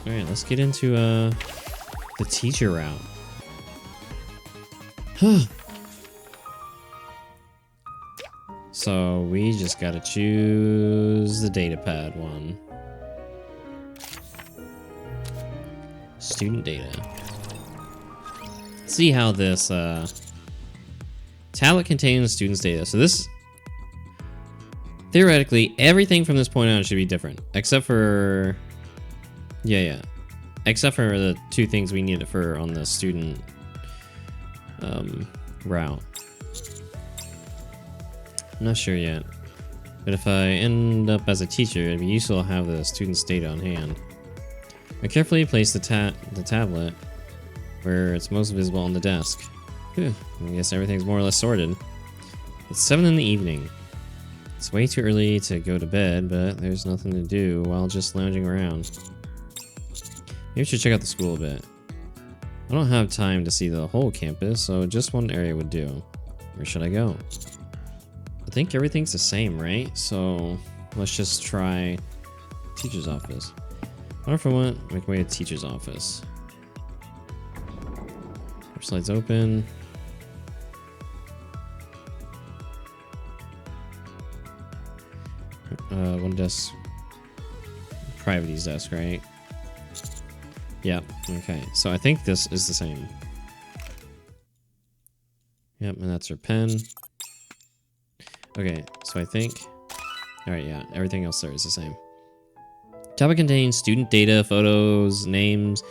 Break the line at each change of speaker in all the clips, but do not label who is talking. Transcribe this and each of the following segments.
Alright, let's get into the teacher route. So we just gotta choose the data pad one. Student data. Let's see how this tablet contains students' data. So this, theoretically, everything from this point on should be different, except for, except for the two things we need for on the student route. I'm not sure yet, but if I end up as a teacher, it'd be useful to have the student's data on hand. I carefully place the tablet where it's most visible on the desk. Whew, I guess everything's more or less sorted. It's 7 in the evening. It's way too early to go to bed, but there's nothing to do while just lounging around. Maybe I should check out the school a bit. I don't have time to see the whole campus, so just one area would do. Where should I go? I think everything's the same, right? So let's just try teacher's office. What if I want to make my way to teacher's office? Our slides open. One desk. Private's desk, right? Yep. Okay. So I think this is the same. Yep, and that's her pen. Okay, so I think... Alright, yeah, everything else there is the same. Tablet contains student data, photos, names,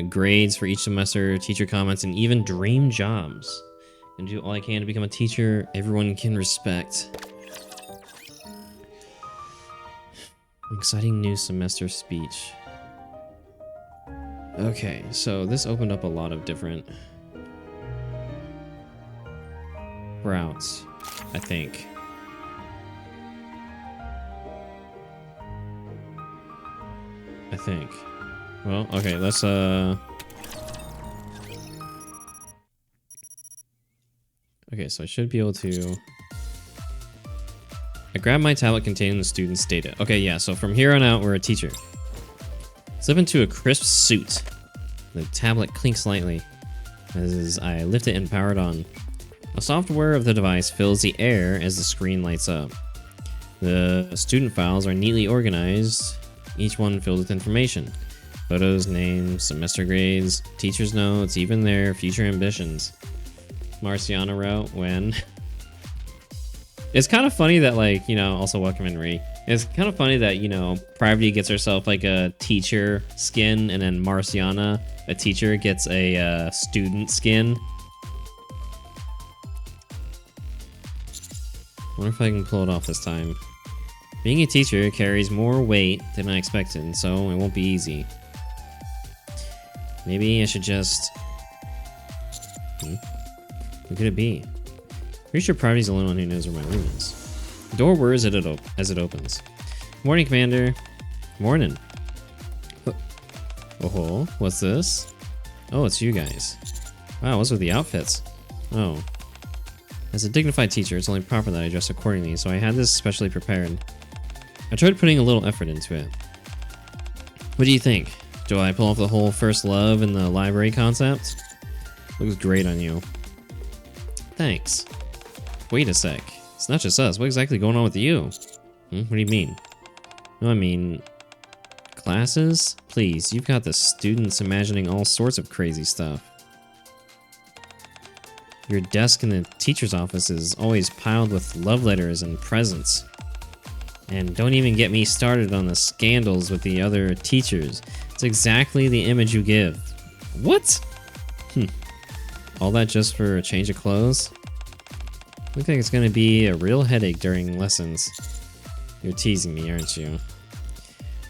grades for each semester, teacher comments, and even dream jobs. And do all I can to become a teacher everyone can respect. Exciting new semester speech. Okay, so this opened up a lot of different routes, I think. Well, okay, let's okay, so I should be able to... I grabbed my tablet containing the student's data. Okay, yeah, so from here on out, we're a teacher. Slip into a crisp suit. The tablet clinks lightly as I lift it and power it on. A soft whir of the device fills the air as the screen lights up. The student files are neatly organized, each one filled with information. Photos, names, semester grades, teacher's notes, even their future ambitions. Marciana wrote when... It's kind of funny that, like, you know, also welcome in Ree. It's kind of funny that, you know, Privaty gets herself like a teacher skin, and then Marciana, a teacher, gets a student skin. Wonder if I can pull it off this time. Being a teacher carries more weight than I expected, so it won't be easy. Maybe I should just... Who could it be? Pretty sure Privaty's the only one who knows where my room is. The door whirs as it opens. Morning, Commander. Morning. Oh, what's this? Oh, it's you guys. Wow, what's with the outfits? Oh. As a dignified teacher, it's only proper that I dress accordingly, so I had this specially prepared. I tried putting a little effort into it. What do you think? Do I pull off the whole first love in the library concept? Looks great on you. Thanks. Wait a sec. It's not just us. What exactly going on with you? What do you mean? No, I mean... Classes? Please, you've got the students imagining all sorts of crazy stuff. Your desk in the teacher's office is always piled with love letters and presents. And don't even get me started on the scandals with the other teachers. It's exactly the image you give. What? All that just for a change of clothes? Looks like it's gonna be a real headache during lessons. You're teasing me, aren't you?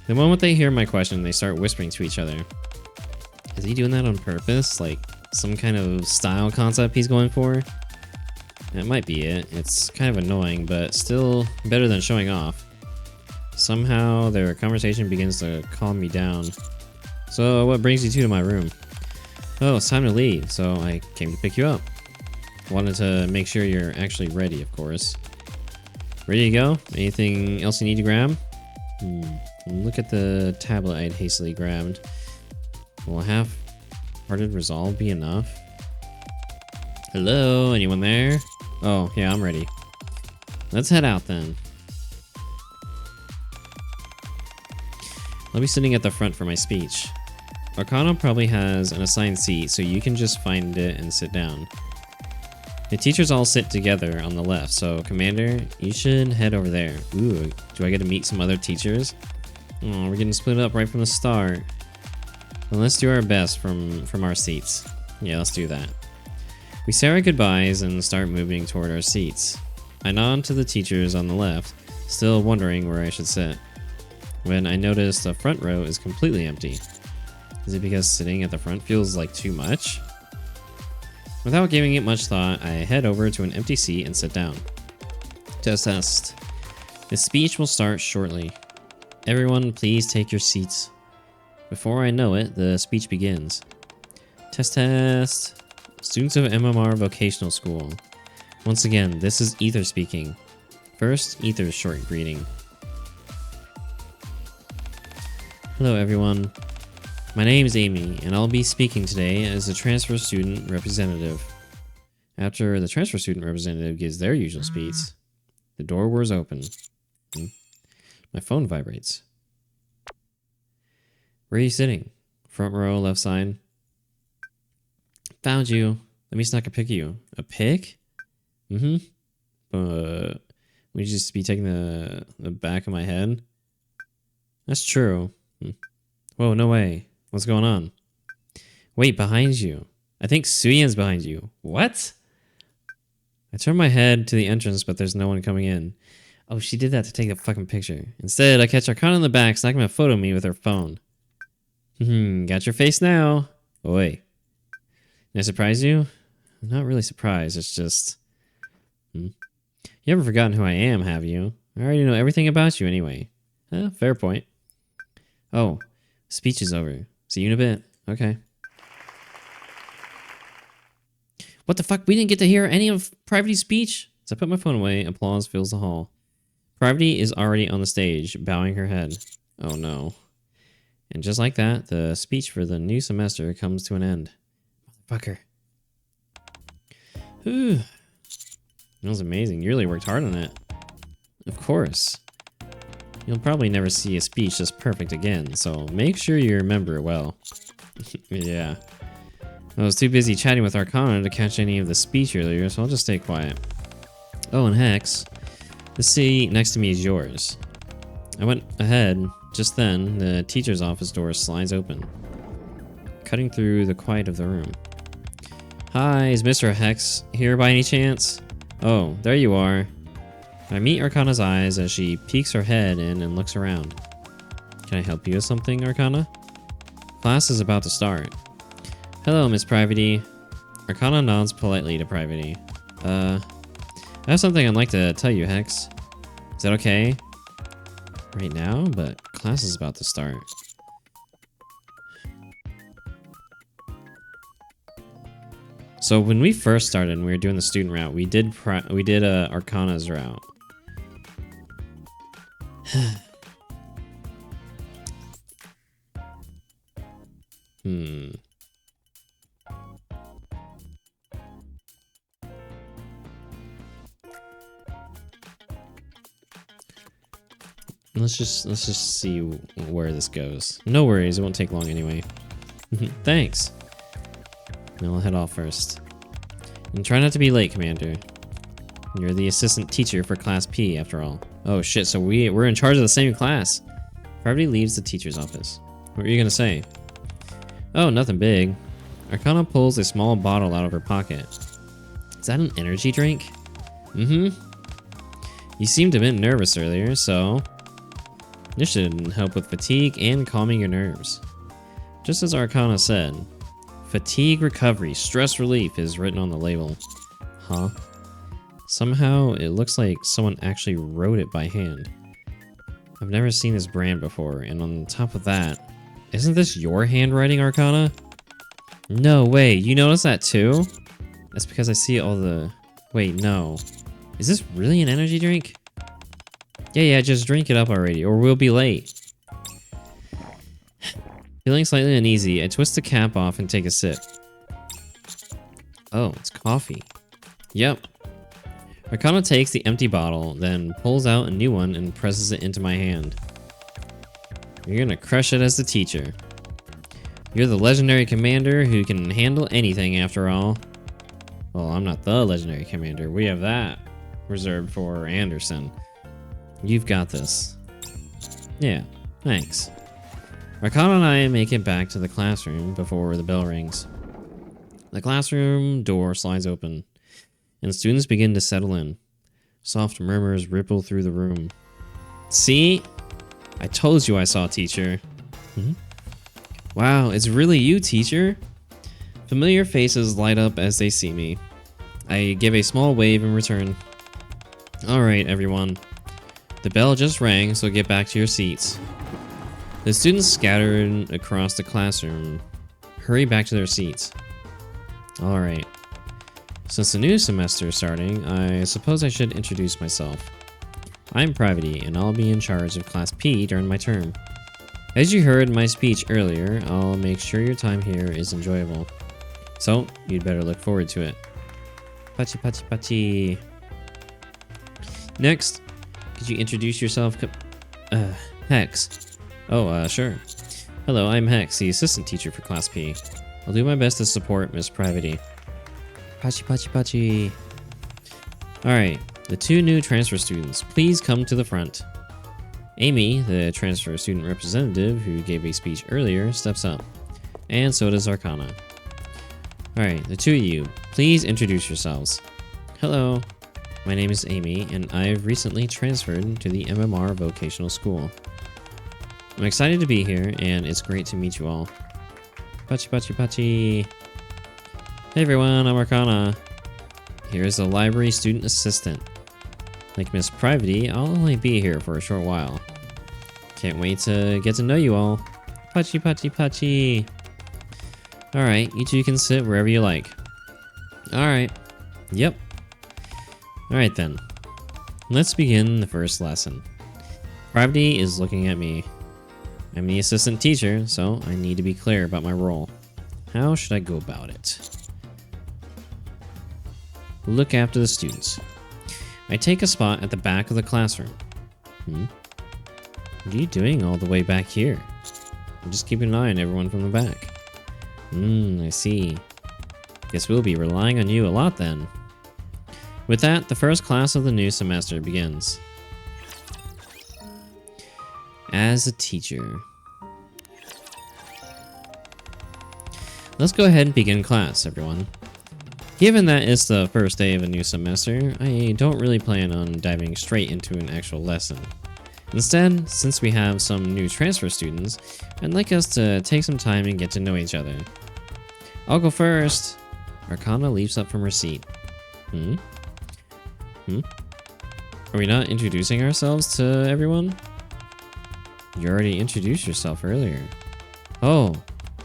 The moment they hear my question, they start whispering to each other. Is he doing that on purpose? Like, some kind of style concept he's going for? That might be it. It's kind of annoying, but still better than showing off. Somehow, their conversation begins to calm me down. So, what brings you two to my room? Oh, it's time to leave, so I came to pick you up. Wanted to make sure you're actually ready, of course. Ready to go? Anything else you need to grab? Look at the tablet I'd hastily grabbed. Will a half-hearted resolve be enough? Hello, anyone there? Oh, yeah, I'm ready. Let's head out then. I'll be sitting at the front for my speech. Arcana probably has an assigned seat, so you can just find it and sit down. The teachers all sit together on the left, so Commander, you should head over there. Ooh, do I get to meet some other teachers? Oh, we're getting split up right from the start. Well, let's do our best from our seats. Yeah, let's do that. We say our goodbyes and start moving toward our seats. I nod to the teachers on the left, still wondering where I should sit, when I notice the front row is completely empty. Is it because sitting at the front feels like too much? Without giving it much thought, I head over to an empty seat and sit down. Test. The speech will start shortly. Everyone, please take your seats. Before I know it, the speech begins. Test. Students of MMR Vocational School. Once again, this is Ether speaking. First, Ether's short greeting. Hello everyone. My name is Amy, and I'll be speaking today as the transfer student representative. After the transfer student representative gives their usual speech, the door whirs open. My phone vibrates. Where are you sitting? Front row, left side. Found you. Let me snuck a pic of you. A pic? Would you just be taking the back of my head? That's true. Whoa, no way. What's going on? Wait, behind you. I think Suyen's behind you. What? I turn my head to the entrance, but there's no one coming in. Oh, she did that to take a fucking picture. Instead, I catch Arcana in the back, snagging a photo of me with her phone. Got your face now. Oi. Did I surprise you? I'm not really surprised, it's just... You haven't forgotten who I am, have you? I already know everything about you anyway. Fair point. Oh, speech is over. See you in a bit. Okay. What the fuck? We didn't get to hear any of Private's speech? As I put my phone away, applause fills the hall. Private is already on the stage, bowing her head. Oh no. And just like that, the speech for the new semester comes to an end. Motherfucker. Whew. That was amazing. You really worked hard on it. Of course. You'll probably never see a speech this perfect again, so make sure you remember it well. Yeah. I was too busy chatting with Arcana to catch any of the speech earlier, so I'll just stay quiet. Oh, and Hex, the seat next to me is yours. I went ahead. Just then, the teacher's office door slides open, cutting through the quiet of the room. Hi, is Mr. Hex here by any chance? Oh, there you are. I meet Arcana's eyes as she peeks her head in and looks around. Can I help you with something, Arcana? Class is about to start. Hello, Miss Private. Arcana nods politely to Private. I have something I'd like to tell you, Hex. Is that okay? Right now? But class is about to start. So when we first started and we were doing the student route, we did Arcana's route. Let's just see where this goes. No worries, it won't take long anyway. Thanks. Now I'll head off first. And try not to be late, Commander. You're the assistant teacher for Class P, after all. Oh shit, so we're in charge of the same class. Private leaves the teacher's office. What were you gonna say? Oh, nothing big. Arcana pulls a small bottle out of her pocket. Is that an energy drink? You seemed a bit nervous earlier, so... This should help with fatigue and calming your nerves. Just as Arcana said, fatigue recovery, stress relief is written on the label. Huh? Somehow it looks like someone actually wrote it by hand. I've never seen this brand before, and on top of that, isn't this your handwriting, Arcana? No way, you noticed that too? That's because I see all the... Wait, no. Is this really an energy drink? Yeah, just drink it up already, or we'll be late. Feeling slightly uneasy, I twist the cap off and take a sip. Oh, it's coffee. Yep. Arcana takes the empty bottle, then pulls out a new one and presses it into my hand. You're gonna crush it as the teacher. You're the legendary commander who can handle anything after all. Well, I'm not the legendary commander. We have that reserved for Anderson. You've got this. Yeah, thanks. Arcana and I make it back to the classroom before the bell rings. The classroom door slides open, and students begin to settle in. Soft murmurs ripple through the room. See? I told you I saw teacher. Wow, it's really you, teacher. Familiar faces light up as they see me. I give a small wave in return. Alright, everyone. The bell just rang, so get back to your seats. The students scattered across the classroom hurry back to their seats. Alright. Since the new semester is starting, I suppose I should introduce myself. I'm Privity, and I'll be in charge of Class P during my term. As you heard in my speech earlier, I'll make sure your time here is enjoyable. So, you'd better look forward to it. Pachi pachi pachi. Next, could you introduce yourself? Hex. Oh, sure. Hello, I'm Hex, the assistant teacher for Class P. I'll do my best to support Miss Privity. Pachi pachi pachi. Alright, the two new transfer students, please come to the front. Amy, the transfer student representative who gave a speech earlier, steps up. And so does Arcana. Alright, the two of you, please introduce yourselves. Hello, my name is Amy, and I've recently transferred to the MMR Vocational School. I'm excited to be here, and it's great to meet you all. Pachi pachi pachi. Hey everyone, I'm Arcana. Here's the library student assistant. Like Miss Privity, I'll only be here for a short while. Can't wait to get to know you all. Pachi pachi pachi. Alright, you two can sit wherever you like. Alright. Yep. Alright then. Let's begin the first lesson. Privity is looking at me. I'm the assistant teacher, so I need to be clear about my role. How should I go about it? Look after the students. I take a spot at the back of the classroom. What are you doing all the way back here? I'm just keeping an eye on everyone from the back. I see. Guess we'll be relying on you a lot then. With that, the first class of the new semester begins. As a teacher. Let's go ahead and begin class, everyone. Given that it's the first day of a new semester, I don't really plan on diving straight into an actual lesson. Instead, since we have some new transfer students, I'd like us to take some time and get to know each other. I'll go first. Arcana leaps up from her seat. Are we not introducing ourselves to everyone? You already introduced yourself earlier. Oh,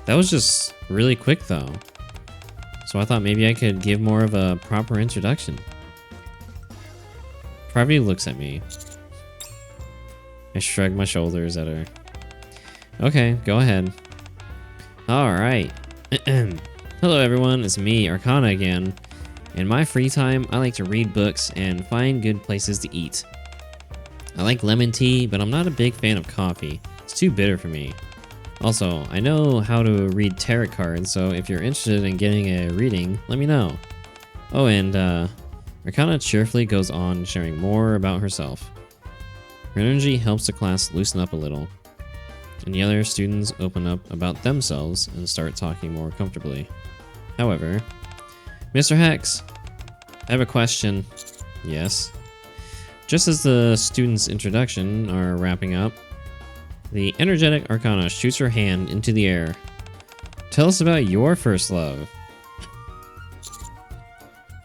that was just really quick though. So I thought maybe I could give more of a proper introduction. Privity looks at me. I shrug my shoulders at her. Okay, go ahead. Alright. Hello everyone, it's me, Arcana again. In my free time, I like to read books and find good places to eat. I like lemon tea, but I'm not a big fan of coffee. It's too bitter for me. Also, I know how to read tarot cards, so if you're interested in getting a reading, let me know. Oh, and Arcana cheerfully goes on sharing more about herself. Her energy helps the class loosen up a little, and the other students open up about themselves and start talking more comfortably. However, Mr. Hex, I have a question. Yes. Just as the students' introduction are wrapping up, the energetic Arcana shoots her hand into the air. Tell us about your first love.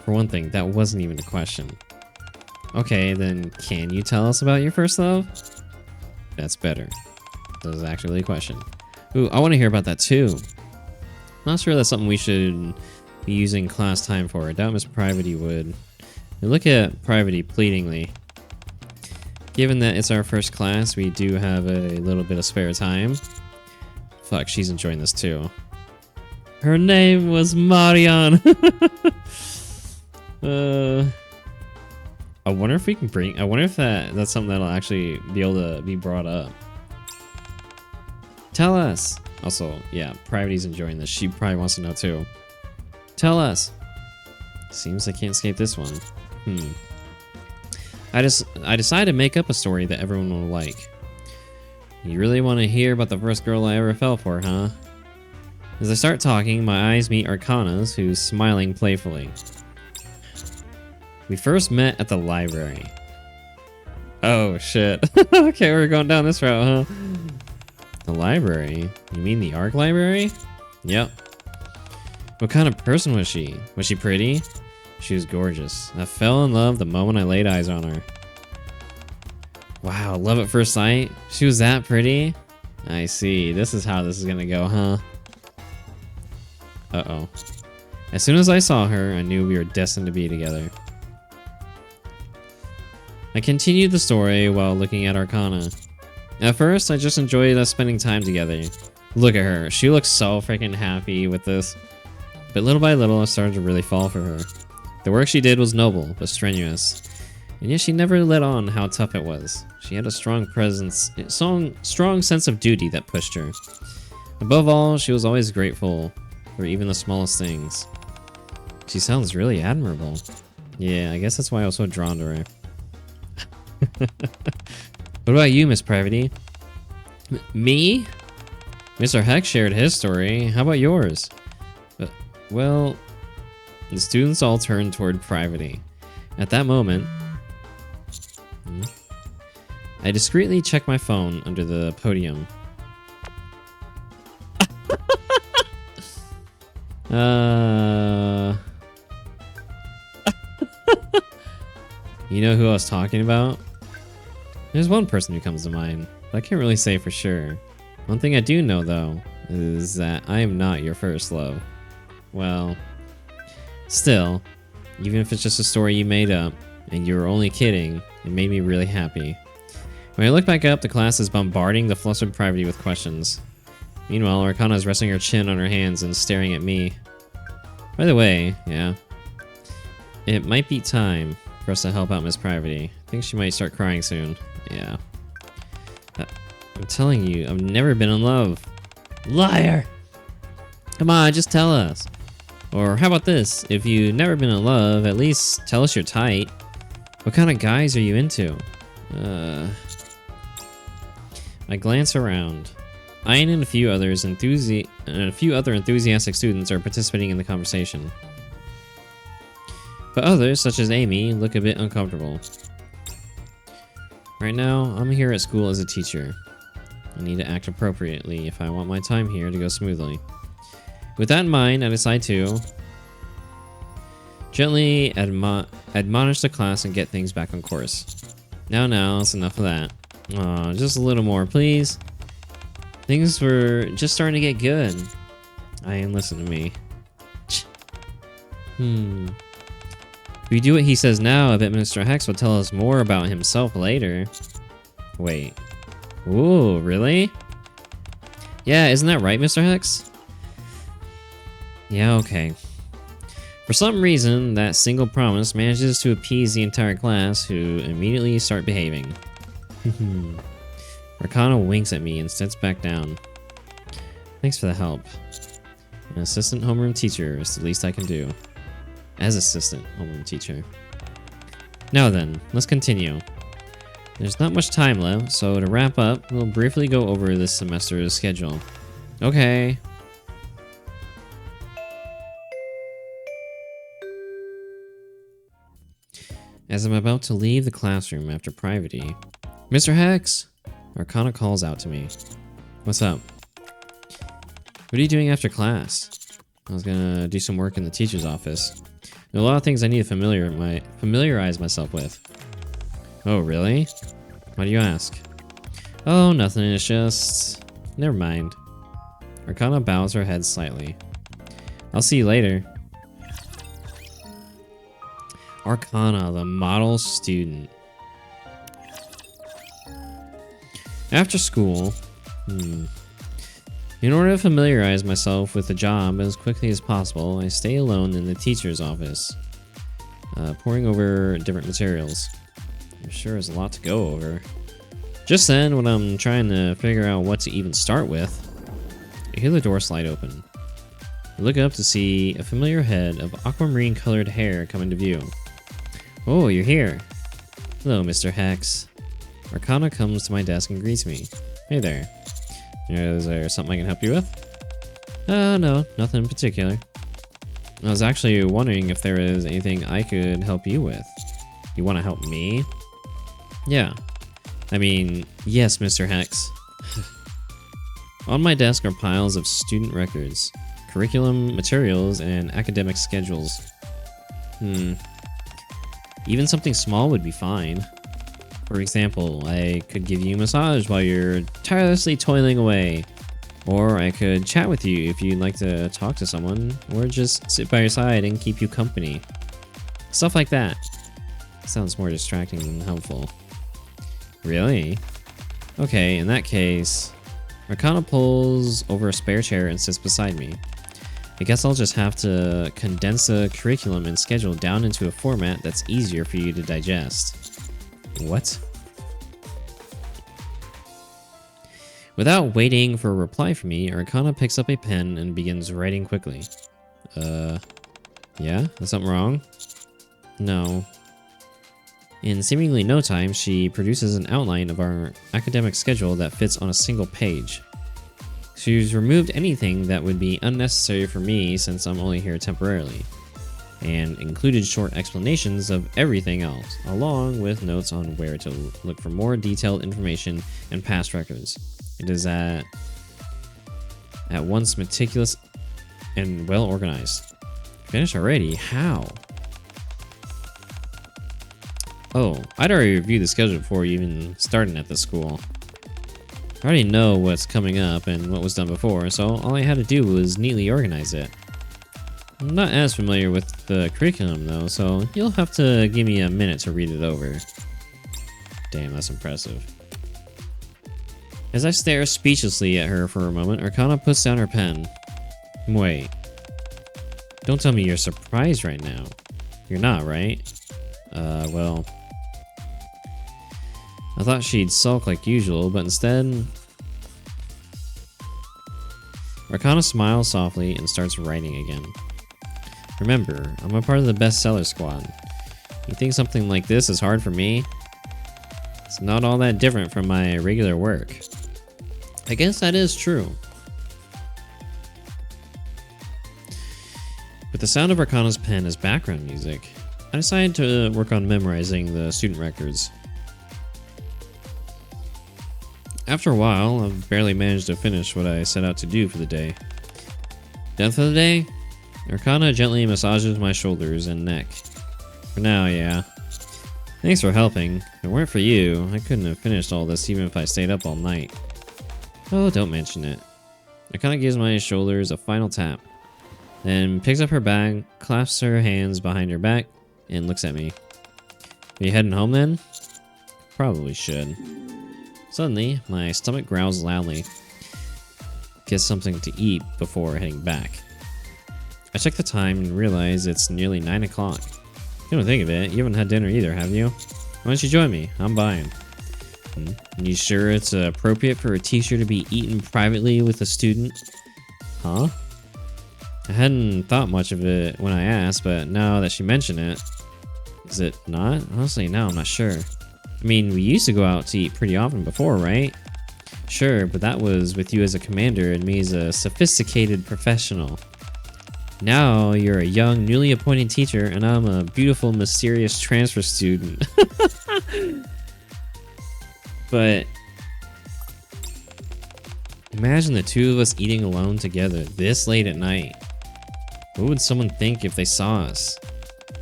For one thing, that wasn't even a question. Okay, then can you tell us about your first love? That's better. That was actually a question. Ooh, I want to hear about that too. Not sure that's something we should be using class time for. I doubt Miss Privity would. I look at Privity pleadingly. Given that it's our first class, we do have a little bit of spare time. fuck, she's enjoying this too. Her name was Marion. I wonder if we can bring... I wonder if that's something that'll actually be able to be brought up. Tell us. Also, yeah, Priority's enjoying this. She probably wants to know too. Tell us. Seems I can't escape this one. I decided to make up a story that everyone will like. You really want to hear about the first girl I ever fell for, huh? As I start talking, my eyes meet Arcana's, who's smiling playfully. We first met at the library. Oh, shit. Okay, we're going down this route, huh? The library? You mean the Arc Library? Yep. What kind of person was she? Was she pretty? She was gorgeous. I fell in love the moment I laid eyes on her. Wow, love at first sight? She was that pretty? I see. This is how this is gonna go, huh? Uh-oh. As soon as I saw her, I knew we were destined to be together. I continued the story while looking at Arcana. At first, I just enjoyed us spending time together. Look at her. She looks so freaking happy with this. But little by little, I started to really fall for her. The work she did was noble, but strenuous. And yet she never let on how tough it was. She had a strong presence, strong sense of duty that pushed her. Above all, she was always grateful for even the smallest things. She sounds really admirable. Yeah, I guess that's why I was so drawn to her. What about you, Miss Privity? Me? Mr. Heck shared his story. How about yours? Well, the students all turned toward Privity. At that moment, I discreetly checked my phone under the podium. You know who I was talking about? There's one person who comes to mind, but I can't really say for sure. One thing I do know, though, is that I am not your first love. Well, still, even if it's just a story you made up, and you were only kidding, it made me really happy. When I look back up, the class is bombarding the flustered Privity with questions. Meanwhile, Arcana is resting her chin on her hands and staring at me. By the way, yeah, it might be time for us to help out Miss Privity. I think she might start crying soon. Yeah. I'm telling you, I've never been in love. Liar! Come on, just tell us. Or how about this? If you've never been in love, at least tell us your type. What kind of guys are you into? I glance around. Ian and a few other enthusiastic students are participating in the conversation. But others, such as Amy, look a bit uncomfortable. Right now, I'm here at school as a teacher. I need to act appropriately if I want my time here to go smoothly. With that in mind, I decide to gently admonish the class and get things back on course. Now, it's enough of that. Aw, just a little more, please. Things were just starting to get good. Ian, listen to me. If we do what he says now, I bet Mr. Hex will tell us more about himself later. Wait. Ooh, really? Yeah, isn't that right, Mr. Hex? Yeah, okay. For some reason, that single promise manages to appease the entire class, who immediately start behaving. Arcana winks at me and steps back down. Thanks for the help. An assistant homeroom teacher is the least I can do. As assistant homeroom teacher. Now then, let's continue. There's not much time left, so to wrap up, we'll briefly go over this semester's schedule. Okay. As I'm about to leave the classroom after Privity, Mr. Hex! Arcana calls out to me. What's up? What are you doing after class? I was gonna do some work in the teacher's office. There are a lot of things I need to familiarize myself with. Oh, really? Why do you ask? Oh, nothing, it's just... Never mind. Arcana bows her head slightly. I'll see you later. Arcana, the model student. After school... You In order to familiarize myself with the job as quickly as possible, I stay alone in the teacher's office, poring over different materials. I'm sure there's a lot to go over. Just then, when I'm trying to figure out what to even start with, I hear the door slide open. I look up to see a familiar head of aquamarine colored hair come into view. Oh, you're here. Hello, Mr. Hex. Arcana comes to my desk and greets me. Hey there. Is there something I can help you with? No, nothing in particular. I was actually wondering if there is anything I could help you with. You want to help me? Yeah. I mean, yes, Mr. Hex. On my desk are piles of student records, curriculum materials, and academic schedules. Even something small would be fine. For example, I could give you a massage while you're tirelessly toiling away. Or I could chat with you if you'd like to talk to someone, or just sit by your side and keep you company. Stuff like that. Sounds more distracting than helpful. Really? Okay, in that case, Arcana pulls over a spare chair and sits beside me. I guess I'll just have to condense the curriculum and schedule down into a format that's easier for you to digest. What? Without waiting for a reply from me, Arcana picks up a pen and begins writing quickly. Yeah? Is something wrong? No. In seemingly no time, she produces an outline of our academic schedule that fits on a single page. She's removed anything that would be unnecessary for me since I'm only here temporarily, and included short explanations of everything else, along with notes on where to look for more detailed information and past records. It is at once meticulous and well organized. Finished already? How? Oh, I'd already reviewed the schedule before even starting at the school. I already know what's coming up and what was done before, so all I had to do was neatly organize it. I'm not as familiar with the curriculum though, so you'll have to give me a minute to read it over. Damn, that's impressive. As I stare speechlessly at her for a moment, Arcana puts down her pen. Wait. Don't tell me you're surprised right now. You're not, right? Well... I thought she'd sulk like usual, but instead... Arcana smiles softly and starts writing again. Remember, I'm a part of the bestseller squad. You think something like this is hard for me? It's not all that different from my regular work. I guess that is true. With the sound of Arcana's pen as background music, I decided to work on memorizing the student records. After a while, I've barely managed to finish what I set out to do for the day. Done for the day? Arcana gently massages my shoulders and neck. For now, yeah. Thanks for helping. If it weren't for you, I couldn't have finished all this even if I stayed up all night. Oh, don't mention it. Arcana gives my shoulders a final tap, then picks up her bag, clasps her hands behind her back, and looks at me. Are you heading home then? Probably should. Suddenly, my stomach growls loudly. Get something to eat before heading back. I check the time and realize it's nearly 9 o'clock. Come to think of it, you haven't had dinner either, have you? Why don't you join me? I'm buying. You sure it's appropriate for a teacher to be eaten privately with a student? Huh? I hadn't thought much of it when I asked, but now that she mentioned it... Is it not? Honestly, now I'm not sure. I mean, we used to go out to eat pretty often before, right? Sure, but that was with you as a commander and me as a sophisticated professional. Now you're a young, newly appointed teacher, and I'm a beautiful, mysterious transfer student. But imagine the two of us eating alone together this late at night. What would someone think if they saw us?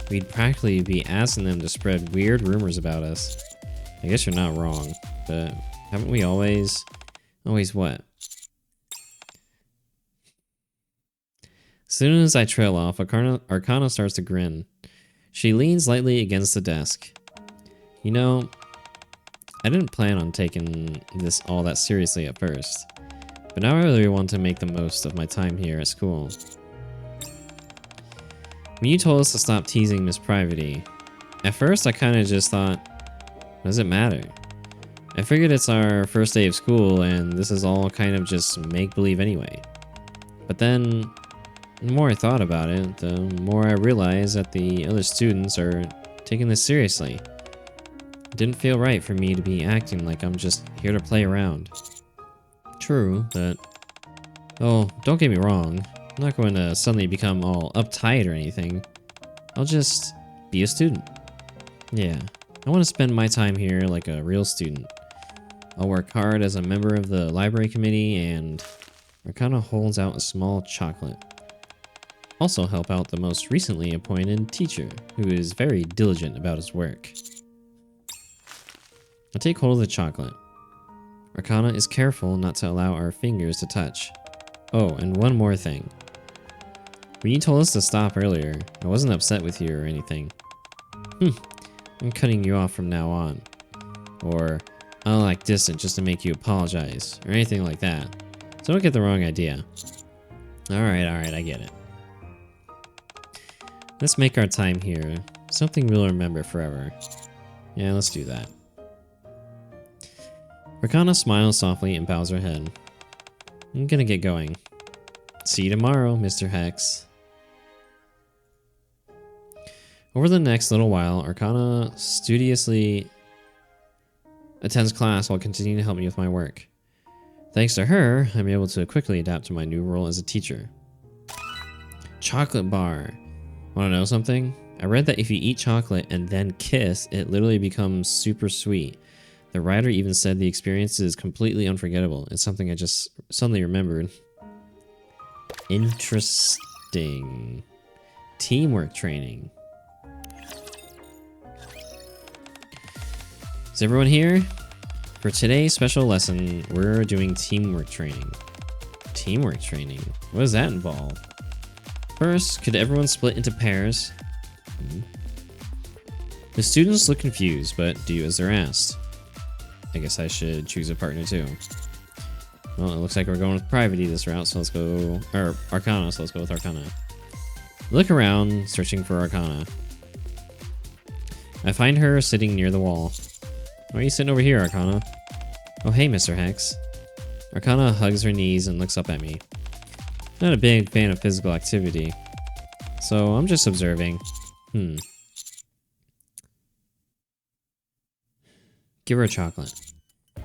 We'd practically be asking them to spread weird rumors about us. I guess you're not wrong, but haven't we always what? As soon as I trail off, Arcana starts to grin. She leans lightly against the desk. You know, I didn't plan on taking this all that seriously at first. But now I really want to make the most of my time here at school. When you told us to stop teasing Miss Privity, at first I kind of just thought, what does it matter? I figured it's our first day of school and this is all kind of just make-believe anyway. But then, the more I thought about it, the more I realized that the other students are taking this seriously. It didn't feel right for me to be acting like I'm just here to play around. True, but... oh, don't get me wrong. I'm not going to suddenly become all uptight or anything. I'll just be a student. Yeah, I want to spend my time here like a real student. I'll work hard as a member of the library committee and Arcana holds out a small chocolate. Also help out the most recently appointed teacher, who is very diligent about his work. I take hold of the chocolate. Arcana is careful not to allow our fingers to touch. Oh, and one more thing. When you told us to stop earlier, I wasn't upset with you or anything. I'm cutting you off from now on. Or, I don't like distant just to make you apologize, or anything like that. So don't get the wrong idea. Alright, I get it. Let's make our time here something we'll remember forever. Yeah, let's do that. Arcana smiles softly and bows her head. I'm gonna get going. See you tomorrow, Mr. Hex. Over the next little while, Arcana studiously attends class while continuing to help me with my work. Thanks to her, I'm able to quickly adapt to my new role as a teacher. Chocolate bar. Wanna know something? I read that if you eat chocolate and then kiss, it literally becomes super sweet. The writer even said the experience is completely unforgettable. It's something I just suddenly remembered. Interesting. Teamwork training. Is everyone here? For today's special lesson, we're doing teamwork training. Teamwork training? What does that involve? First, could everyone split into pairs? The students look confused, but do as they're asked. I guess I should choose a partner too. Well, it looks like we're going with Privity this route, so let's go... or Arcana, so let's go with Arcana. Look around, searching for Arcana. I find her sitting near the wall. Why are you sitting over here, Arcana? Oh, hey, Mr. Hex. Arcana hugs her knees and looks up at me. Not a big fan of physical activity, so I'm just observing. Give her a chocolate.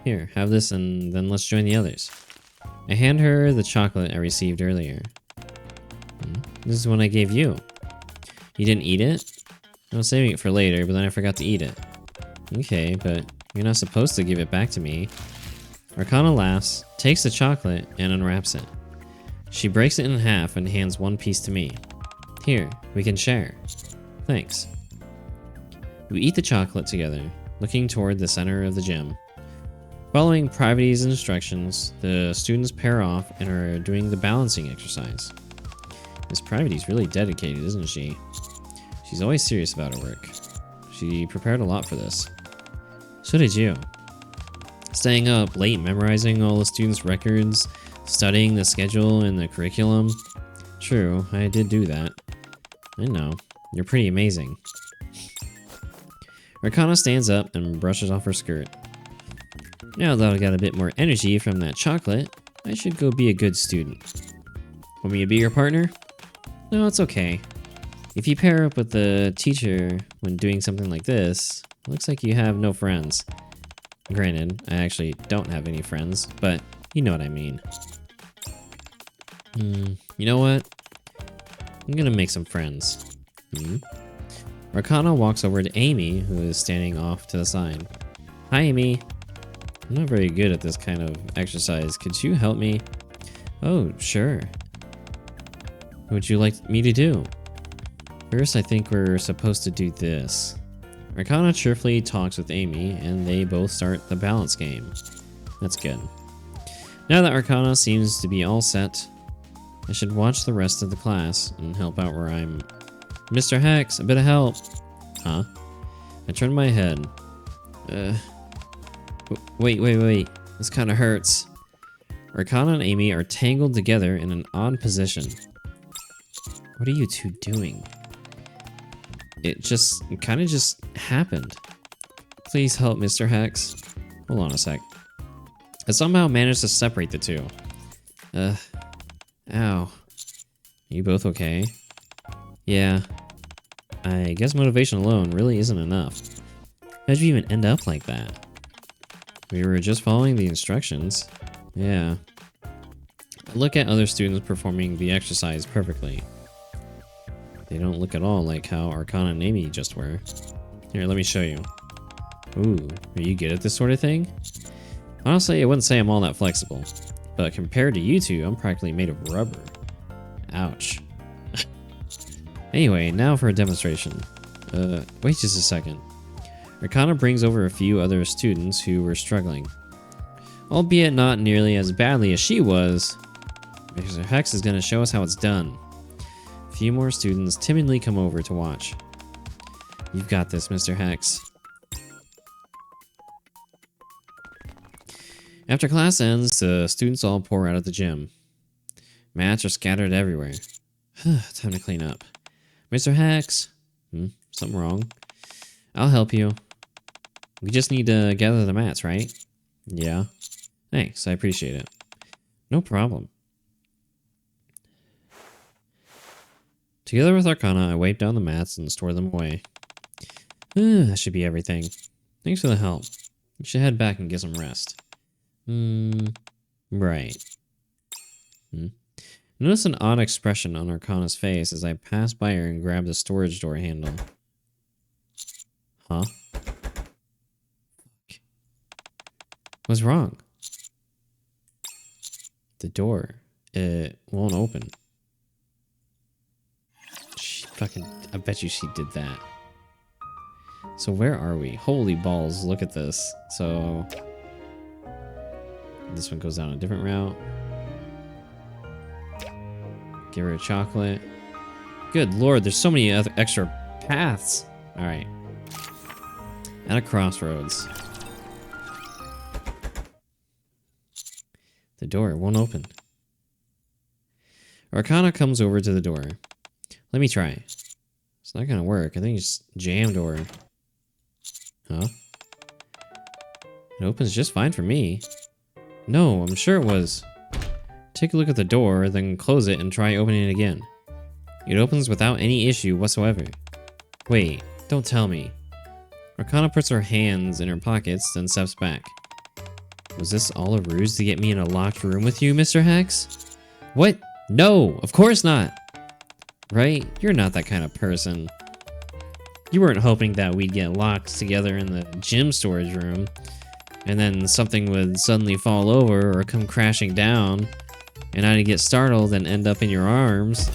Here, have this and then let's join the others. I hand her the chocolate I received earlier. This is one I gave you. You didn't eat it? I was saving it for later, but then I forgot to eat it. Okay, but you're not supposed to give it back to me. Arcana laughs, takes the chocolate, and unwraps it. She breaks it in half and hands one piece to me. Here, we can share. Thanks. We eat the chocolate together, looking toward the center of the gym. Following Privity's instructions, the students pair off and are doing the balancing exercise. Miss Privity's really dedicated, isn't she? She's always serious about her work. She prepared a lot for this. So did you. Staying up late memorizing all the students' records, studying the schedule and the curriculum. True, I did do that. I know, you're pretty amazing. Arcana stands up and brushes off her skirt. Now that I got a bit more energy from that chocolate, I should go be a good student. Want me to be your partner? No, it's okay. If you pair up with the teacher when doing something like this, it looks like you have no friends. Granted, I actually don't have any friends, but you know what I mean. You know what? I'm gonna make some friends. Arcana walks over to Amy, who is standing off to the side. Hi, Amy. I'm not very good at this kind of exercise. Could you help me? Oh, sure. What would you like me to do? First, I think we're supposed to do this. Arcana cheerfully talks with Amy, and they both start the balance game. That's good. Now that Arcana seems to be all set, I should watch the rest of the class and help out where I'm... Mr. Hex, a bit of help! Huh? I turn my head. Wait. This kinda hurts. Arcana and Amy are tangled together in an odd position. What are you two doing? It kind of just happened. Please help, Mr. Hex. Hold on a sec. I somehow managed to separate the two. Ow. Are you both okay? Yeah. I guess motivation alone really isn't enough. How'd you even end up like that? We were just following the instructions. Yeah. Look at other students performing the exercise perfectly. They don't look at all like how Arcana and Amy just were. Here, let me show you. Ooh, are you good at this sort of thing? Honestly, I wouldn't say I'm all that flexible. But compared to you two, I'm practically made of rubber. Ouch. Anyway, now for a demonstration. Wait just a second. Arcana brings over a few other students who were struggling. Albeit not nearly as badly as she was. Mr. Hex is going to show us how it's done. A few more students timidly come over to watch. You've got this, Mr. Hex. After class ends, the students all pour out of the gym. Mats are scattered everywhere. Time to clean up. Mr. Hex. Something wrong? I'll help you. We just need to gather the mats, right? Yeah. Thanks, I appreciate it. No problem. Together with Arcana, I wipe down the mats and store them away. That should be everything. Thanks for the help. You should head back and get some rest. Right. Notice an odd expression on Arcana's face as I pass by her and grab the storage door handle. Huh? What's wrong? The door. It won't open. I bet you she did that. So where are we? Holy balls, look at this. So this one goes down a different route. Give her a chocolate. Good lord, there's so many other extra paths. Alright. At a crossroads. The door won't open. Arcana comes over to the door. Let me try. It's not gonna work. I think it's jam door. Huh? It opens just fine for me. No, I'm sure it was. Take a look at the door, then close it and try opening it again. It opens without any issue whatsoever. Wait, don't tell me. Arcana puts her hands in her pockets, then steps back. Was this all a ruse to get me in a locked room with you, Mr. Hex? What? No, of course not. Right? You're not that kind of person. You weren't hoping that we'd get locked together in the gym storage room, and then something would suddenly fall over or come crashing down, and I'd get startled and end up in your arms.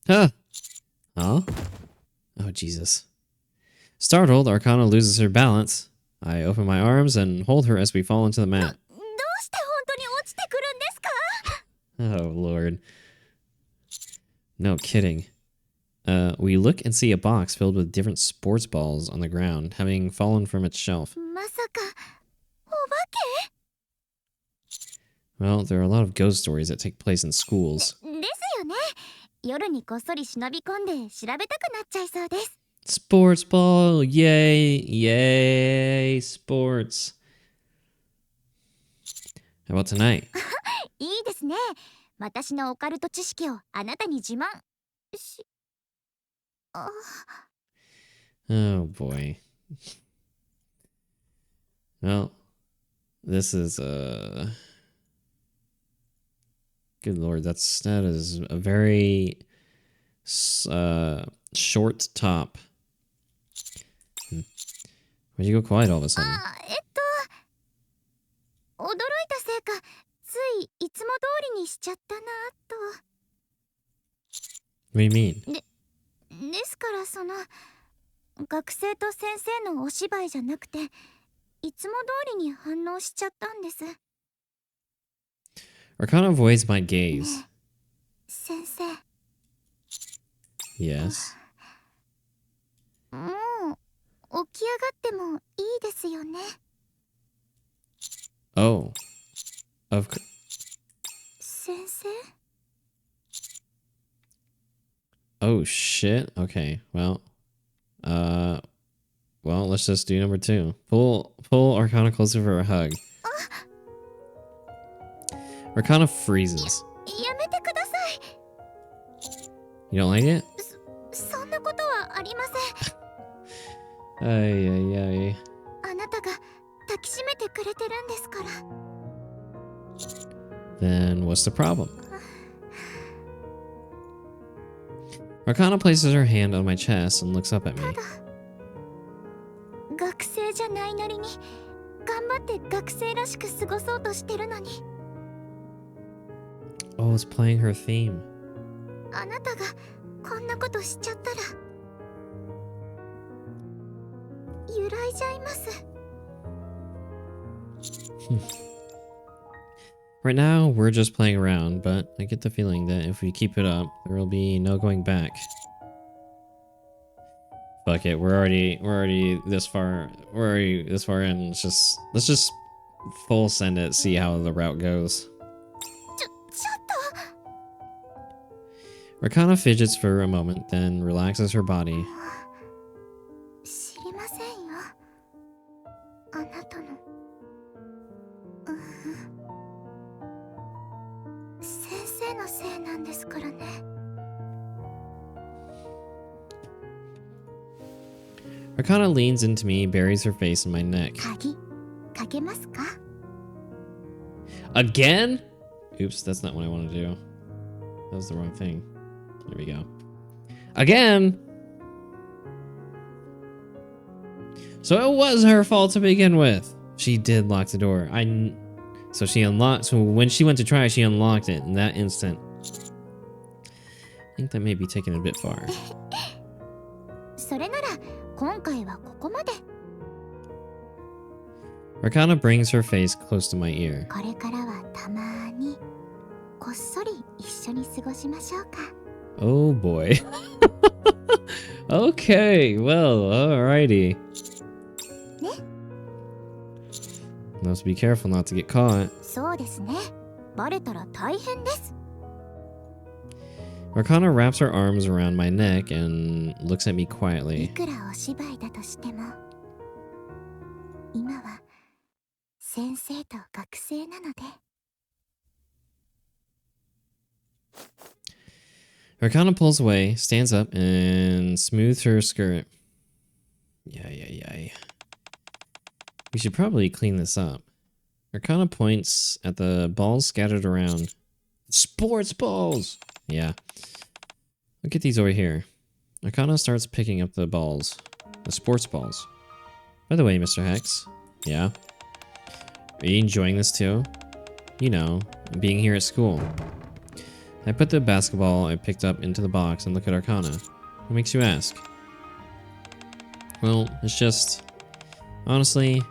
Huh? Huh? Oh, Jesus. Startled, Arcana loses her balance. I open my arms and hold her as we fall into the mat. Oh, Lord. No kidding. We look and see a box filled with different sports balls on the ground, having fallen from its shelf. Well, there are a lot of ghost stories that take place in schools. Sports ball! Yay! Yay! Sports! How about tonight? Oh boy. Well, this is good lord, that is a very short top. Why'd you go quiet all of a sudden? What do you mean? Arcana avoids my gaze. Yes. Oh. Of c-
先生
Oh shit. Okay. Uh well, let's just do number 2. Pull Arcana closer for a hug. Arcana freezes.
やめてください
You don't like it?
そんなことはありません
Ay ay ay.
あなたが抱きしめてくれてるんですから
Then what's the problem? Arcana places her hand on my chest and looks up at me.
学生じゃないなりに頑張って学生らしく過ごそうとしてるのに
Oh, it's playing her theme.
あなたがこんなことしちゃったら揺らいじゃいます
Right now, we're just playing around, but I get the feeling that if we keep it up, there will be no going back. Fuck it, we're already this far. We're already this far in. Let's just full send it, see how the route goes.
ちょっと
Rakana fidgets for a moment, then relaxes her body.
知りませんよあなたの先生のせいなんですからね
Rakana leans into me, buries her face in my neck.
鍵かけますか
Again? Oops, that's not what I want to do. That was the wrong thing. There we go. Again! So it was her fault to begin with. She did lock the door. So when she went to try, she unlocked it in that instant. I think that may be taking it a bit far.
それなら今回はここまで
Rakana brings her face close to my ear.
これからはたまにこっそり一緒に過ごしましょうか
Oh boy. Okay, well, alrighty. Let's be careful not to get caught.
そうですねバレたら大変です
Rakana wraps her arms around my neck and looks at me
い
quietly.
くらお芝居だとしても今は先生と学生なので
Rakana pulls away, stands up, and smooths her skirt. Yay. We should probably clean this up. Rakana points at the balls scattered around. Sports balls! Yeah. Look at these over here. Rakana starts picking up the balls. The sports balls. By the way, Mr. Hex. Yeah? Are you enjoying this too? You know, being here at school. I put the basketball I picked up into the box and look at Arcana. What makes you ask? Well, it's just... Honestly,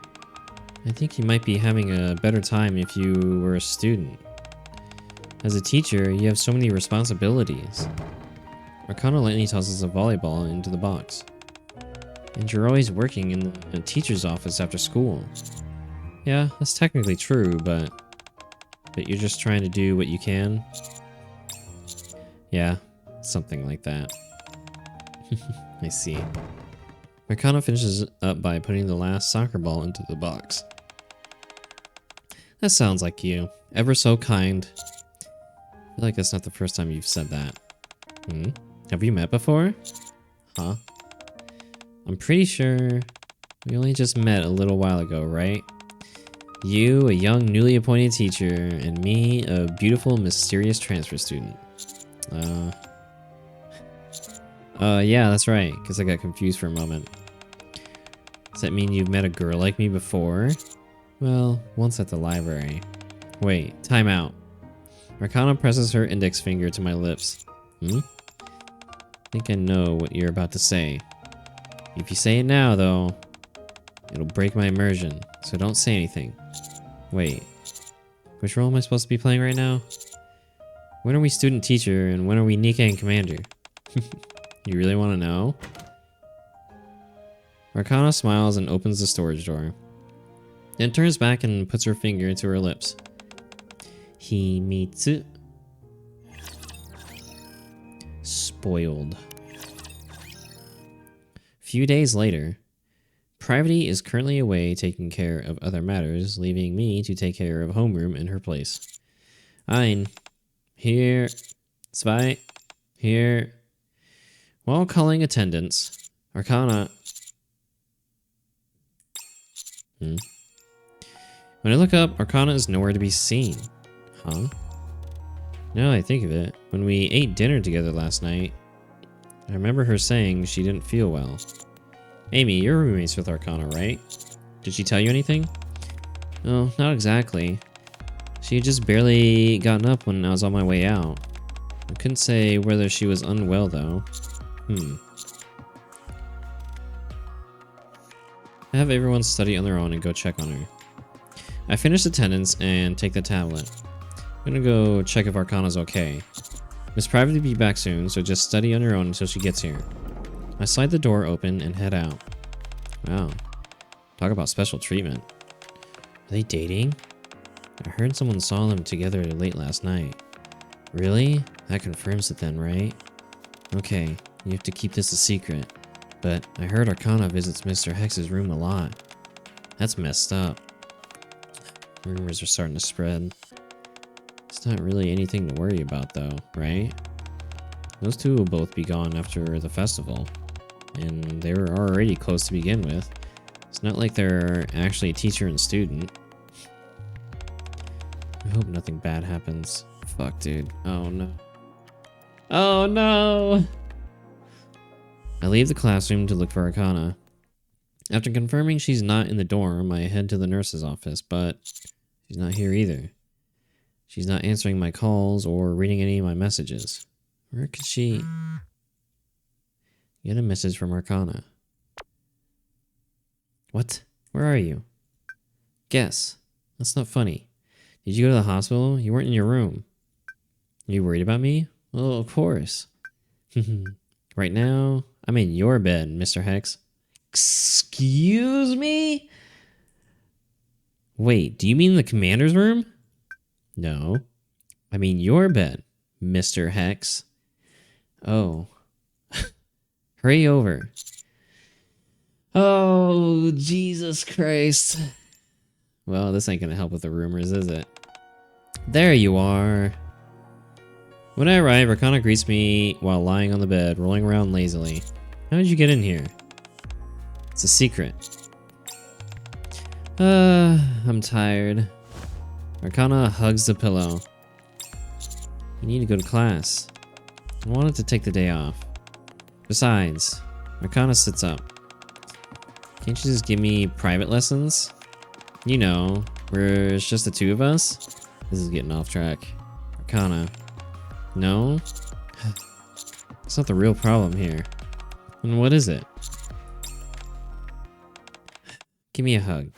I think you might be having a better time if you were a student. As a teacher, you have so many responsibilities. Arcana lightly tosses a volleyball into the box. And you're always working in a teacher's office after school. Yeah, that's technically true, but you're just trying to do what you can. Yeah, something like that. I see. Arcana finishes up by putting the last soccer ball into the box. That sounds like you. Ever so kind. I feel like that's not the first time you've said that. Have we met before? Huh? I'm pretty sure we only just met a little while ago, right? You, a young, newly appointed teacher, and me, a beautiful, mysterious transfer student. Yeah, that's right, because I got confused for a moment. Does that mean you've met a girl like me before? Well, once at the library. Wait, time out. Arcana presses her index finger to my lips. I think I know what you're about to say. If you say it now, though, it'll break my immersion, so don't say anything. Wait, which role am I supposed to be playing right now? When are we student teacher, and when are we Nikke and commander? You really want to know? Arcana smiles and opens the storage door. then turns back and puts her finger to her lips. Himitsu. Spoiled. Few days later, Privity is currently away taking care of other matters, leaving me to take care of homeroom in her place. Ein. Here. Zwei. Here. While calling attendance, Arcana... When I look up, Arcana is nowhere to be seen. Huh? Now that I think of it, when we ate dinner together last night, I remember her saying she didn't feel well. Amy, you're roommates with Arcana, right? Did she tell you anything? No, not exactly. She had just barely gotten up when I was on my way out. I couldn't say whether she was unwell, though. I have everyone study on their own and go check on her. I finish attendance and take the tablet. I'm gonna go check if Arcana's okay. Miss Private will be back soon, so just study on your own until she gets here. I slide the door open and head out. Wow. Talk about special treatment. Are they dating? I heard someone saw them together late last night. Really? That confirms it then, right? Okay, you have to keep this a secret. But I heard Arcana visits Mr. Hex's room a lot. That's messed up. Rumors are starting to spread. It's not really anything to worry about though, right? Those two will both be gone after the festival. And they were already close to begin with. It's not like they're actually teacher and student. I hope nothing bad happens. Fuck, dude. Oh no. Oh no! I leave the classroom to look for Arcana. After confirming she's not in the dorm, I head to the nurse's office, but she's not here either. She's not answering my calls or reading any of my messages. Where could she... Get a message from Arcana. What? Where are you? Guess. That's not funny. Did you go to the hospital? You weren't in your room. Are you worried about me? Well, of course. Right now, I'm in your bed, Mr. Hex. Excuse me? Wait, do you mean the commander's room? No. I mean your bed, Mr. Hex. Oh. Hurry over. Oh, Jesus Christ. Well, this ain't gonna help with the rumors, is it? There you are. When I arrive, Arcana greets me while lying on the bed, rolling around lazily. How did you get in here? It's a secret. I'm tired. Arcana hugs the pillow. You need to go to class. I wanted to take the day off. Besides, Arcana sits up. Can't you just give me private lessons? You know, where it's just the two of us? This is getting off track. Arcana. No? It's not the real problem here. And what is it? Give me a hug.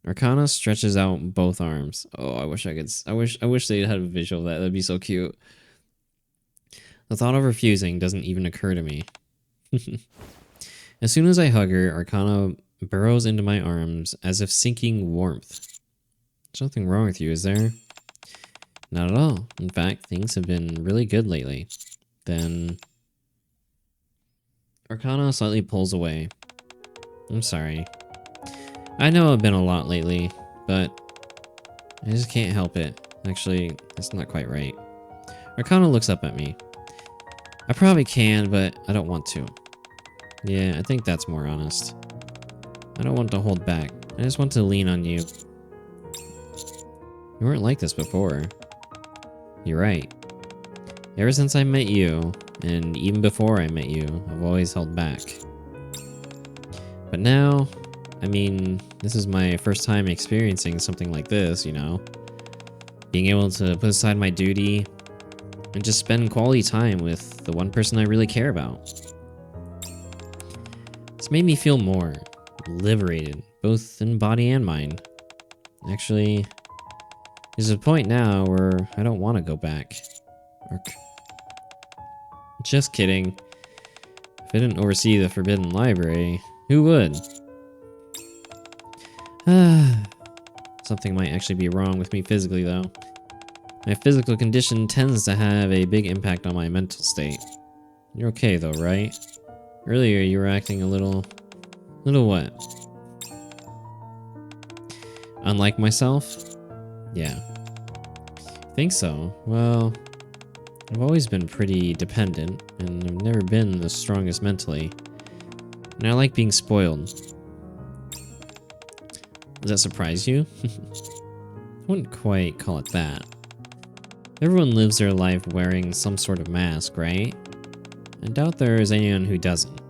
Arcana stretches out both arms. Oh, I wish I could. I wish they had a visual of that. That'd be so cute. The thought of refusing doesn't even occur to me. As soon as I hug her, Arcana burrows into my arms as if seeking warmth. There's nothing wrong with you, is there? Not at all. In fact, things have been really good lately. Then... Arcana slightly pulls away. I'm sorry. I know I've been a lot lately, but I just can't help it. Actually, that's not quite right. Arcana looks up at me. I probably can, but I don't want to. Yeah, I think that's more honest. I don't want to hold back. I just want to lean on you. You weren't like this before. You're right. Ever since I met you, and even before I met you, I've always held back. But now, I mean, this is my first time experiencing something like this, you know? Being able to put aside my duty and just spend quality time with the one person I really care about. It's made me feel more liberated, both in body and mind. Actually, there's a point now where I don't want to go back. Just kidding. If I didn't oversee the Forbidden Library, who would? Something might actually be wrong with me physically, though. My physical condition tends to have a big impact on my mental state. You're okay, though, right? Earlier, you were acting a little what? Unlike myself? Yeah. Think so? Well, I've always been pretty dependent, and I've never been the strongest mentally. And I like being spoiled. Does that surprise you? I wouldn't quite call it that. Everyone lives their life wearing some sort of mask, right? I doubt there is anyone who doesn't.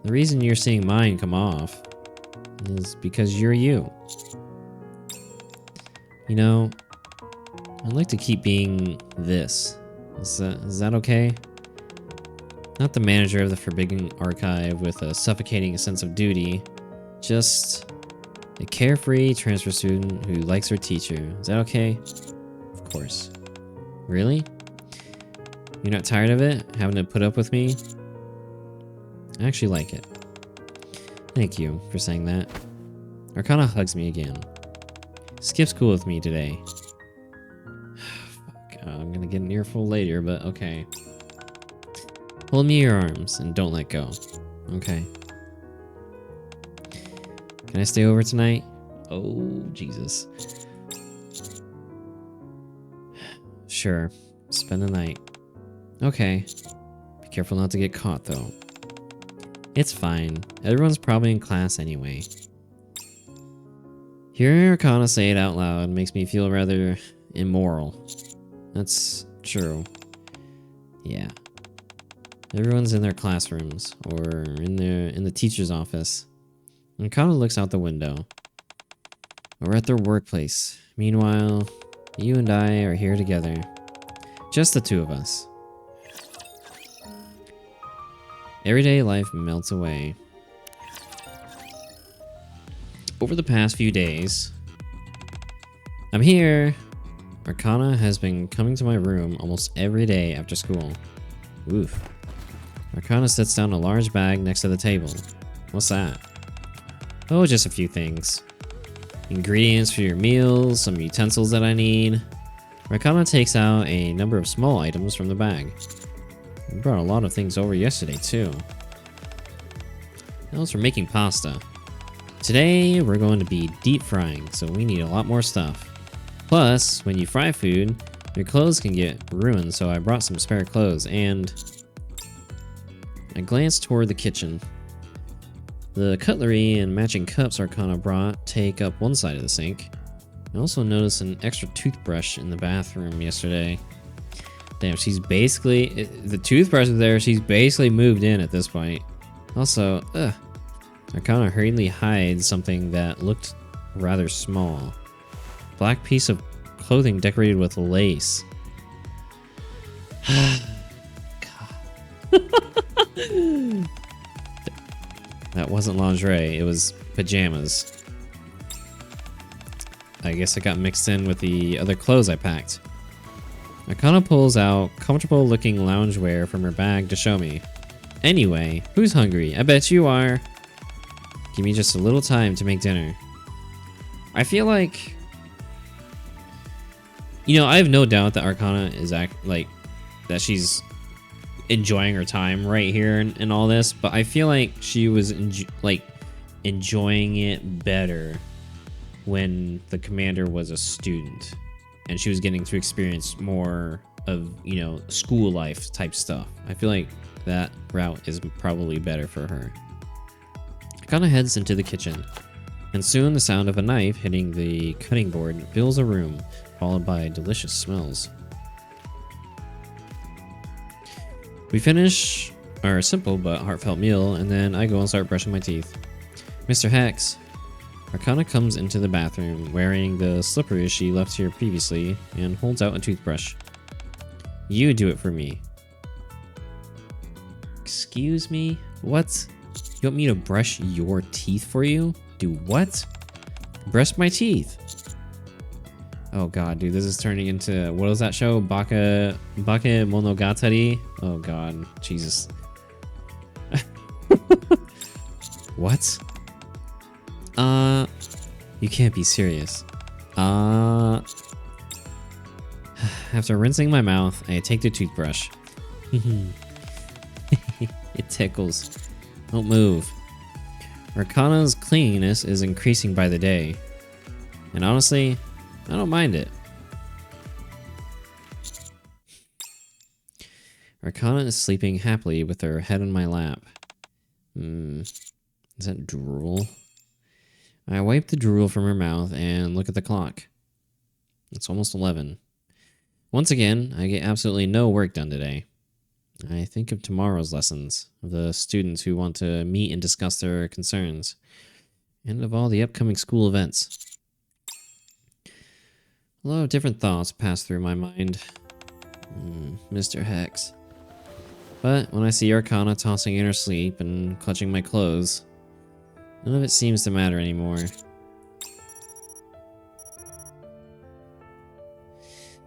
The reason you're seeing mine come off is because you're you. You know, I'd like to keep being this. Is that okay? Not the manager of the Forbidden Archive with a suffocating sense of duty, just a carefree transfer student who likes her teacher. Is that okay? Of course. Really? You're not tired of it? Having to put up with me? I actually like it. Thank you for saying that. Arcana hugs me again. Skip's cool with me today. Fuck, I'm gonna get an earful later, but okay. Hold me in your arms and don't let go. Okay. Can I stay over tonight? Oh, Jesus. Sure. Spend the night. Okay. Be careful not to get caught, though. It's fine. Everyone's probably in class anyway. Hearing Arcana say it out loud makes me feel rather immoral. That's true. Yeah. Everyone's in their classrooms, or in the teacher's office. Arcana looks out the window. Or at their workplace. Meanwhile, you and I are here together. Just the two of us. Everyday life melts away. Over the past few days, I'm here. Arcana has been coming to my room almost every day after school. Oof. Arcana sets down a large bag next to the table. What's that? Oh, just a few things. Ingredients for your meals, some utensils that I need. Arcana takes out a number of small items from the bag. We brought a lot of things over yesterday, too. That was for making pasta. Today, we're going to be deep frying, so we need a lot more stuff. Plus, when you fry food, your clothes can get ruined, so I brought some spare clothes, and I glanced toward the kitchen. The cutlery and matching cups Arcana brought take up one side of the sink. I also noticed an extra toothbrush in the bathroom yesterday. Damn, she's basically... the toothbrush is there, she's basically moved in at this point. Also, Arcana hurriedly hides something that looked rather small. Black piece of clothing decorated with lace. God. That wasn't lingerie, it was pajamas. I guess it got mixed in with the other clothes I packed. Arcana pulls out comfortable looking loungewear from her bag to show me. Anyway, who's hungry? I bet you are. Give me just a little time to make dinner. I feel like... You know, I have no doubt that Arcana is that she's enjoying her time right here and all this, but I feel like she was enjoying it better when the commander was a student and she was getting to experience more of, you know, school life type stuff. I feel like that route is probably better for her. Arcana heads into the kitchen, and soon the sound of a knife hitting the cutting board fills a room, followed by delicious smells. We finish our simple but heartfelt meal, and then I go and start brushing my teeth. Mr. Hex. Arcana comes into the bathroom wearing the slippers she left here previously and holds out a toothbrush. You do it for me. Excuse me? What? You want me to brush your teeth for you? Do what? Brush my teeth. Oh god, dude, this is turning into... What was that show? Baka Monogatari? Oh god, Jesus. What? You can't be serious. After rinsing my mouth, I take the toothbrush. It tickles. Don't move. Arcana's cleanliness is increasing by the day. And honestly, I don't mind it. Arcana is sleeping happily with her head on my lap. Is that drool? I wipe the drool from her mouth and look at the clock. It's almost 11. Once again, I get absolutely no work done today. I think of tomorrow's lessons, of the students who want to meet and discuss their concerns, and of all the upcoming school events. A lot of different thoughts pass through my mind. Mr. Hex. But when I see Arcana tossing in her sleep and clutching my clothes, none of it seems to matter anymore.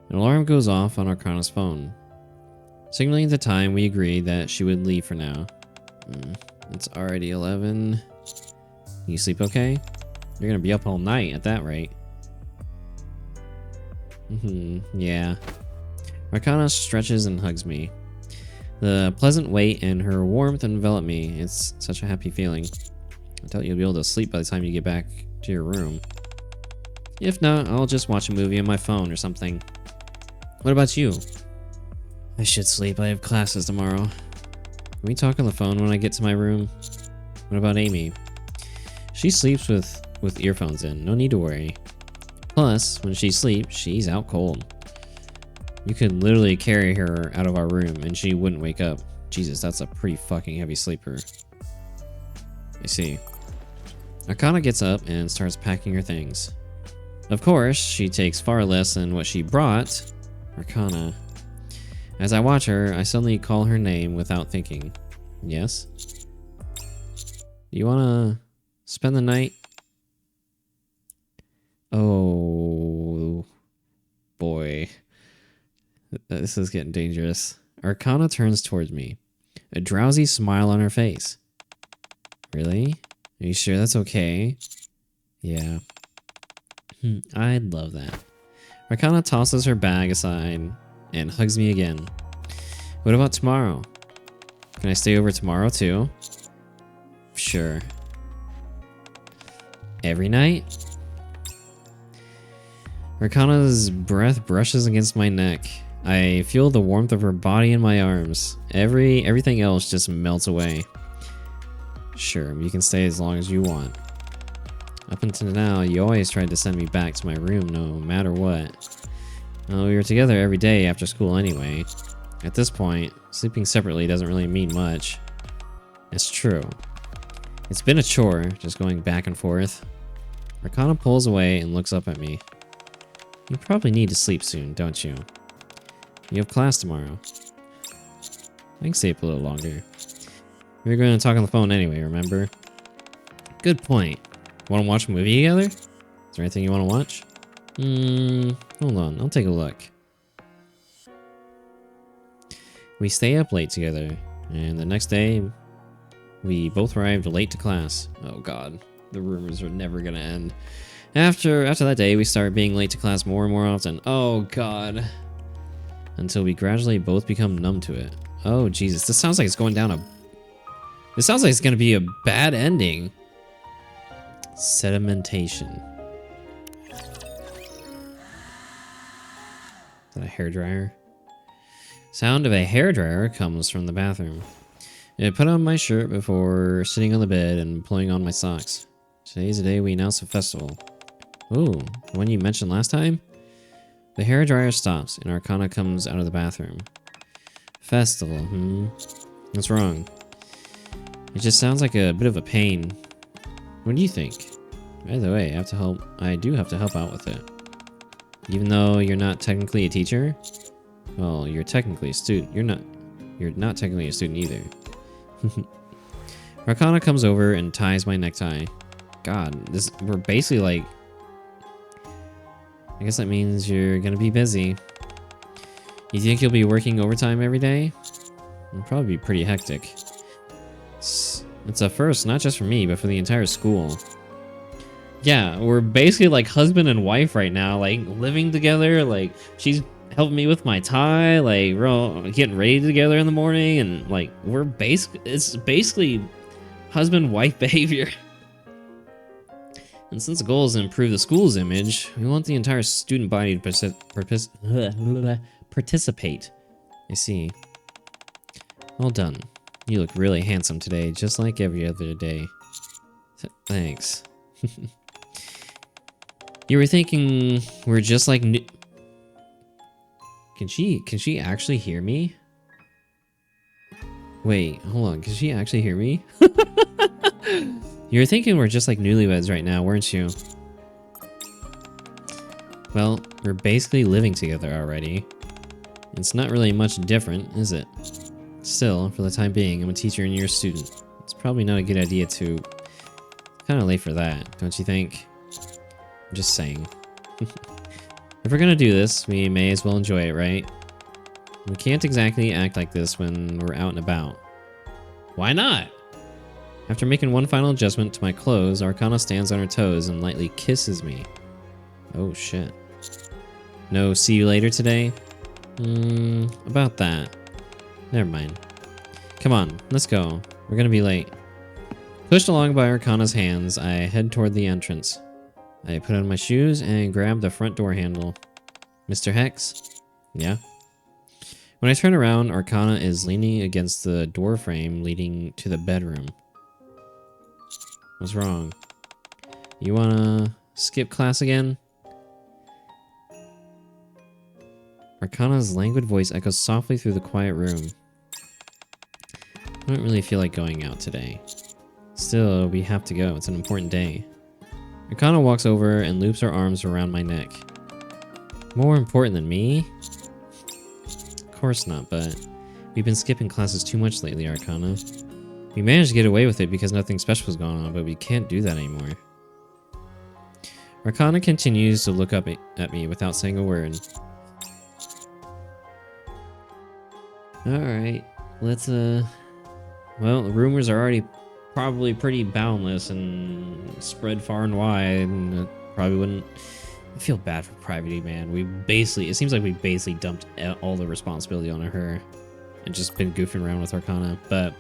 An alarm goes off on Arcana's phone, signaling the time we agreed that she would leave for now. It's already 11. You sleep okay? You're gonna be up all night at that rate. Yeah. Arcana stretches and hugs me. The pleasant weight and her warmth envelop me. It's such a happy feeling. I doubt you'll be able to sleep by the time you get back to your room. If not, I'll just watch a movie on my phone or something. What about you? I should sleep. I have classes tomorrow. Can we talk on the phone when I get to my room? What about Amy? She sleeps with earphones in. No need to worry. Plus, when she sleeps, she's out cold. You could literally carry her out of our room and she wouldn't wake up. Jesus, that's a pretty fucking heavy sleeper. I see. Arcana gets up and starts packing her things. Of course, she takes far less than what she brought. Arcana. As I watch her, I suddenly call her name without thinking. Yes? You wanna spend the night? Oh boy. This is getting dangerous. Arcana turns towards me, a drowsy smile on her face. Really? Are you sure that's okay? Yeah. I'd love that. Arcana tosses her bag aside and hugs me again. What about tomorrow? Can I stay over tomorrow too? Sure. Every night? Arcana's breath brushes against my neck. I feel the warmth of her body in my arms. Everything else just melts away. Sure, you can stay as long as you want. Up until now, you always tried to send me back to my room no matter what. Well, we were together every day after school anyway. At this point, sleeping separately doesn't really mean much. It's true. It's been a chore, just going back and forth. Arcana pulls away and looks up at me. You probably need to sleep soon, don't you? You have class tomorrow. I can stay up a little longer. We were going to talk on the phone anyway, remember? Good point. Want to watch a movie together? Is there anything you want to watch? Hold on, I'll take a look. We stay up late together, and the next day, we both arrived late to class. Oh god, the rumors are never gonna end. After that day, we started being late to class more and more often. Oh god. Until we gradually both become numb to it. Oh Jesus, this sounds like it's going down a... This sounds like it's gonna be a bad ending. Sedimentation. Is that a hairdryer? Sound of a hairdryer comes from the bathroom. I put on my shirt before sitting on the bed and pulling on my socks. Today's the day we announce a festival. Ooh, the one you mentioned last time? The hairdryer stops and Arcana comes out of the bathroom. Festival, What's wrong? It just sounds like a bit of a pain. What do you think? By the way, I do have to help out with it. Even though you're not technically a teacher? Well, you're technically a student. You're not technically a student either. Arcana comes over and ties my necktie. God, we're basically like... I guess that means you're gonna be busy. You think you'll be working overtime every day? It'll probably be pretty hectic. It's a first, not just for me, but for the entire school. Yeah, we're basically like husband and wife right now, like living together. Like she's helping me with my tie, like we're all getting ready together in the morning, and like it's basically husband wife behavior. And since the goal is to improve the school's image, we want the entire student body to participate. I see. Well done. You look really handsome today, just like every other day. Thanks. You were thinking we're just like Can she actually hear me? Wait, hold on. Can she actually hear me? You were thinking we're just like newlyweds right now, weren't you? Well, we're basically living together already. It's not really much different, is it? Still, for the time being, I'm a teacher and you're a student. It's probably not a good idea to... Kind of late for that, don't you think? I'm just saying. If we're gonna do this, we may as well enjoy it, right? We can't exactly act like this when we're out and about. Why not? After making one final adjustment to my clothes, Arcana stands on her toes and lightly kisses me. Oh shit. No see you later today? About that. Never mind. Come on, let's go. We're gonna be late. Pushed along by Arcana's hands, I head toward the entrance. I put on my shoes and grab the front door handle. Mr. Hex? Yeah? When I turn around, Arcana is leaning against the door frame leading to the bedroom. What's wrong? You wanna skip class again? Arcana's languid voice echoes softly through the quiet room. I don't really feel like going out today. Still, we have to go. It's an important day. Arcana walks over and loops her arms around my neck. More important than me? Of course not, but we've been skipping classes too much lately, Arcana. We managed to get away with it because nothing special was going on, but we can't do that anymore. Arcana continues to look up at me without saying a word. Alright, let's, well, the rumors are already probably pretty boundless and spread far and wide, and it probably wouldn't... I feel bad for Private, man. It seems like we basically dumped all the responsibility on her and just been goofing around with Arcana, but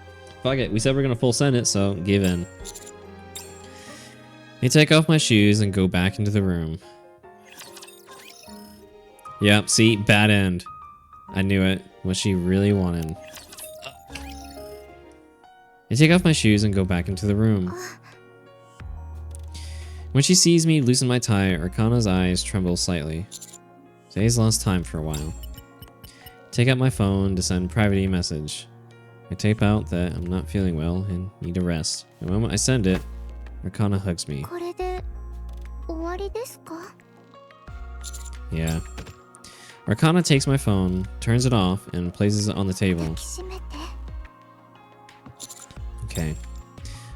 fuck it. We said we're gonna full send it, so give in. I take off my shoes and go back into the room. Yep, see? Bad end. I knew it. What she really wanted. I take off my shoes and go back into the room. When she sees me loosen my tie, Arcana's eyes tremble slightly. Today's lost time for a while. Take out my phone to send Private a message. I tape out that I'm not feeling well and need a rest. The moment I send it, Arcana hugs me. Yeah. Arcana takes my phone, turns it off, and places it on the table. Okay.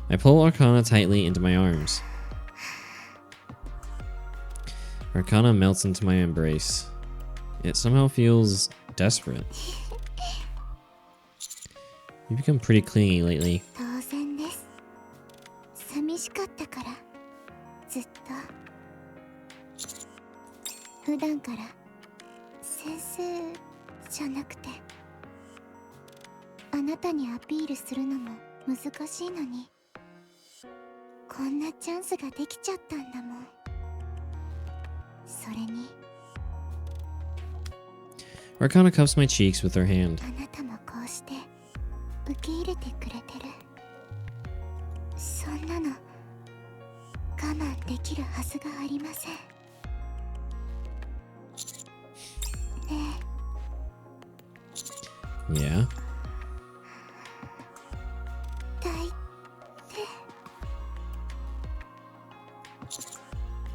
I pull Arcana tightly into my arms. Arcana melts into my embrace. It somehow feels desperate. You've become pretty clingy lately. Arcana cups my cheeks with her hand. Yeah?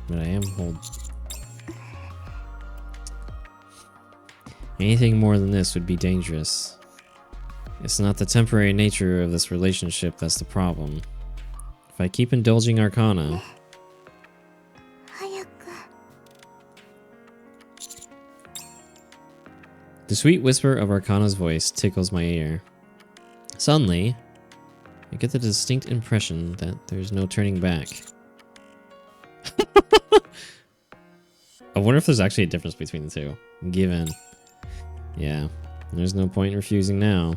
But I am hold. Anything more than this would be dangerous. It's not the temporary nature of this relationship that's the problem. If I keep indulging Arcana... The sweet whisper of Arcana's voice tickles my ear. Suddenly, I get the distinct impression that there's no turning back. I wonder if there's actually a difference between the two. Given. Yeah. There's no point in refusing now.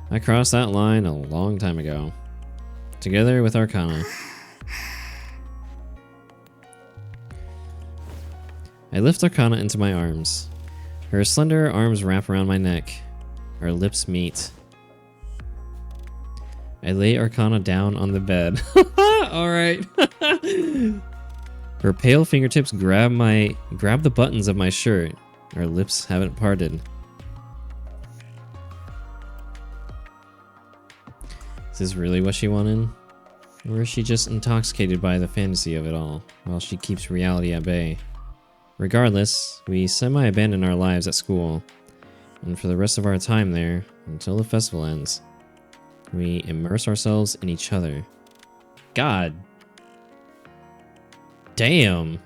I crossed that line a long time ago. Together with Arcana. I lift Arcana into my arms. Her slender arms wrap around my neck. Our lips meet. I lay Arcana down on the bed. Alright. Her pale fingertips grab the buttons of my shirt. Our lips haven't parted. Is this really what she wanted? Or is she just intoxicated by the fantasy of it all, while she keeps reality at bay? Regardless, we semi-abandon our lives at school, and for the rest of our time there, until the festival ends, we immerse ourselves in each other. God damn.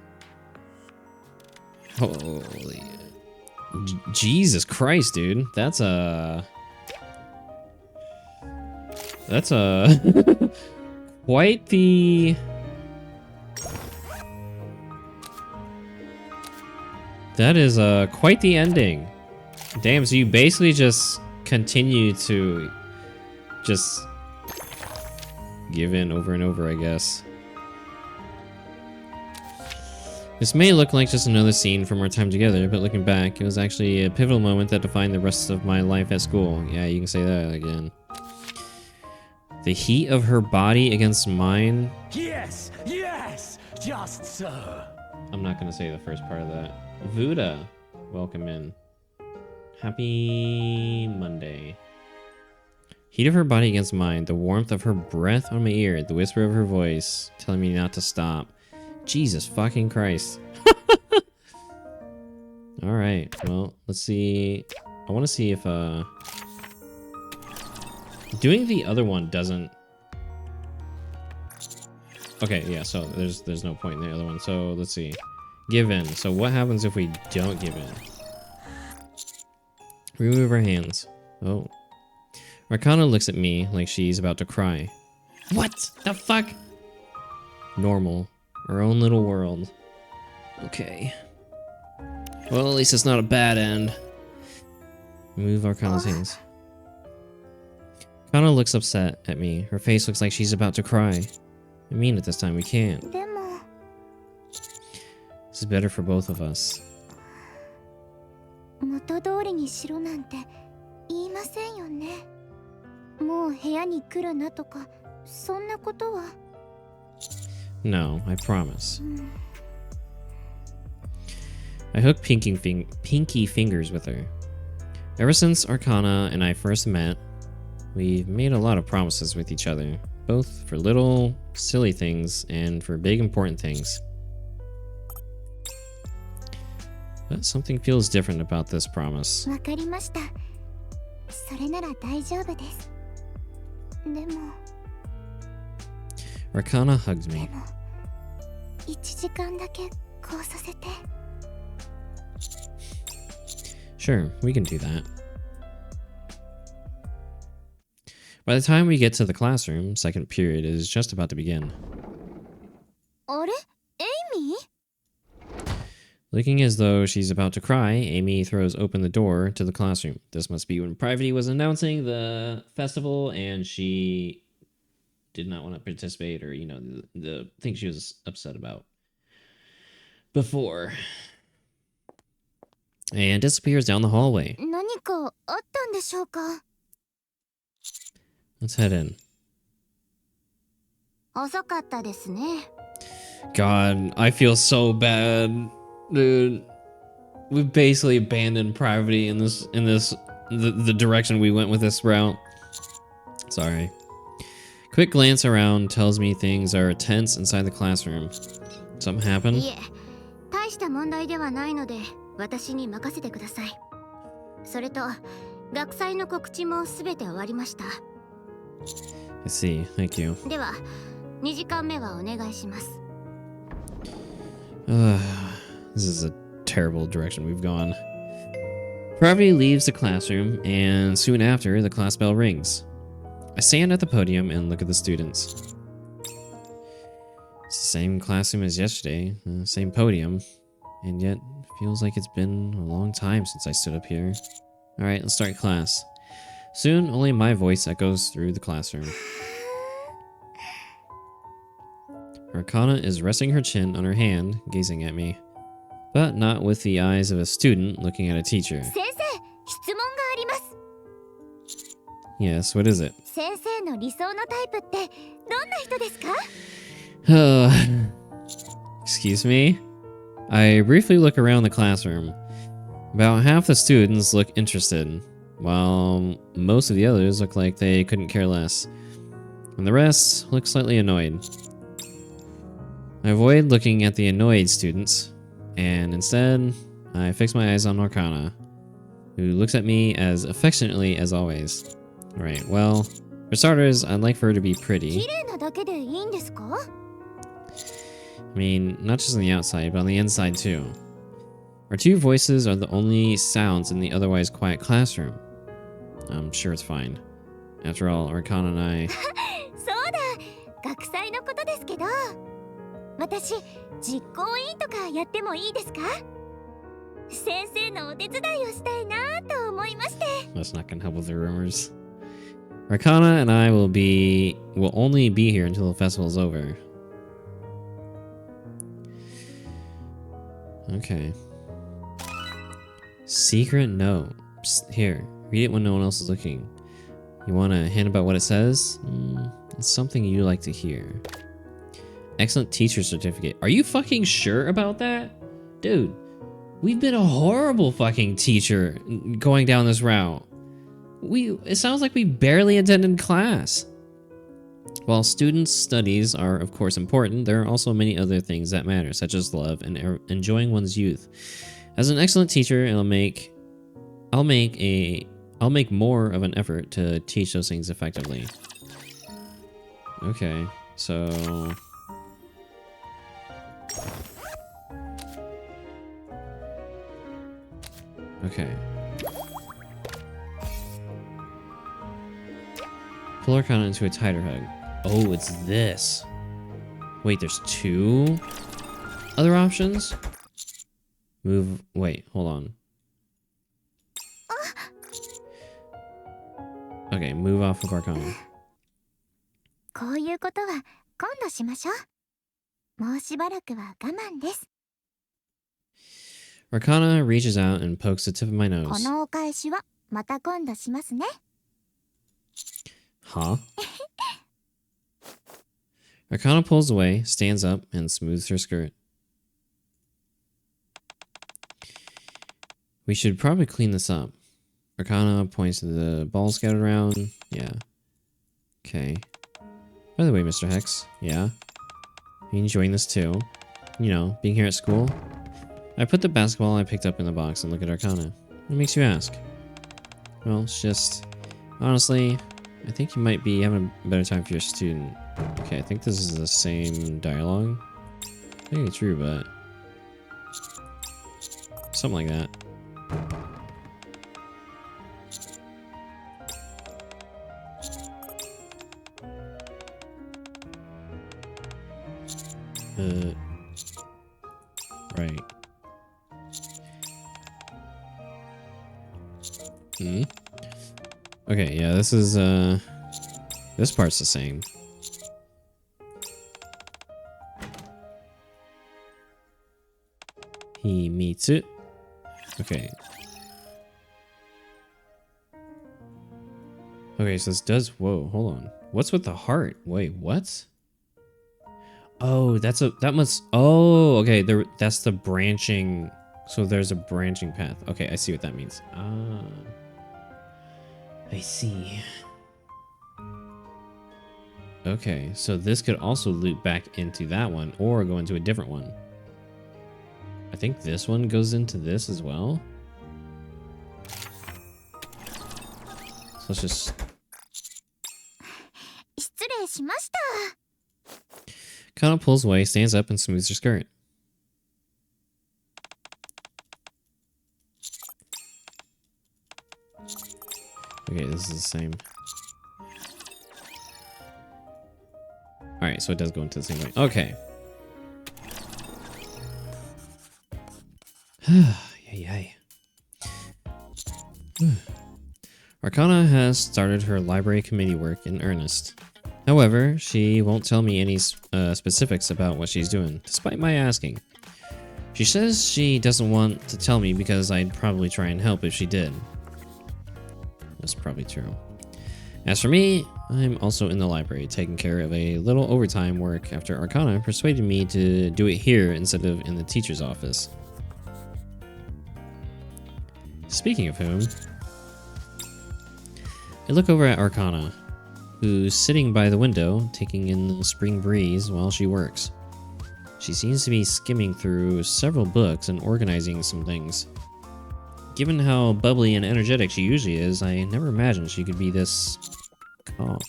Holy Jesus Christ, dude. That's a quite the that is quite the ending. Damn, so you basically just continue to just give in over and over, I guess. This may look like just another scene from our time together, but looking back, it was actually a pivotal moment that defined the rest of my life at school. Yeah, you can say that again. The heat of her body against mine.
Yes, yes, just so.
I'm not going to say the first part of that. Vuda, welcome in. Happy Monday. Heat of her body against mine, the warmth of her breath on my ear, the whisper of her voice telling me not to stop. Jesus fucking Christ. Alright, well, let's see. I want to see if, doing the other one doesn't... Okay, yeah, so there's no point in the other one. So, let's see. Give in. So, what happens if we don't give in? Remove our hands. Oh. Arcana looks at me like she's about to cry. What the fuck? Normal. Our own little world. Okay. Well, at least it's not a bad end. Move Arcana's hands. Arcana looks upset at me. Her face looks like she's about to cry. I mean it this time, we can't. This is better for both of us.
元通りにしろなんて言いませんよね。もう部屋に来るなとかそんなことは。
No, I promise. I hook pinky fingers with her. Ever since Arcana and I first met, we've made a lot of promises with each other, both for little, silly things and for big, important things. But something feels different about this promise.
わかりました。それなら大丈夫です。でも。
Arcana hugs me.
1時間だけこうさせて。
Sure, we can do that. By the time we get to the classroom, second period is just about to begin.
あれ？エイミー？
Looking as though she's about to cry, Amy throws open the door to the classroom. This must be when Privity was announcing the festival and she did not want to participate, or, you know, the thing she was upset about before. And disappears down the hallway.
何かあったんでしょうか?
Let's head in.
遅かったですね。
God, I feel so bad. Dude, we basically abandoned Privity in the direction we went with this route. Sorry. Quick glance around tells me things are tense inside the classroom. Something happened?
いえ、大した問題ではないので、私に任せてください。それと、学祭の告知もすべて終わりました。
I see. Thank you.
では、2時間目はお願いします。
This is a terrible direction we've gone. Privity leaves the classroom, and soon after, the class bell rings. I stand at the podium and look at the students. It's the same classroom as yesterday, same podium, and yet it feels like it's been a long time since I stood up here. Alright, let's start class. Soon, only my voice echoes through the classroom. Arcana is resting her chin on her hand, gazing at me, but not with the eyes of a student looking at a teacher.
先生、質問があります。
Yes, what is it?
先生の理想のタイプってどんな人ですか？
Excuse me? I briefly look around the classroom. About half the students look interested, while most of the others look like they couldn't care less. And the rest look slightly annoyed. I avoid looking at the annoyed students, and instead, I fix my eyes on Arcana, who looks at me as affectionately as always. Alright, well, for starters, I'd like for her to be pretty.
綺麗なだけでいいんですか？
I mean, not just on the outside, but on the inside too. Our two voices are the only sounds in the otherwise quiet classroom. I'm sure it's fine. After all, Arcana and I...
そうだ、学祭のことですけど、私、実行委員とかやってもいいですか？先生のお手伝いをしたいなと思いまして。
That's not gonna help with the rumors. Arcana and I will only be here until the festival is over. Okay. Secret note. Psst, here, read it when no one else is looking. You want a hint about what it says? It's something you like to hear. Excellent teacher certificate. Are you fucking sure about that? Dude, we've been a horrible fucking teacher going down this route. It sounds like we barely attended class. While students' studies are of course important, there are also many other things that matter, such as love and enjoying one's youth. As an excellent teacher, I'll make more of an effort to teach those things effectively. Okay, so okay. Pull Arcana into a tighter hug. Oh, it's this. Wait, there's two other options? Wait, hold on. Okay, move off of Arcana.
こういうことは今度しましょう。もうしばらくは我慢です。
Arcana reaches out and pokes the tip of my
こ
nose.
のお返しはまた今度しますね。
Huh? Arcana pulls away, stands up, and smooths her skirt. We should probably clean this up. Arcana points to the balls scattered around. Yeah. Okay. By the way, Mr. Hex. Yeah? Are you enjoying this too? You know, being here at school? I put the basketball I picked up in the box and look at Arcana. What makes you ask? Well, it's just... Honestly, I think you might be having a better time if you're a student. Okay, I think this is the same dialogue. I think it's true, but... Something like that. Right. Okay, yeah, this is, this part's the same. He meets it. Okay. Okay, so this does, whoa, hold on. What's with the heart? Wait, what? Oh, that must, oh, okay, that's the branching, so there's a branching path. Okay, I see what that means. Ah. I see. Okay, so this could also loop back into that one or go into a different one. I think this one goes into this as well. So let's just...
失礼しました。
Kana pulls away, stands up, and smooths her skirt. Okay, this is the same. Alright, so it does go into the same way. Okay. Yay. Arcana has started her library committee work in earnest. However, she won't tell me any specifics about what she's doing, despite my asking. She says she doesn't want to tell me because I'd probably try and help if she did. That's probably true. As for me, I'm also in the library, taking care of a little overtime work after Arcana persuaded me to do it here instead of in the teacher's office. Speaking of whom, I look over at Arcana, who's sitting by the window, taking in the spring breeze while she works. She seems to be skimming through several books and organizing some things. Given how bubbly and energetic she usually is, I never imagined she could be this calm.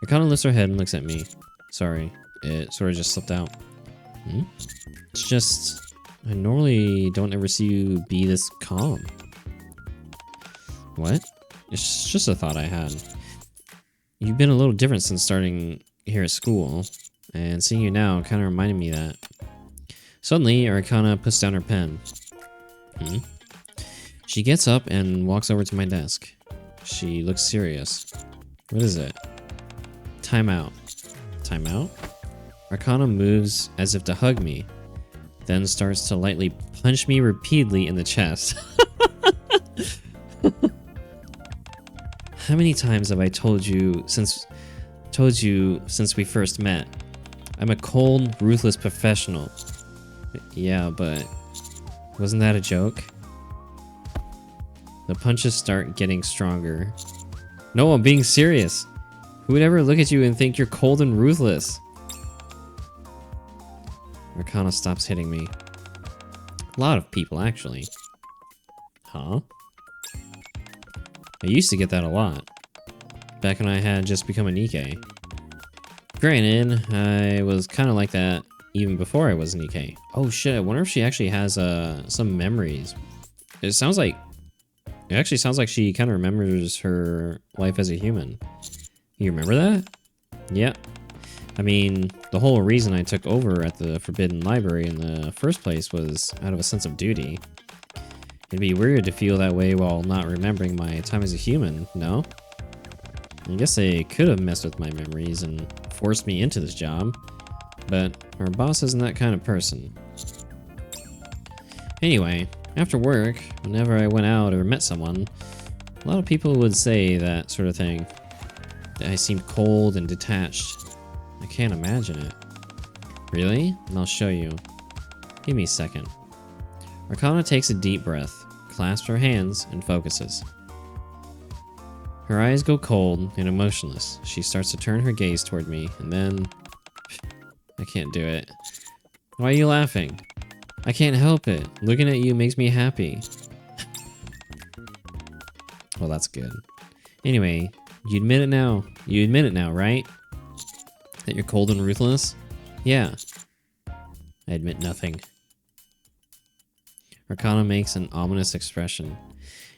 Arcana lifts her head and looks at me. Sorry, it sort of just slipped out. It's just, I normally don't ever see you be this calm. What? It's just a thought I had. You've been a little different since starting here at school, and seeing you now kind of reminded me that. Suddenly, Arcana puts down her pen. She gets up and walks over to my desk. She looks serious. What is it? Time out. Time out? Arcana moves as if to hug me, then starts to lightly punch me repeatedly in the chest. How many times have I told you since we first met? I'm a cold, ruthless professional. Yeah, but wasn't that a joke? The punches start getting stronger. No, I'm being serious. Who would ever look at you and think you're cold and ruthless? Arcana stops hitting me. A lot of people, actually. Huh? I used to get that a lot. Back when I had just become a Nikke. Granted, I was kind of like that even before I was a Nikke. Oh shit, I wonder if she actually has some memories. It actually sounds like she kind of remembers her life as a human. You remember that? Yeah. I mean, the whole reason I took over at the Forbidden Library in the first place was out of a sense of duty. It'd be weird to feel that way while not remembering my time as a human, no? I guess they could have messed with my memories and forced me into this job, but our boss isn't that kind of person. Anyway, after work, whenever I went out or met someone, a lot of people would say that sort of thing. That I seemed cold and detached. I can't imagine it. Really? And I'll show you. Give me a second. Arcana takes a deep breath, clasps her hands, and focuses. Her eyes go cold and emotionless. She starts to turn her gaze toward me, and then... I can't do it. Why are you laughing? I can't help it. Looking at you makes me happy. Well, that's good. Anyway, you admit it now. You admit it now, right? That you're cold and ruthless? Yeah. I admit nothing. Arcana makes an ominous expression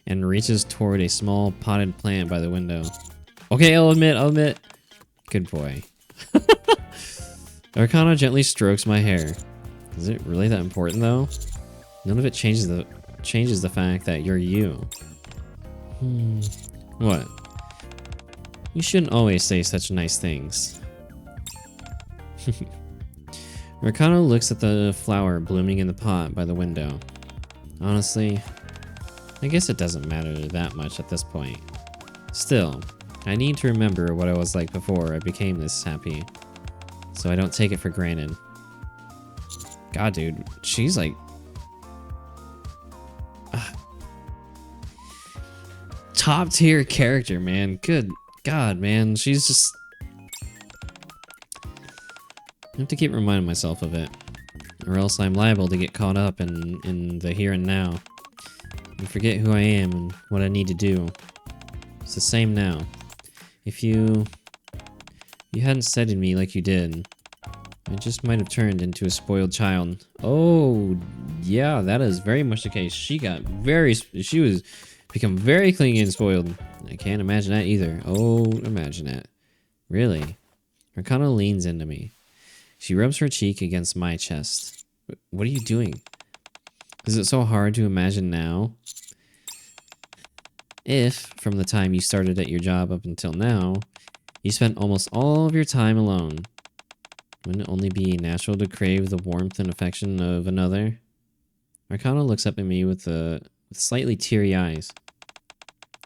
and reaches toward a small potted plant by the window. Okay, I'll admit. Good boy. Arcana gently strokes my hair. Is it really that important though? None of it changes the fact that you're you. What? You shouldn't always say such nice things. Arcana looks at the flower blooming in the pot by the window. Honestly, I guess it doesn't matter that much at this point. Still, I need to remember what I was like before I became this happy, so I don't take it for granted. God, dude, she's like... top tier character, man. Good God, man. She's just... I have to keep reminding myself of it, or else I'm liable to get caught up in the here and now and forget who I am and what I need to do. It's the same now. If you hadn't studied me like you did, I just might have turned into a spoiled child. Oh, yeah, that is very much the case. She was become very clingy and spoiled. I can't imagine that either. Oh, imagine it. Really? Arcana leans into me. She rubs her cheek against my chest. What are you doing? Is it so hard to imagine now? If, from the time you started at your job up until now, you spent almost all of your time alone, wouldn't it only be natural to crave the warmth and affection of another? Arcana looks up at me with slightly teary eyes.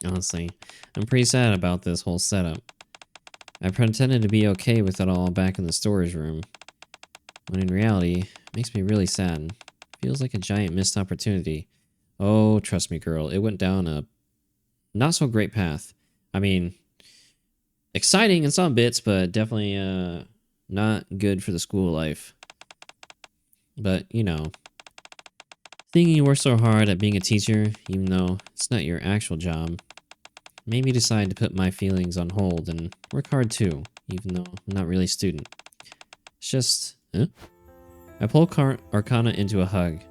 Honestly, I'm pretty sad about this whole setup. I pretended to be okay with it all back in the storage room, when in reality, it makes me really sad. Feels like a giant missed opportunity. Oh, trust me, girl, it went down a not so great path. I mean, exciting in some bits, but definitely not good for the school life. But, you know, thinking you work so hard at being a teacher, even though it's not your actual job, made me decide to put my feelings on hold and work hard too, even though I'm not really a student. It's just, I pulled Arcana into a hug.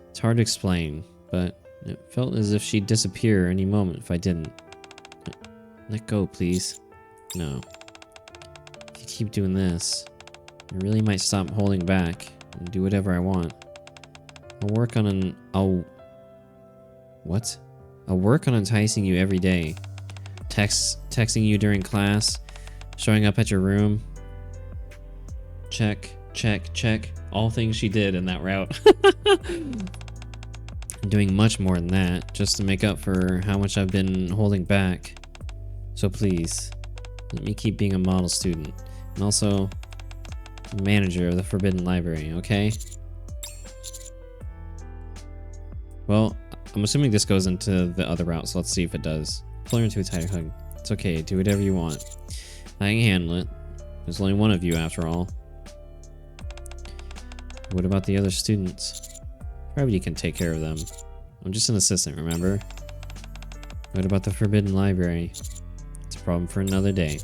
It's hard to explain, but it felt as if she'd disappear any moment if I didn't. Let go, please. No. If you keep doing this, I really might stop holding back and do whatever I want. I'll work on enticing you every day. Texting you during class, showing up at your room. Check. All things she did in that route. Doing much more than that, just to make up for how much I've been holding back. So please, let me keep being a model student, and also manager of the Forbidden Library, okay? Well, I'm assuming this goes into the other route, so let's see if it does. Pull her into a tighter hug. It's okay, do whatever you want. I can handle it. There's only one of you after all. What about the other students? Gravity can take care of them. I'm just an assistant, remember? What about the Forbidden Library? It's a problem for another day,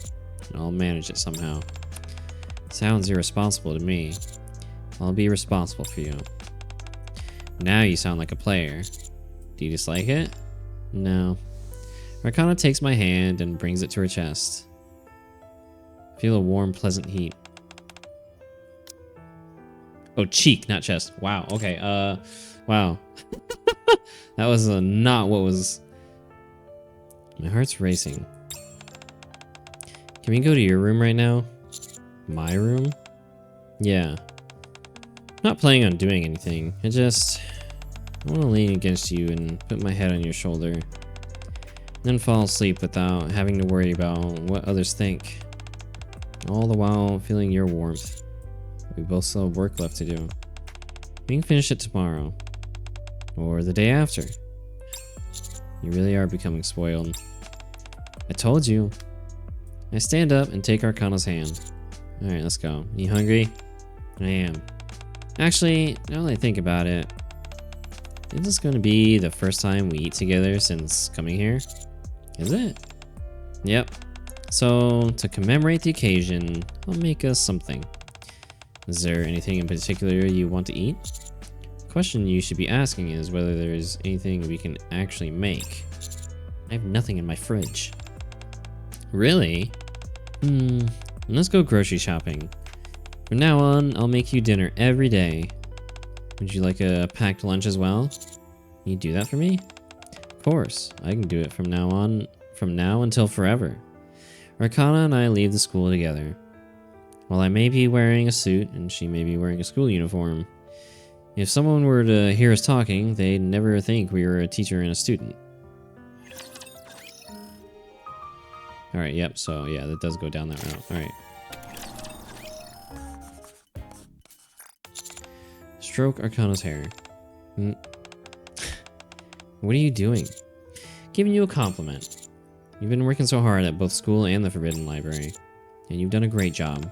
and I'll manage it somehow. Sounds irresponsible to me. I'll be responsible for you. Now you sound like a player. Do you dislike it? No. Arcana takes my hand and brings it to her chest. Feel a warm, pleasant heat. Oh, cheek, not chest. Wow, okay, wow. That was not what was... My heart's racing. Can we go to your room right now? My room? Yeah. Not planning on doing anything. I want to lean against you and put my head on your shoulder. Then fall asleep without having to worry about what others think. All the while feeling your warmth. We both still have work left to do. We can finish it tomorrow. Or the day after. You really are becoming spoiled. I told you. I stand up and take Arcana's hand. Alright, let's go. You hungry? I am. Actually, now that I think about it, is this going to be the first time we eat together since coming here? Is it? Yep. So, to commemorate the occasion, I'll make us something. Is there anything in particular you want to eat? The question you should be asking is whether there's anything we can actually make. I have nothing in my fridge. Really? Let's go grocery shopping. From now on, I'll make you dinner every day. Would you like a packed lunch as well? Can you do that for me? Of course, I can do it from now until forever. Arcana and I leave the school together. While I may be wearing a suit and she may be wearing a school uniform, if someone were to hear us talking, they'd never think we were a teacher and a student. Alright, yep, so yeah, that does go down that route. Alright. Stroke Arcana's hair. What are you doing? Giving you a compliment. You've been working so hard at both school and the Forbidden Library, and you've done a great job.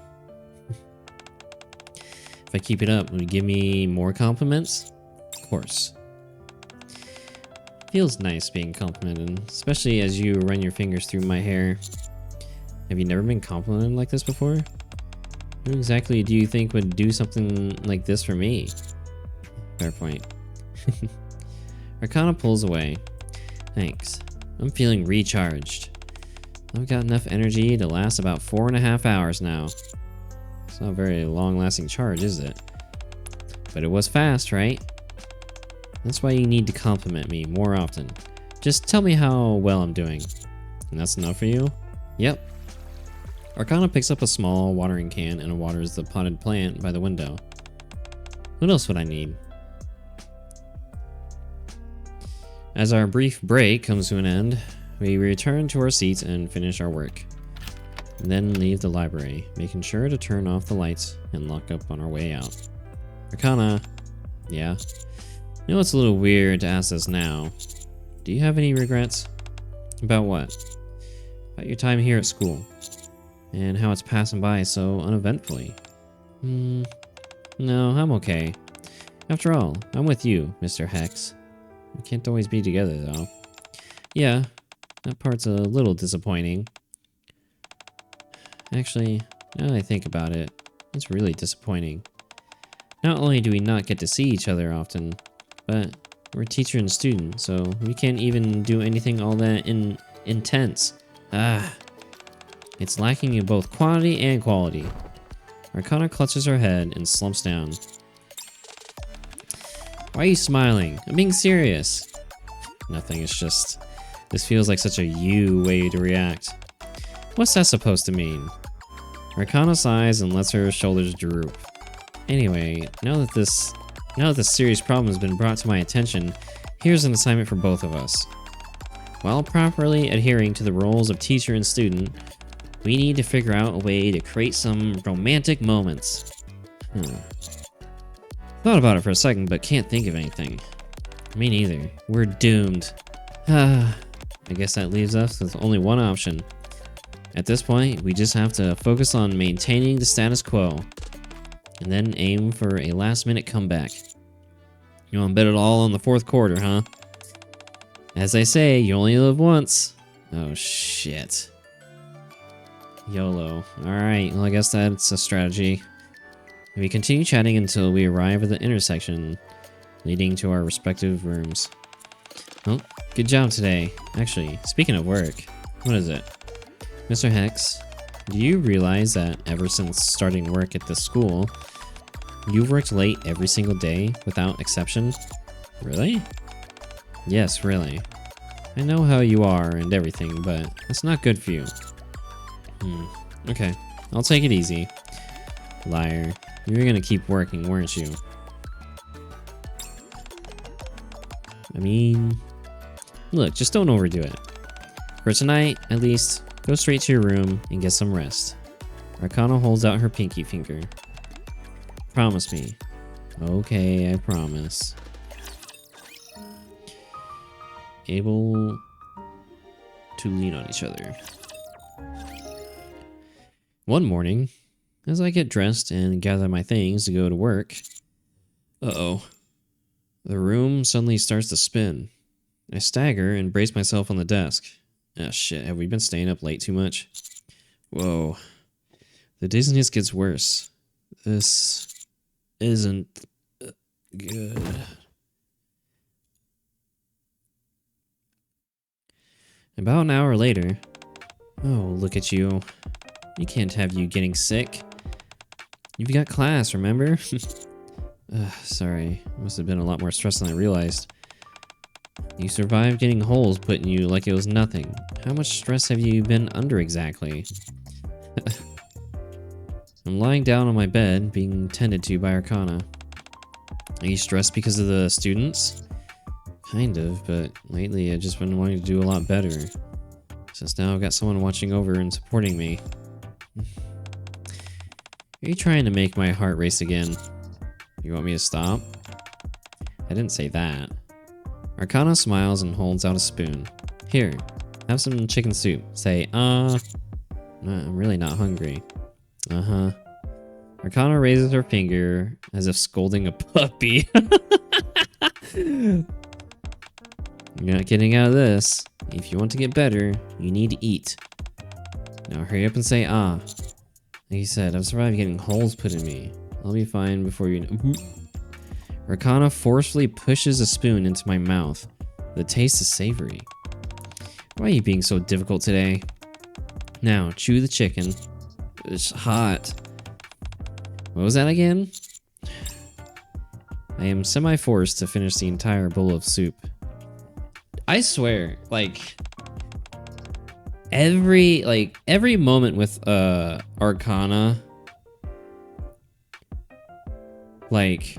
If I keep it up, will you give me more compliments? Of course. Feels nice being complimented, especially as you run your fingers through my hair. Have you never been complimented like this before? Who exactly do you think would do something like this for me? Fair point. Arcana pulls away. Thanks. I'm feeling recharged. I've got enough energy to last about 4.5 hours now. It's not a very long-lasting charge, is it? But it was fast, right? That's why you need to compliment me more often. Just tell me how well I'm doing. And that's enough for you? Yep. Arcana picks up a small watering can and waters the potted plant by the window. What else would I need? As our brief break comes to an end, we return to our seats and finish our work. And then leave the library, making sure to turn off the lights and lock up on our way out. Arcana. Yeah. I know it's a little weird to ask this now. Do you have any regrets? About what? About your time here at school. And how it's passing by so uneventfully. No, I'm okay. After all, I'm with you, Mr. Hex. We can't always be together, though. Yeah, that part's a little disappointing. Actually, now that I think about it, it's really disappointing. Not only do we not get to see each other often, but we're teacher and student, so we can't even do anything all that intense. It's lacking in both quantity and quality. Arcana clutches her head and slumps down. Why are you smiling? I'm being serious. Nothing, it's just... This feels like such a you way to react. What's that supposed to mean? Arcana sighs and lets her shoulders droop. Anyway, now that this serious problem has been brought to my attention, here's an assignment for both of us. While properly adhering to the roles of teacher and student, we need to figure out a way to create some romantic moments. Thought about it for a second, but can't think of anything. Me neither. We're doomed. I guess that leaves us with only one option. At this point, we just have to focus on maintaining the status quo, and then aim for a last-minute comeback. You want to bet it all on the fourth quarter, huh? As I say, you only live once. Oh, shit. YOLO. Alright, well I guess that's a strategy. We continue chatting until we arrive at the intersection, leading to our respective rooms. Well, good job today. Actually, speaking of work, what is it? Mr. Hex, do you realize that ever since starting work at this school, you've worked late every single day without exception? Really? Yes, really. I know how you are and everything, but it's not good for you. Okay, I'll take it easy. Liar. You were gonna keep working, weren't you? I mean... Look, just don't overdo it. For tonight, at least, go straight to your room and get some rest. Arcana holds out her pinky finger. Promise me. Okay, I promise. Able to lean on each other. One morning, as I get dressed and gather my things to go to work, the room suddenly starts to spin. I stagger and brace myself on the desk. Ah, shit, have we been staying up late too much? Whoa. The dizziness gets worse. This isn't good. About an hour later, oh, look at you. We can't have you getting sick. You've got class, remember? Sorry, must have been a lot more stress than I realized. You survived getting holes put in you like it was nothing. How much stress have you been under exactly? I'm lying down on my bed, being tended to by Arcana. Are you stressed because of the students? Kind of, but lately I've just been wanting to do a lot better. Since now I've got someone watching over and supporting me. Are you trying to make my heart race again? You want me to stop? I didn't say that. Arcana smiles and holds out a spoon. Here, have some chicken soup. Say, I'm really not hungry. Uh-huh. Arcana raises her finger as if scolding a puppy. You're not getting out of this. If you want to get better, you need to eat. Now hurry up and say, Like you said, I've survived getting holes put in me. I'll be fine before you know. Arcana forcefully pushes a spoon into my mouth. The taste is savory. Why are you being so difficult today? Now, chew the chicken. It's hot. What was that again? I am semi-forced to finish the entire bowl of soup. I swear, like every moment with Arcana, like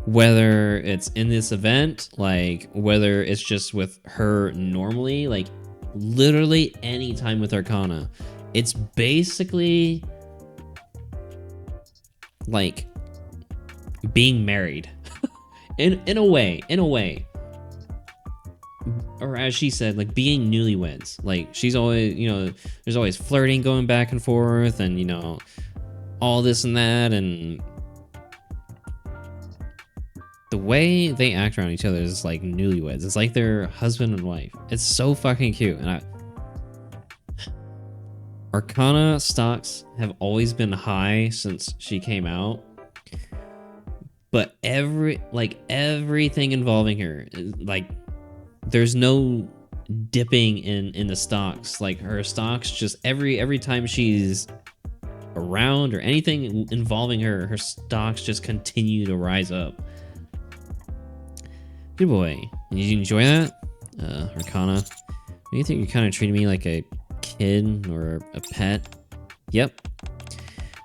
whether it's in this event, like whether it's just with her normally, like literally any time with Arcana, it's basically like being married in a way, or as she said, like being newlyweds. Like she's always, you know, there's always flirting going back and forth, and you know, all this and that, and the way they act around each other is like newlyweds. It's like they're husband and wife. It's so fucking cute. And Arcana stocks have always been high since she came out, but everything involving her, like there's no dipping in the stocks. Like her stocks, just every time she's around or anything involving her, her stocks just continue to rise up. Good boy. Did you enjoy that, Arcana? Do you think you kind of treated me like a kid or a pet? Yep.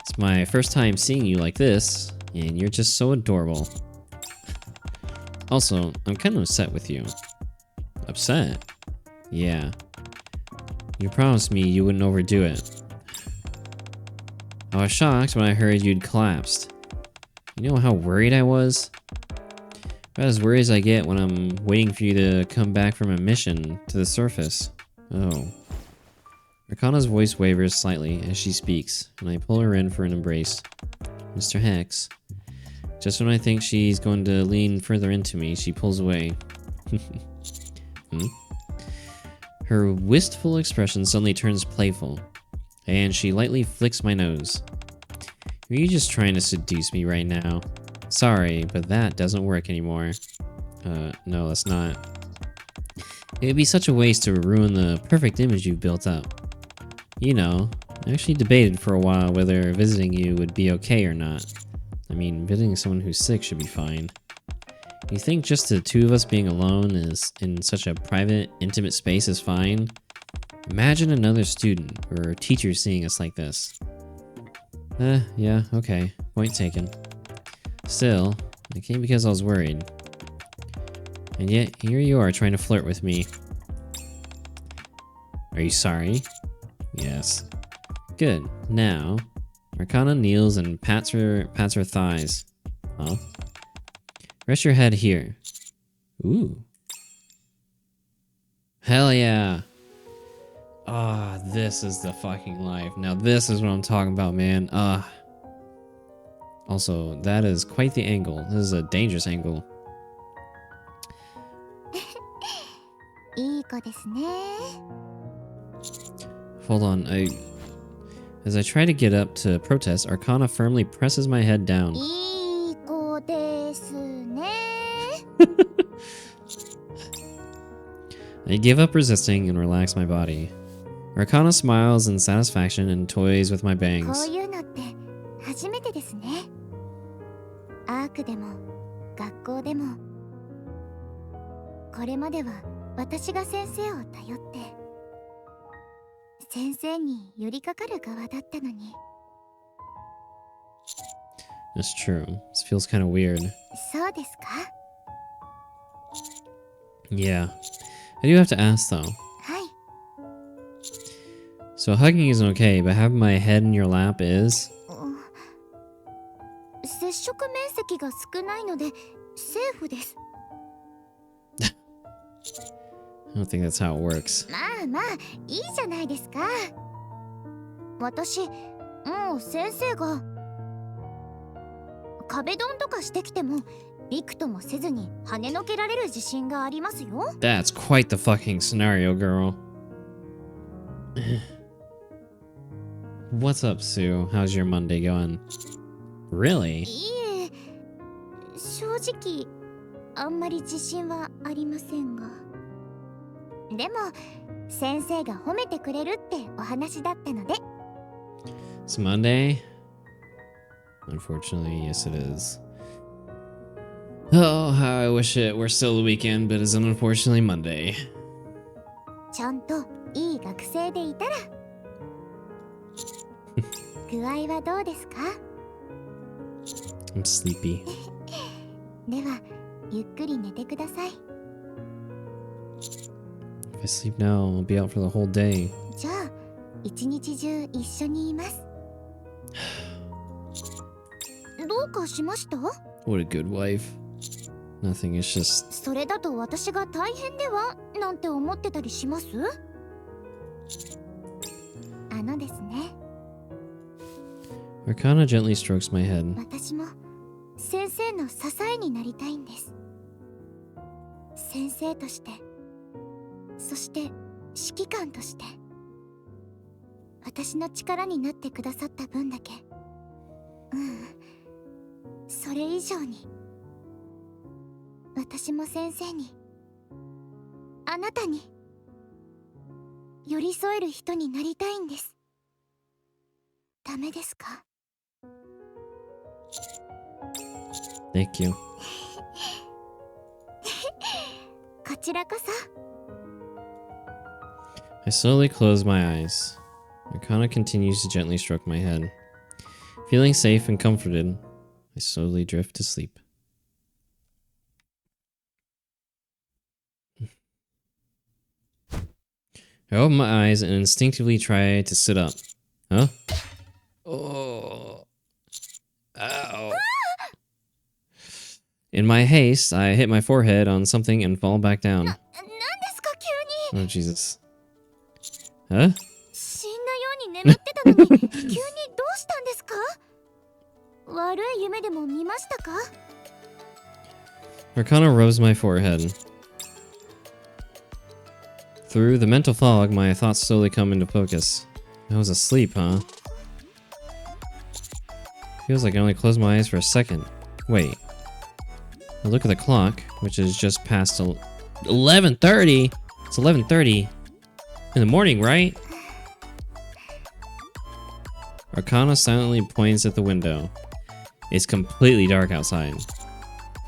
It's my first time seeing you like this, and you're just so adorable. Also, I'm kind of upset with you. Upset? Yeah. You promised me you wouldn't overdo it. I was shocked when I heard you'd collapsed. You know how worried I was? About as worried as I get when I'm waiting for you to come back from a mission to the surface. Oh. Arcana's voice wavers slightly as she speaks, and I pull her in for an embrace. Mr. Hex. Just when I think she's going to lean further into me, she pulls away. Her wistful expression suddenly turns playful, and she lightly flicks my nose. Are you just trying to seduce me right now? Sorry, but that doesn't work anymore. No, that's not. It would be such a waste to ruin the perfect image you've built up. You know, I actually debated for a while whether visiting you would be okay or not. I mean, visiting someone who's sick should be fine. You think just the two of us being alone is in such a private, intimate space is fine? Imagine another student or teacher seeing us like this. Yeah, okay. Point taken. Still, I came because I was worried. And yet, here you are trying to flirt with me. Are you sorry? Yes. Good. Now, Arcana kneels and pats her thighs. Huh? Rest your head here. Ooh. Hell yeah. Ah, this is the fucking life. Now this is what I'm talking about, man. Also, that is quite the angle. This is a dangerous angle.
いい子ですね。
Hold on, as I try to get up to protest, Arcana firmly presses my head down.
いい子ですね。
I give up resisting and relax my body. Arcana smiles in satisfaction and toys with my
こう
bangs.
いうのって初めてですね。アークでも学校でも、これまでは私が先生を頼って先生に寄りかかる側だったのに。
That's true. This feels kind of weird.
そうですか？
Yeah. I do have to ask though.
はい。
So hugging isn't okay, but having my head in your lap is?
接触面積が少ないのでセーフです。
I don't think that's how it works.
まあまあいいじゃないですか。私もう先生が壁ドンとかしてきてもびくともせずに跳ねのけられる自信がありますよ。
That's quite the fucking scenario, girl. What's up, Sue? How's your Monday going? Really?
いえ、正直あんまり自信はありませんが。でも先生が褒めてくれるってお話だったので。
It's Monday? Unfortunately, yes it is. Oh, how I wish it were still the weekend, but it's unfortunately Monday.
ちゃんといい学生でいたら具合はどうですか？
I'm sleepy.
ではゆっくり寝てください。
If I sleep now, I'll be out for the whole day.
じゃあ一日中一緒にいます。どうかしました？
What a good wife. Nothing, it's just...
それだと私が大変ではなんて思ってたりします？あのですね。
Arcana gently strokes my head.
私も先生の支えになりたいんです。先生として、そして指揮官として、私の力になってくださった分だけ、それ以上に、私も先生に、あなたに、寄り添える人になりたいんです。ダメですか
Thank you.
こちらこそ。
I slowly close my eyes. Arcana continues to gently stroke my head. Feeling safe and comforted, I slowly drift to sleep. I open my eyes and instinctively try to sit up. Huh? Oh. Ow. In my haste, I hit my forehead on something and fall back down.
何ですか急に。
Oh, Jesus. Huh?
死んだように眠ってたのに急にどうしたんですか？悪い夢でも見ましたか？
Arcana rubs my forehead. Through the mental fog, my thoughts slowly come into focus. I was asleep, huh? Feels like I only closed my eyes for a second. Wait. I look at the clock, which is just past 11:30. It's 11:30 in the morning, right? Arcana silently points at the window. It's completely dark outside.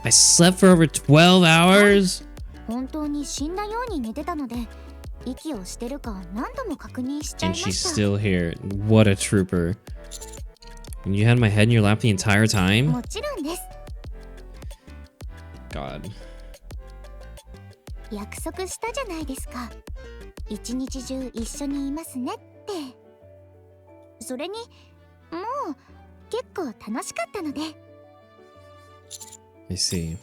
I slept for over 12 hours?
本当に死んだように寝てたので、息をしてるか何度も確認しちゃい
And
ま
she's
した。
still here. What a trooper. And you had my head in your lap the entire time?
もちろんです。
God.
約束したじゃないですか。一日中一緒にいますねって。それに、もう結構楽しかったので。
I see.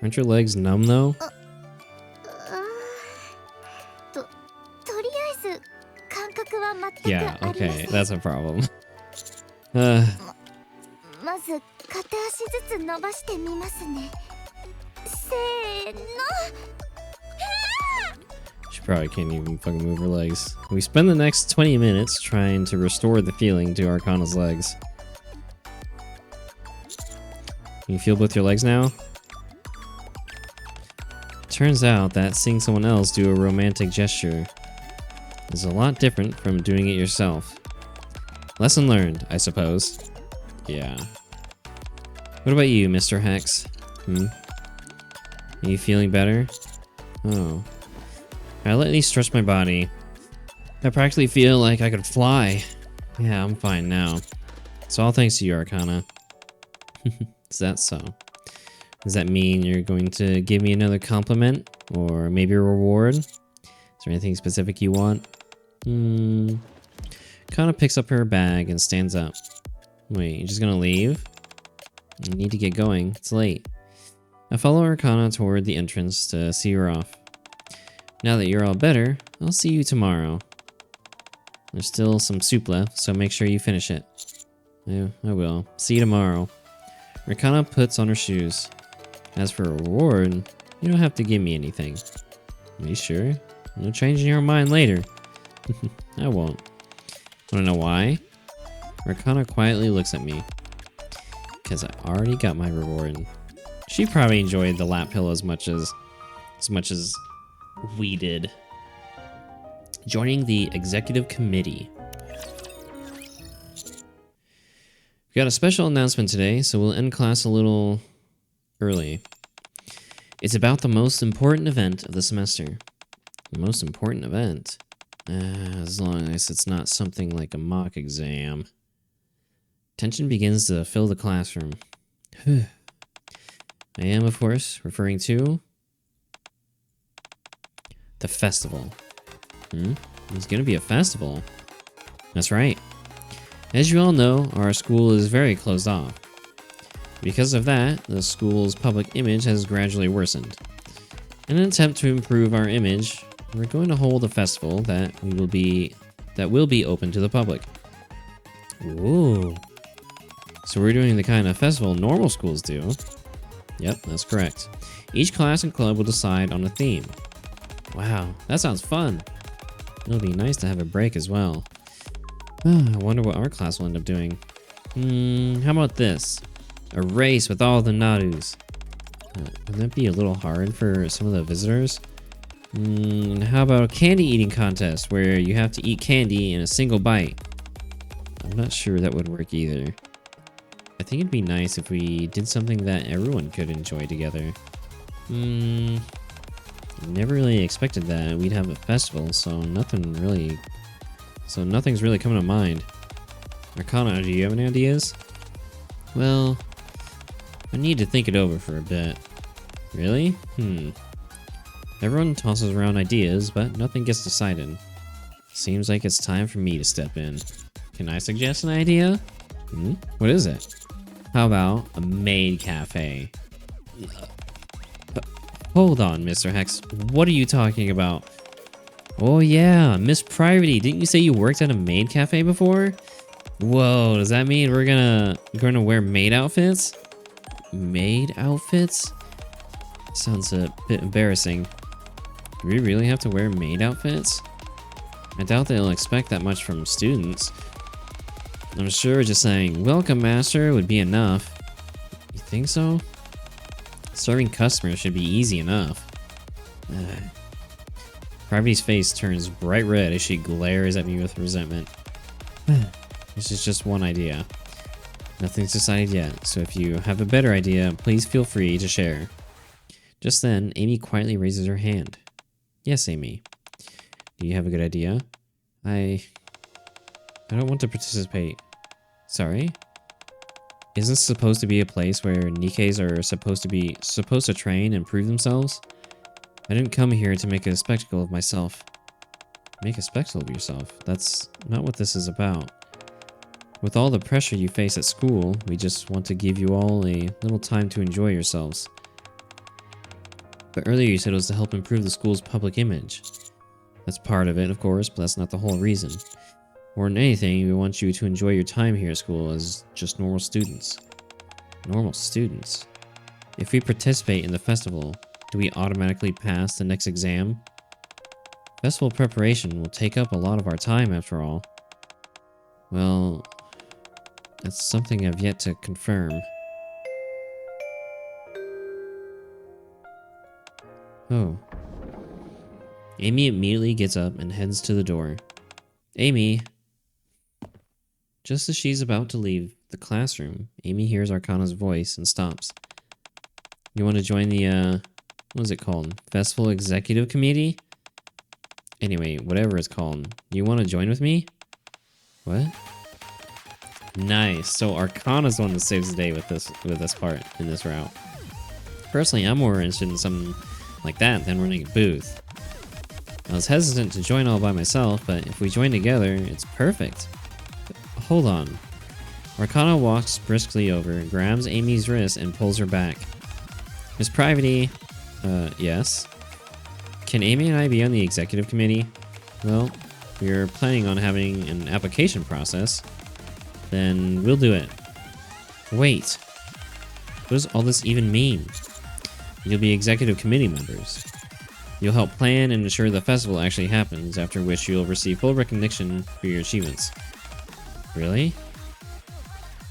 Aren't your legs numb though?
とりあえず感覚は全く
Yeah,
ありませ
okay,
ん。
that's a problem.
まず片足ずつ伸ばしてみますね。せーの。
She probably can't even fucking move her legs. We spend the next 20 minutes trying to restore the feeling to Arcana's legs. Can you feel both your legs now? Turns out that seeing someone else do a romantic gesture is a lot different from doing it yourself. Lesson learned, I suppose. Yeah. What about you, Mr. Hex? Are you feeling better? Oh. I lightly stretch my body. I practically feel like I could fly. Yeah, I'm fine now. It's all thanks to you, Arcana. Is that so? Does that mean you're going to give me another compliment? Or maybe a reward? Is there anything specific you want? Kana picks up her bag and stands up. Wait, you're just gonna leave? I need to get going. It's late. I follow Arcana toward the entrance to see her off. Now that you're all better, I'll see you tomorrow. There's still some soup left, so make sure you finish it. Yeah, I will. See you tomorrow. Arcana puts on her shoes. As for a reward, you don't have to give me anything. Are you sure? You'll change your mind later. I won't. Wanna know why? Arcana quietly looks at me. Because I already got my reward. She probably enjoyed the lap pillow as much as we did. Joining the executive committee. We got a special announcement today, so we'll end class a little early. It's about the most important event of the semester. The most important event? As long as it's not something like a mock exam. Tension begins to fill the classroom. I am, of course, referring to the festival. There's gonna be a festival. That's right. As you all know, our school is very closed off. Because of that, the school's public image has gradually worsened. In an attempt to improve our image, we're going to hold a festival that will be open to the public. Ooh. So we're doing the kind of festival normal schools do. Yep, that's correct. Each class and club will decide on a theme. Wow, that sounds fun. It'll be nice to have a break as well. I wonder what our class will end up doing. How about this? A race with all the Narus. Would that be a little hard for some of the visitors? How about a candy eating contest where you have to eat candy in a single bite? I'm not sure that would work either. I think it'd be nice if we did something that everyone could enjoy together. Never really expected that we'd have a festival, so nothing's really coming to mind. Arcana, do you have any ideas? Well, I need to think it over for a bit. Really? Everyone tosses around ideas, but nothing gets decided. Seems like it's time for me to step in. Can I suggest an idea? What is it? How about a maid cafe? Hold on, Mr. Hex. What are you talking about? Oh yeah, Miss Privity. Didn't you say you worked at a maid cafe before? Whoa, does that mean we're gonna wear maid outfits? Maid outfits? Sounds a bit embarrassing. Do we really have to wear maid outfits? I doubt they'll expect that much from students. I'm sure just saying, "Welcome, master," would be enough. You think so? Serving customers should be easy enough. Privity's face turns bright red as she glares at me with resentment. This is just one idea. Nothing's decided yet, so if you have a better idea, please feel free to share. Just then, Amy quietly raises her hand. Yes, Amy. Do you have a good idea? I don't want to participate. Sorry? Isn't this supposed to be a place where Nikkes are supposed to train and prove themselves? I didn't come here to make a spectacle of myself. Make a spectacle of yourself? That's not what this is about. With all the pressure you face at school, we just want to give you all a little time to enjoy yourselves. But earlier you said it was to help improve the school's public image. That's part of it, of course, but that's not the whole reason. More than anything, we want you to enjoy your time here at school as just normal students. Normal students? If we participate in the festival, do we automatically pass the next exam? Festival preparation will take up a lot of our time after all. Well, that's something I've yet to confirm. Oh. Amy immediately gets up and heads to the door. Amy! Just as she's about to leave the classroom, Amy hears Arcana's voice and stops. You want to join the, what is it called? Festival Executive Committee? Anyway, whatever it's called. You want to join with me? What? Nice. So Arcana's the one that saves the day with this part in this route. Personally, I'm more interested in something like that than running a booth. I was hesitant to join all by myself, but if we join together, it's perfect. Hold on. Arcana walks briskly over, grabs Amy's wrist, and pulls her back. Miss Privity, yes? Can Amy and I be on the executive committee? Well, we're planning on having an application process. Then we'll do it. Wait. What does all this even mean? You'll be executive committee members. You'll help plan and ensure the festival actually happens, after which you'll receive full recognition for your achievements. Really?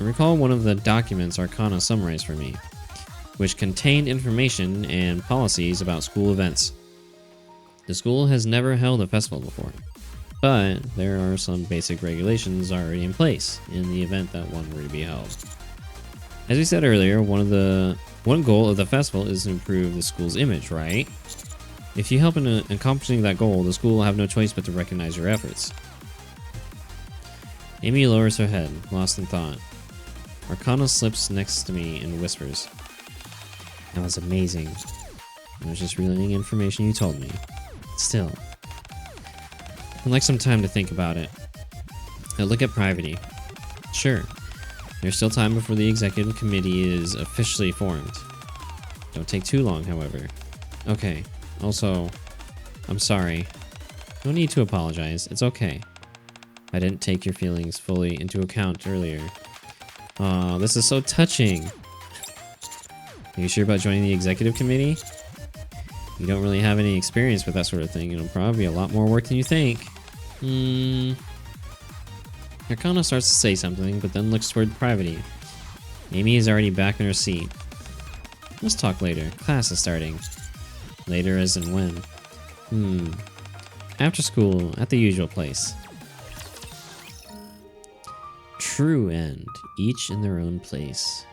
I recall one of the documents Arcana summarized for me, which contained information and policies about school events. The school has never held a festival before, but there are some basic regulations already in place in the event that one were to be held. As we said earlier, one goal of the festival is to improve the school's image, right? If you help in accomplishing that goal, the school will have no choice but to recognize your efforts. Amy lowers her head, lost in thought. Arcana slips next to me and whispers, "That was amazing. I was just relaying information you told me. Still, I'd like some time to think about it. I look at Privity. Sure, there's still time before the executive committee is officially formed. Don't take too long, however. Okay, also, I'm sorry. No need to apologize, it's okay. I didn't take your feelings fully into account earlier. Aw, this is so touching. Are you sure about joining the executive committee? You don't really have any experience with that sort of thing. It'll probably be a lot more work than you think. Arcana starts to say something, but then looks toward Privity. Amy is already back in her seat. Let's talk later. Class is starting. Later as in when? After school, at the usual place. True end. Each in their own place.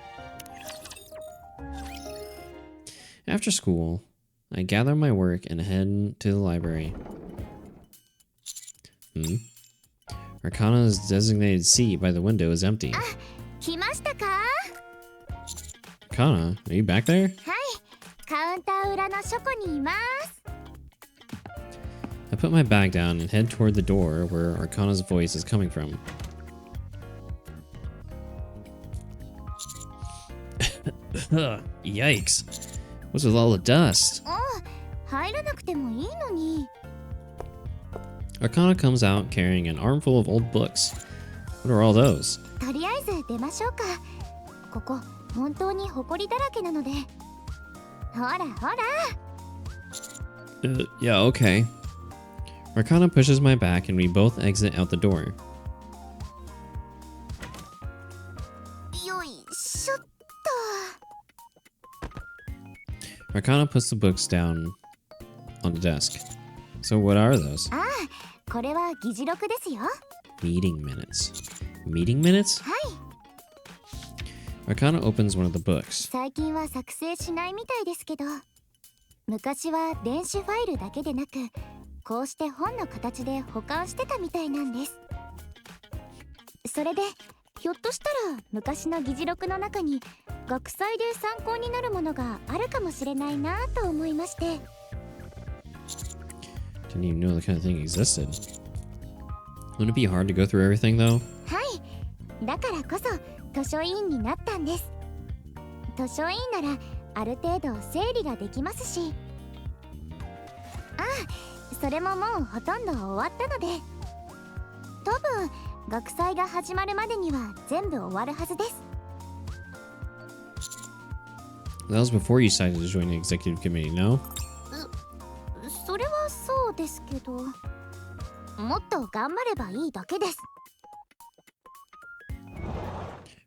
After school, I gather my work and head to the library. Arcana's designated seat by the window is empty. Arcana, are you back there? I put my bag down and head toward the door where Arcana's voice is coming from. Yikes. What's with all the dust? Arcana comes out carrying an armful of old books. What are all those? Yeah, okay. Arcana pushes my back and we both exit out the door. Arcana puts the books down on the desk. So what are those? Meeting minutes. Meeting minutes? Arcana opens one of the books. Didn't even know the kind of thing existed. Wouldn't it be hard to go through everything though? That was before you decided to join the executive committee, no?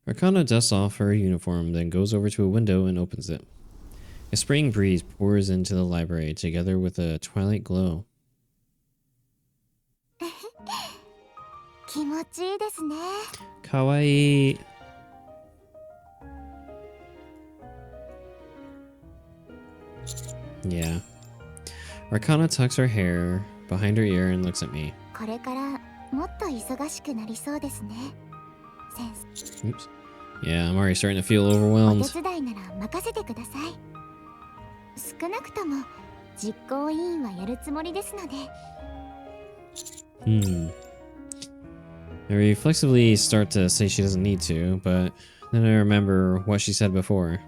Arcana dusts off her uniform, then goes over to a window and opens it. A spring breeze pours into the library together with a twilight glow. Kawaii. Yeah. Arcana tucks her hair behind her ear and looks at me. Oops. Yeah, I'm already starting to feel overwhelmed. I reflexively start to say she doesn't need to, but then I remember what she said before.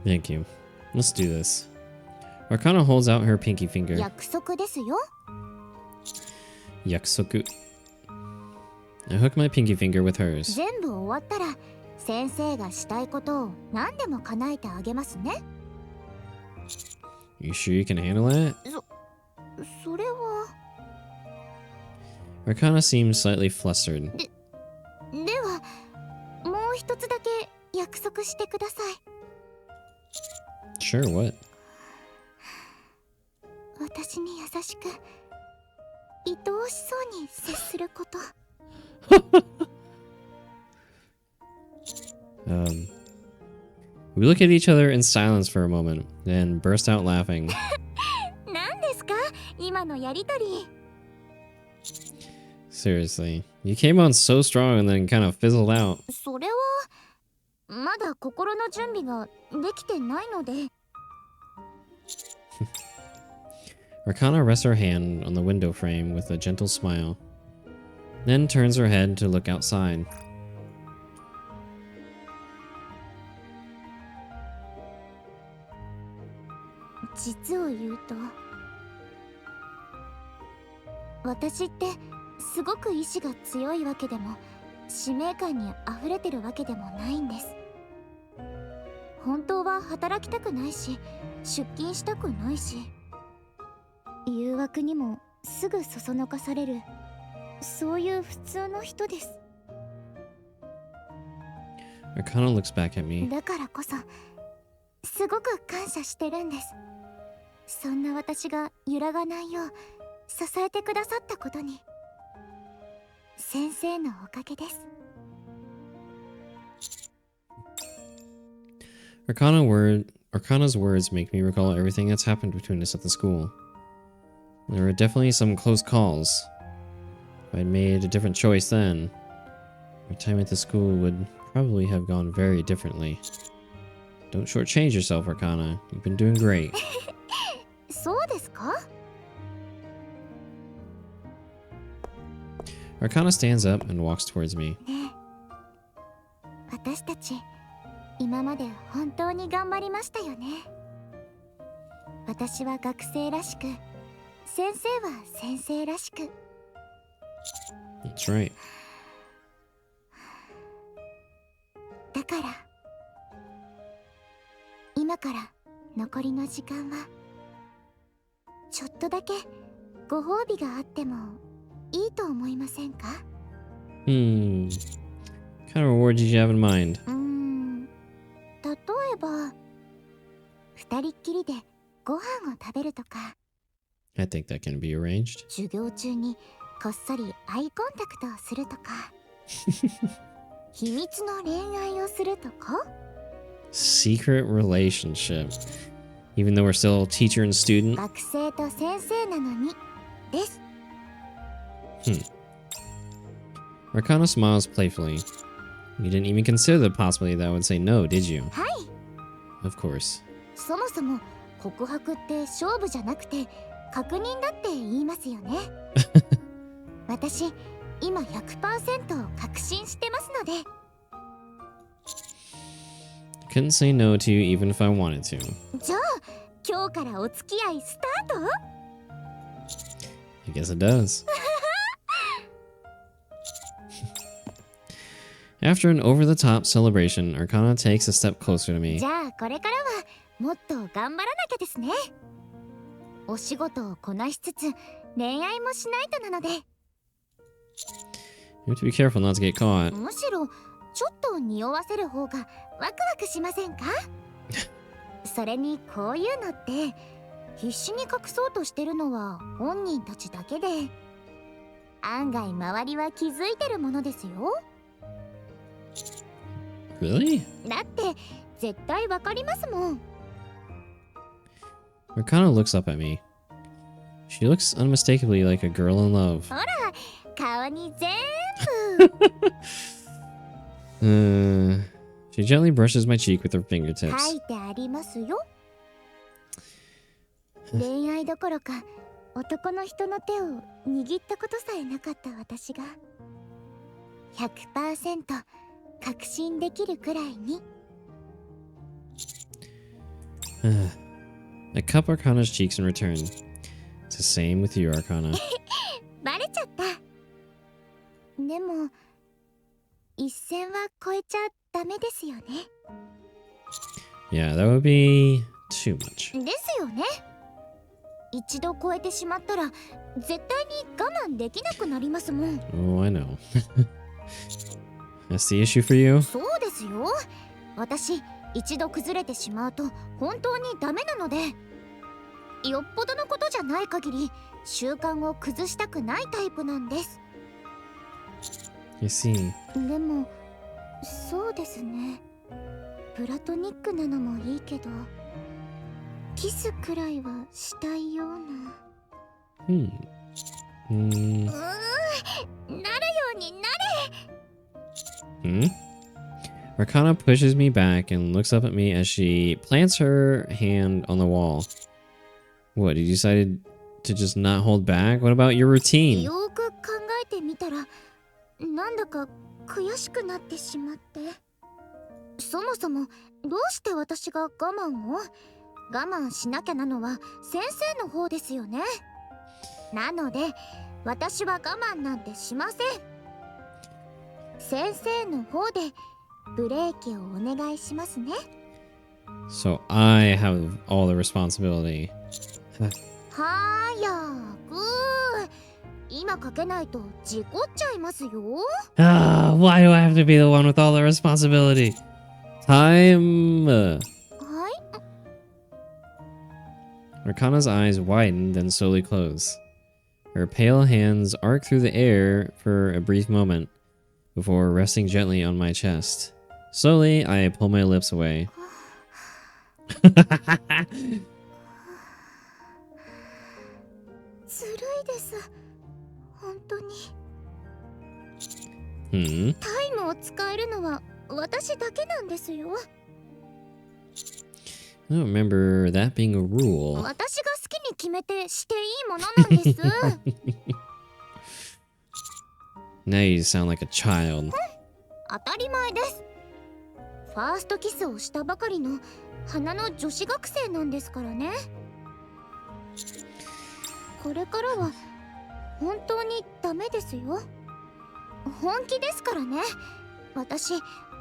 Thank you. Let's do this. Arcana holds out her pinky finger. Yakusoku. I hook my pinky finger with hers.
全部終わったら先生がしたいことを何でも叶えてあげますね。
You sure you can handle that?
それは
Arcana seems slightly flustered.
ではもう一つだけ約束してください。
Sure, what?
私に優しく愛おしそうに接すること。
We look at each other in silence for a moment, then burst out laughing.
何ですか今のやりとり。
Seriously, you came on so strong and then kind of fizzled out.
それはまだ心の準備ができてないので。
Arcana rests her hand on the window frame with a gentle smile, then turns her head to look outside.
実を言うと私ってすごく意志が強いわけでも使命感にあふれてるわけでもないんです。本当は働きたくないし出勤したくないし誘惑にもすぐそそのかされる、そういう普通の人です。
Arcana looks back at me.
だからこそすごく感謝してるんです。そんな私が揺らがないよう支えてくださったことに。先生のおかげです。
Arcana's words make me recall everything that's happened between us at the school. There were definitely some close calls. If I'd made a different choice then, our time at the school would probably have gone very differently. Don't shortchange yourself, Arcana. You've been doing great.
そうですか？
Arcana stands up and walks towards me.
ねえ、私たち今まで本当に頑張りましたよね。私は学生らしく、先生は先生らしく。
That's right.
だから今から残りの時間はちょっとだけご褒美があってもいいと思いませんか？
What kind of reward did you have in mind?
例えば二人っきりでご飯を食べるとか、
I think that can be arranged.
授業中にこっそりアイコンタクトをするとか秘密の恋愛をするとか。
Secret relationship. Even though we're still teacher and student.
学生と先生なのにです。
Arcana smiles playfully. You didn't even consider the possibility that I would say no, did you?
はい。
Of course.
そもそも告白って勝負じゃなくて確認だって言いますよね。私今 100% 確信してますので。
I couldn't say no to you even if I wanted to.
じゃあ今日からお付き合いスタート？
I guess it does. After an over-the-top celebration, Arcana takes a step closer to me.
じゃあこれからはもっと頑張らなきゃですね。お仕事をこなしつつ恋愛もしないとなので。
You have to be careful not to get caught.
むしろちょっと匂わせる方がワクワクしませんか？それにこういうのって必死に隠そうとしてるのは本人たちだけで、案外周りは気づいてるものですよ。
Really?
だって絶対わかりますもん。
Arcana looks up at me. She looks unmistakably like a girl in love.
ほら顔に全
She gently brushes my cheek with her
部書
fingertips.
いてありますよ。恋愛どころか男の人の手を握ったことさえなかった私が 100% 確信できるくらいに。
I cup Arcana's cheeks in return. It's the same with you, Arcana.
バレちゃった。でも一線は越えちゃダメですよね。
Yeah, that would be too much.
ですよね。一度越えてしまったら絶対に我慢できなくなりますもん。
Oh, I know. That's the issue for you?
そうですよ。私一度崩れてしまうと本当にダメなので、よっぽどのことじゃない限り習慣を崩したくないタイプなんです。
I see.
でもそうですね、プラトニックなのもいいけどキスくらいはしたいような。
Hmm.
なるようになれ。
Hmm? Rakana pushes me back and looks up at me as she plants her hand on the wall. What, you decided to just not hold back? What about your routine?
よーく考えてみたらなんだか悔しくなってしまって。そもそもどうして私が我慢しなきゃなのは先生の方ですよね。なので私は我慢なんてしません。先生の方でブレーキをお願いしますね。
So I have all the responsibility.
はーやーくー、今かけないと事故っちゃいますよ。
Ah, why do I have to be the one with all the responsibility? Time.
はい。
Rakana's eyes widen, then slowly close. Her pale hands arc through the air for a brief moment, before resting gently on my chest. Slowly, I pull my lips away.
ずるいです、本当に。
Hmm?
タイムを使えるのは私だけなんですよ。
I don't remember that being a rule.
私が好きに決めてしていいものなんです。
Now you sound like a child.
当たり前です。ファーストキスをしたばかりの花の女子学生なんですからね。これからは本当にダメですよ。本気ですからね。私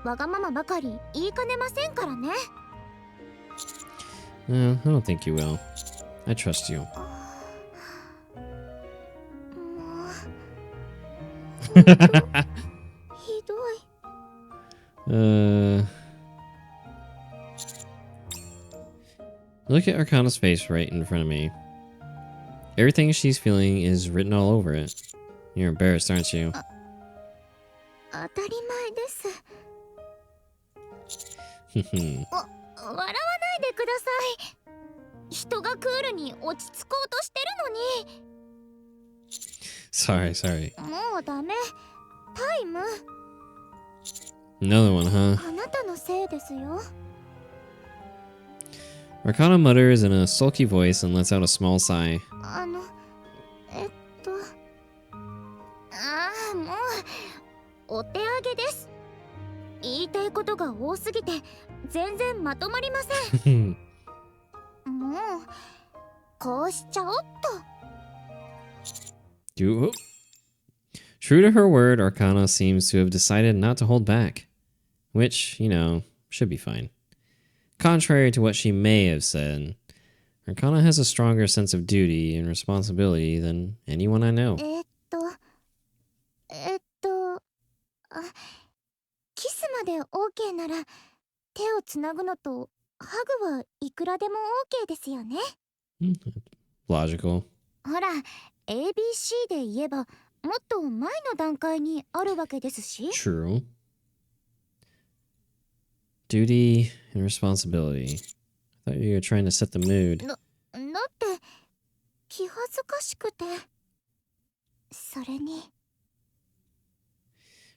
わがままばかり言いかねませんからね。
I don't think you will. I trust you.
もうひどい。
Look at Arcana's face right in front of me. Everything she's feeling is written all over it. You're embarrassed, aren't you?
当たり前です。 笑わないでください。人がクールに落ち着こうとしてるのに。
Sorry.
もうダメ。タイム。
Another one, huh?
あなたのせいですよ。
Arcana mutters in a sulky voice and lets out a small sigh.
もうお手上げです。言いたいことが多すぎて全然まとまりません。もうこうしちゃおっと。
True to her word, Arcana seems to have decided not to hold back. Which, should be fine. Contrary to what she may have said, Arcana has a stronger sense of duty and responsibility than anyone I know.
キスまで OK なら手をつなぐのとハグはいくらでも OK ですよね。
Logical.
ほら ABC で言えばもっと前の段階にあるわけですし。
True. Duty and responsibility. I thought you were trying to set the mood.
だって気恥ずかしくて。それに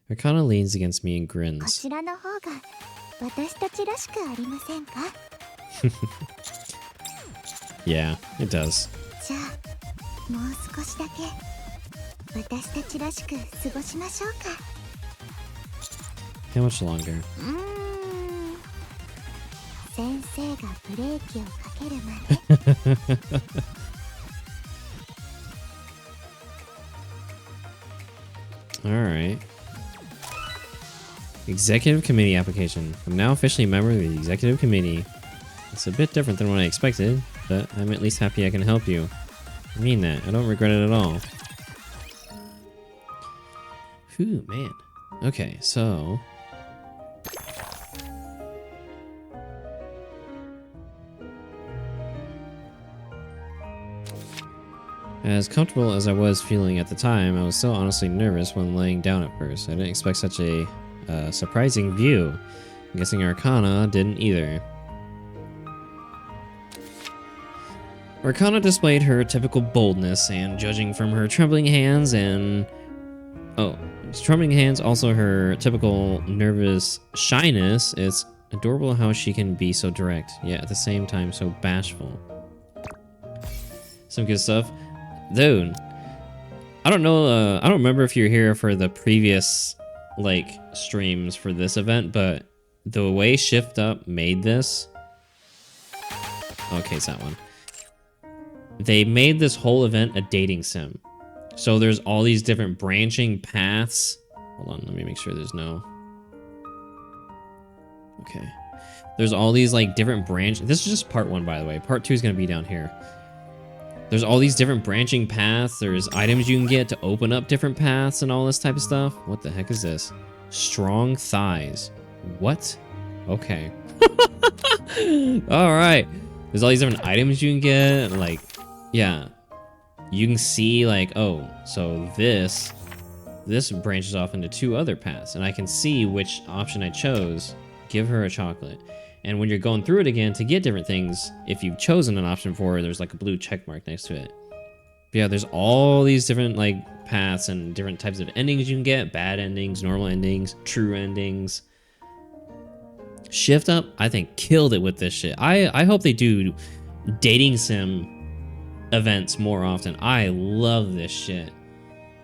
Arcana leans against me and
こ
grins.
ちらの方が私たちらしくありませんか？
Yeah, it does.
じゃあもう少しだけ私たちらしく過ごしましょうか。
How much longer?
先生がブレーキをかけるまで。
Alright. Executive Committee application. I'm now officially a member of the Executive Committee. It's a bit different than what I expected, but I'm at least happy I can help you. I mean that. I don't regret it at all. Whew, man. Okay, so... As comfortable as I was feeling at the time, I was still honestly nervous when laying down at first. I didn't expect such a surprising view. I'm guessing Arcana didn't either. Arcana displayed her typical boldness, and judging from her trembling hands and... Oh, trembling hands, also her typical nervous shyness, it's adorable how she can be so direct, yet at the same time so bashful. Some good stuff. Dude, I don't know, I don't remember if you're here for the previous, like, streams for this event, but the way Shift Up made this... Okay, it's that one. They made this whole event a dating sim. So there's all these different branching paths. Hold on, let me make sure there's no... Okay. There's all these, like, different branch... This is just part 1, by the way. Part 2 is going to be down here. There's all these different branching paths. There's items you can get to open up different paths and all this type of stuff. What the heck is this? Strong thighs. What? Okay. Alright. There's all these different items you can get. Like, yeah. You can see, like, oh, so this branches off into 2 other paths. And I can see which option I chose. Give her a chocolate. And when you're going through it again to get different things, if you've chosen an option for it, there's like a blue check mark next to it. But yeah, there's all these different like paths and different types of endings you can get. Bad endings, normal endings, true endings. Shift Up, I think, killed it with this shit. I hope they do dating sim events more often. I love this shit.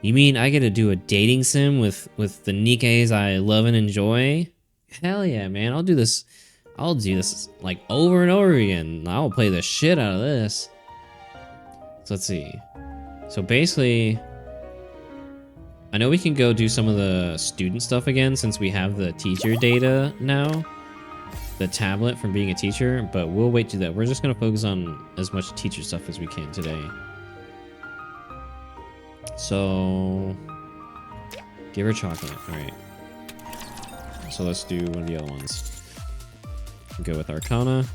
You mean I get to do a dating sim with the Nikkes I love and enjoy? Hell yeah, man. I'll do this like over and over again. I'll play the shit out of this. So let's see. So basically, I know we can go do some of the student stuff again since we have the teacher data now. The tablet from being a teacher, but we'll wait to that. We're just gonna focus on as much teacher stuff as we can today. So, give her chocolate. All right. So let's do one of the other ones. Go with Arcana.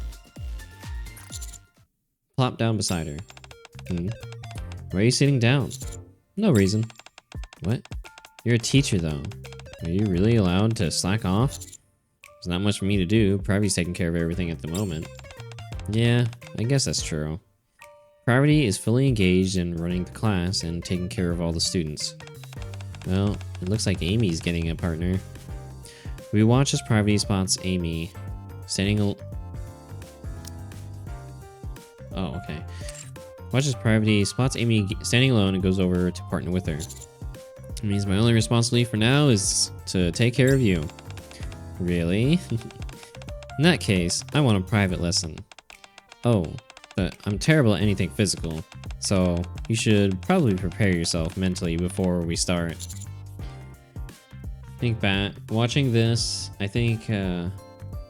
Plop down beside her. Why are you sitting down? No reason. What? You're a teacher, though. Are you really allowed to slack off? There's not much for me to do. Priority's taking care of everything at the moment. Yeah, I guess that's true. Priority is fully engaged in running the class and taking care of all the students. Well, it looks like Amy's getting a partner. We watch as Priority spots Amy standing Oh, okay. Watch as Priority spots Amy standing alone and goes over to partner with her. It means my only responsibility for now is to take care of you. Really? In that case, I want a private lesson. Oh, but I'm terrible at anything physical, so you should probably prepare yourself mentally before we start. Think back, watching this, I think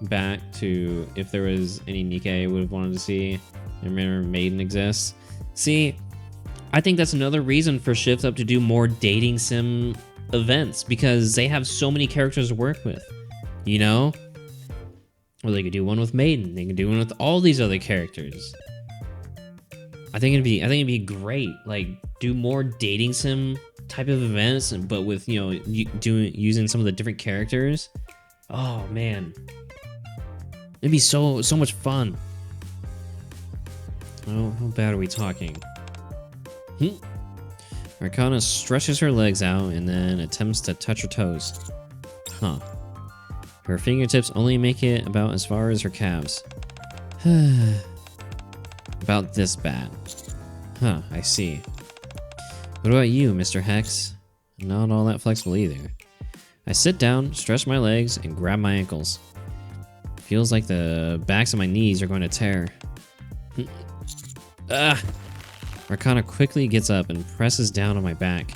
back to if there was any Nikke I would have wanted to see. I remember Maiden exists. See, I think that's another reason for Shift Up to do more dating sim events, because they have so many characters to work with, you know? Or they could do one with Maiden, they could do one with all these other characters. I think it'd be great. Like, do more dating sim type of events, but with, you know, using some of the different characters. Oh man, it'd be so much fun. Oh, how bad are we talking? Arcana stretches her legs out and then attempts to touch her toes. Huh. Her fingertips only make it about as far as her calves. About this bad. Huh, I see. What about you, Mr. Hex? I'm not all that flexible either. I sit down, stretch my legs, and grab my ankles. Feels like the backs of my knees are going to tear. Ah! Arcana quickly gets up and presses down on my back.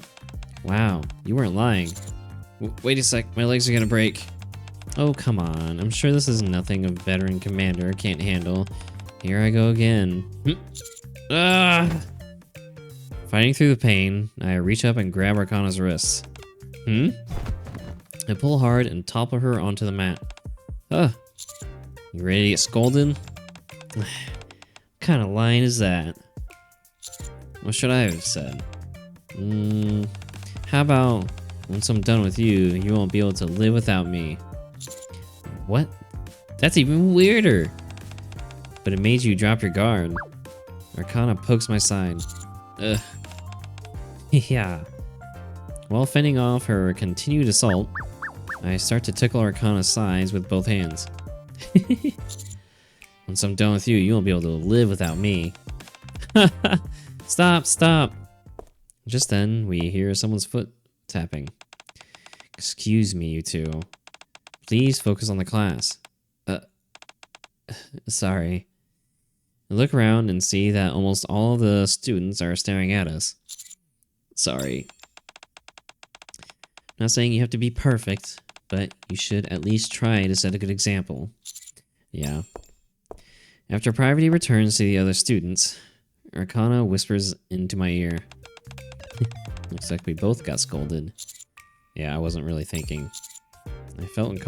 Wow, you weren't lying. Wait a sec, my legs are gonna break. Oh, come on. I'm sure this is nothing a veteran commander can't handle. Here I go again. Ah! Fighting through the pain, I reach up and grab Arcana's wrists. I pull hard and topple her onto the mat. You ready to get scolded? What kind of line is that? What should I have said? How about, once I'm done with you, you won't be able to live without me. What? That's even weirder. But it made you drop your guard. Arcana pokes my side. Ugh. Yeah. While fending off her continued assault, I start to tickle Arcana's sides with both hands. Once I'm done with you, you won't be able to live without me. Stop. Just then, we hear someone's foot tapping. Excuse me, you two. Please focus on the class. Sorry. I look around and see that almost all of the students are staring at us. Sorry. Not saying you have to be perfect, but you should at least try to set a good example. Yeah. After Privity returns to the other students, Arcana whispers into my ear. Looks like we both got scolded. Yeah, I wasn't really thinking. I felt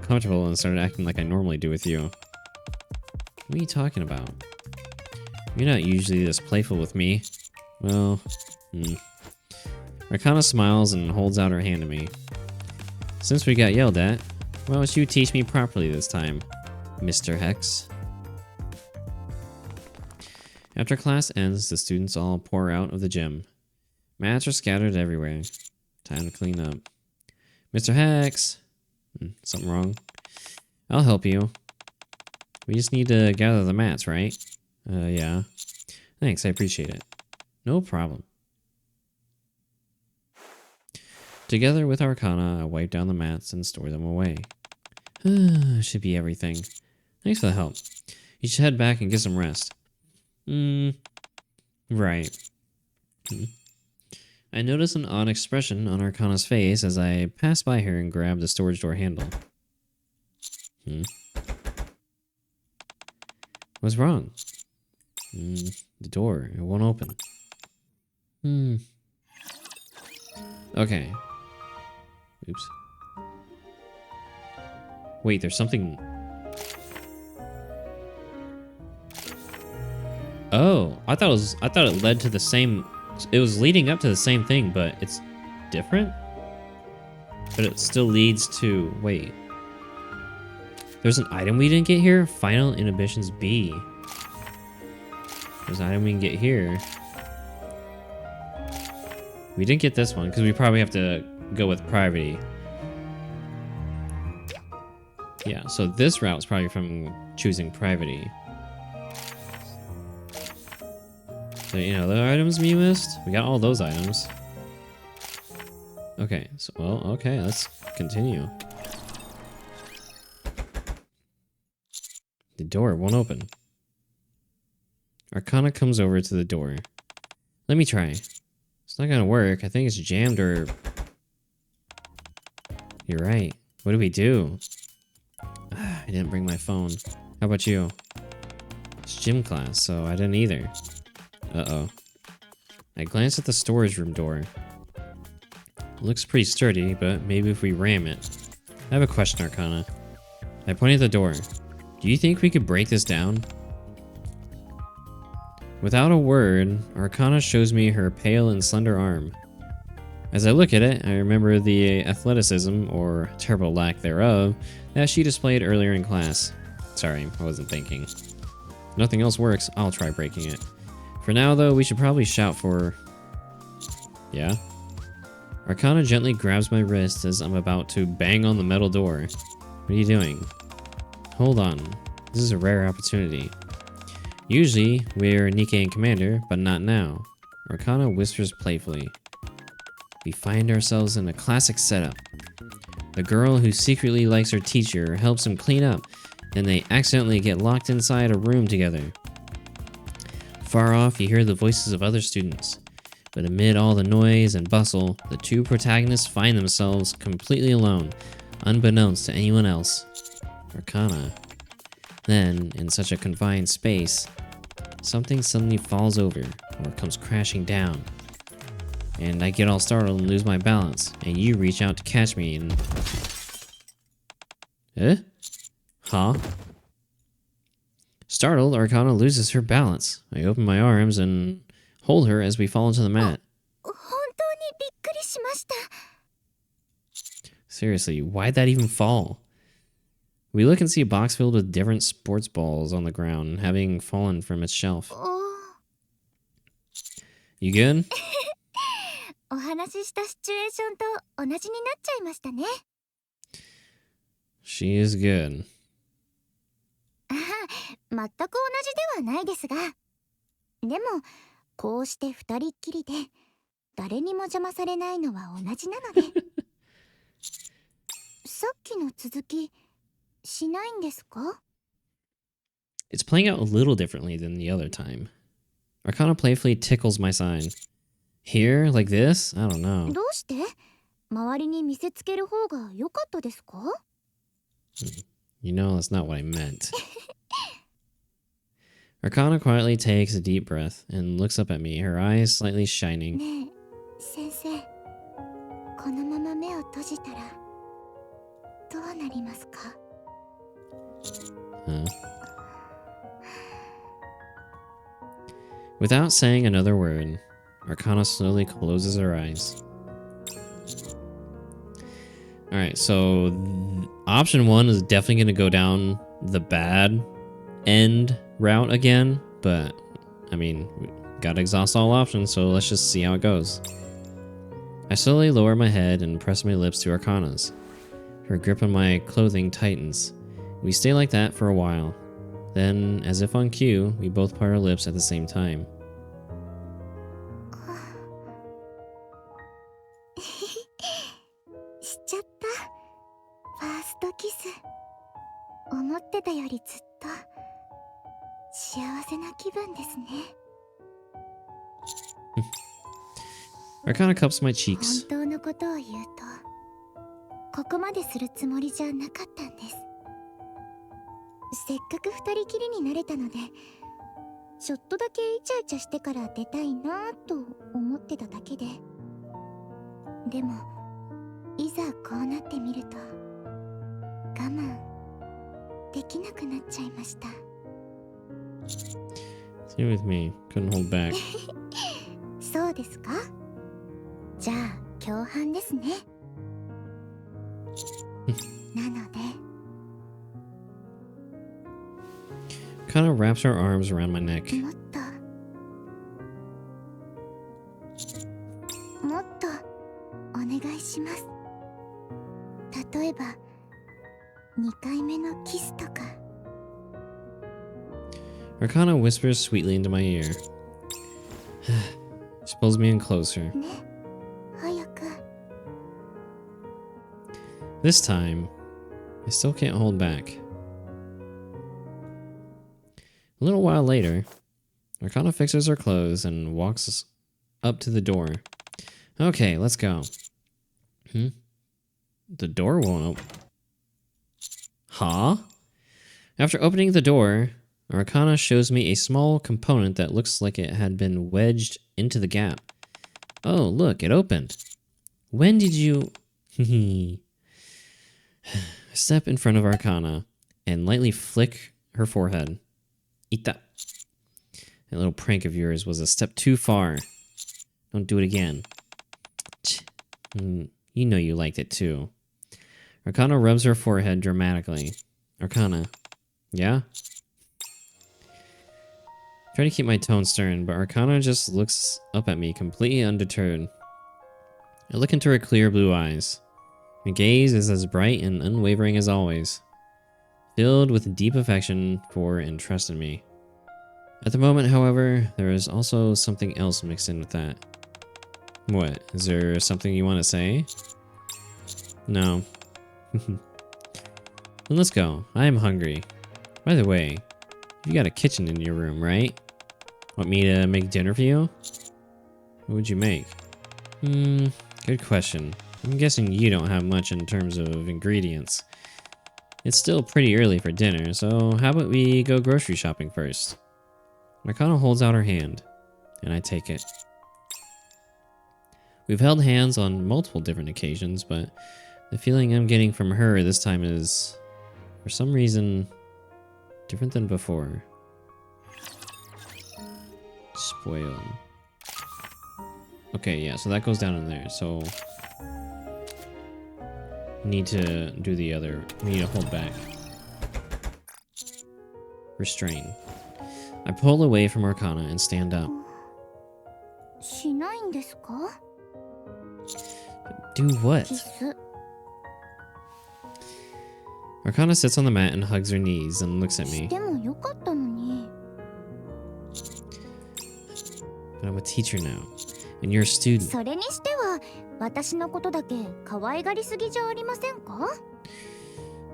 comfortable and started acting like I normally do with you. What are you talking about? You're not usually this playful with me. Well, Arcana smiles and holds out her hand to me. Since we got yelled at, why don't you teach me properly this time, Mr. Hex? After class ends, the students all pour out of the gym. Mats are scattered everywhere. Time to clean up. Mr. Hex! Something wrong? I'll help you. We just need to gather the mats, right? Yeah. Thanks, I appreciate it. No problem. Together with Arcana, I wipe down the mats and store them away. Should be everything. Thanks for the help. You should head back and get some rest. Right. I notice an odd expression on Arcana's face as I pass by her and grab the storage door handle. What's wrong? The door, it won't open. Okay. Oops. Wait, there's something... Oh, I thought it led to the same... It was leading up to the same thing, but it's different? But it still leads to... Wait. There's an item we didn't get here? Final Inhibitions B. There's an item we can get here. We didn't get this one, because we probably have to go with Privity. Yeah, so this route's probably from choosing Privity. So, you know, the items we missed? We got all those items. Okay, so, well, okay, let's continue. The door won't open. Arcana comes over to the door. Let me try. It's not gonna work. I think it's jammed or... You're right. What do we do? I didn't bring my phone. How about you? It's gym class, so I didn't either. Uh-oh. I glanced at the storage room door. It looks pretty sturdy, but maybe if we ram it. I have a question, Arcana. I pointed at the door. Do you think we could break this down? Without a word, Arcana shows me her pale and slender arm. As I look at it, I remember the athleticism, or terrible lack thereof, that she displayed earlier in class. Sorry, I wasn't thinking. If nothing else works, I'll try breaking it. For now, though, we should probably shout for... Yeah? Arcana gently grabs my wrist as I'm about to bang on the metal door. What are you doing? Hold on. This is a rare opportunity. Usually, we're Nikke and Commander, but not now. Arcana whispers playfully. We find ourselves in a classic setup. The girl who secretly likes her teacher helps him clean up, then they accidentally get locked inside a room together. Far off, you hear the voices of other students, But amid all the noise and bustle, the two protagonists find themselves completely alone, unbeknownst to anyone else. Arcana. Then, in such a confined space, something suddenly falls over or comes crashing down. And I get all startled and lose my balance, and you reach out to catch me and... Huh? Startled, Arcana loses her balance. I open my arms and hold her as we fall into the mat.
本当にびっくりしました。
Seriously, why'd that even fall? We look and see a box filled with different sports balls on the ground, having fallen from its shelf. You good?
お話ししたシチュエーションと同じになっちゃいましたね。
She is good.
全く同じではないですが、でもこうして二人っきりで誰にも邪魔されないのは同じなので。さっきの続きしないんですか？
It's playing out a little differently than the other time. Arcana playfully tickles my sign. Here, like this? I don't know.
どうして周りに見せつける方が良かったですか？
You know, that's not what I meant. Arcana quietly takes a deep breath and looks up at me, her eyes slightly shining.
ねえ、先生、このまま目を閉じたらどうなりますか？
Huh? Without saying another word, Arcana slowly closes her eyes. Alright, so option one is definitely going to go down the bad end route again, but I mean, we gotta exhaust all options, so let's just see how it goes. I slowly lower my head and press my lips to Arcana's. Her grip on my clothing tightens. We stay like that for a while. Then, as if on cue, we both part our lips at the same time.
しちゃった。ファーストキス。思ってたよりずっと幸せな気分ですね。
Arcana cups my cheeks.
本当のことを言うと、ここまでするつもりじゃなかったんです。せっかく二人きりになれたので、ちょっとだけイチャイチャしてから出たいなと思ってただけで。でも、いざこうなってみると、我慢できなくなっちゃいました。
Same with me. Couldn't hold back.
そうですか？じゃあ共犯ですね。なので
Arcana wraps her arms around my neck.
もっとお願いします。例えば2回目のキスとか。
Arcana whispers sweetly into my ear. She pulls me in closer.
ね、早く。
This time, I still can't hold back. A little while later, Arcana fixes her clothes and walks up to the door. Okay, let's go. The door won't open. Huh? After opening the door, Arcana shows me a small component that looks like it had been wedged into the gap. Oh, look, it opened. When did you... Step in front of Arcana and lightly flick her forehead. Eat that. That little prank of yours was a step too far. Don't do it again. You know you liked it too. Arcana rubs her forehead dramatically. Arcana. Yeah? Try to keep my tone stern, but Arcana just looks up at me completely undeterred. I look into her clear blue eyes. Her gaze is as bright and unwavering as always, filled with deep affection for and trust in me. At the moment, however, there is also something else mixed in with that. What? Is there something you want to say? No. Then let's go. I am hungry. By the way, you got a kitchen in your room, right? Want me to make dinner for you? What would you make? Good question. I'm guessing you don't have much in terms of ingredients. It's still pretty early for dinner, so how about we go grocery shopping first? Arcana holds out her hand, and I take it. We've held hands on multiple different occasions, but the feeling I'm getting from her this time is, for some reason, different than before. Spoiled. Okay, yeah, so that goes down in there, so... need to do the other. We need to hold back. Restrain. I pull away from Arcana and stand up.
しないんですか?
Do what?
キス。
Arcana sits on the mat and hugs her knees and looks at
し
me.
てもよかったのに。
But I'm a teacher now, and you're a student.
それにしては私のことだけ可愛がりすぎじゃありませんか?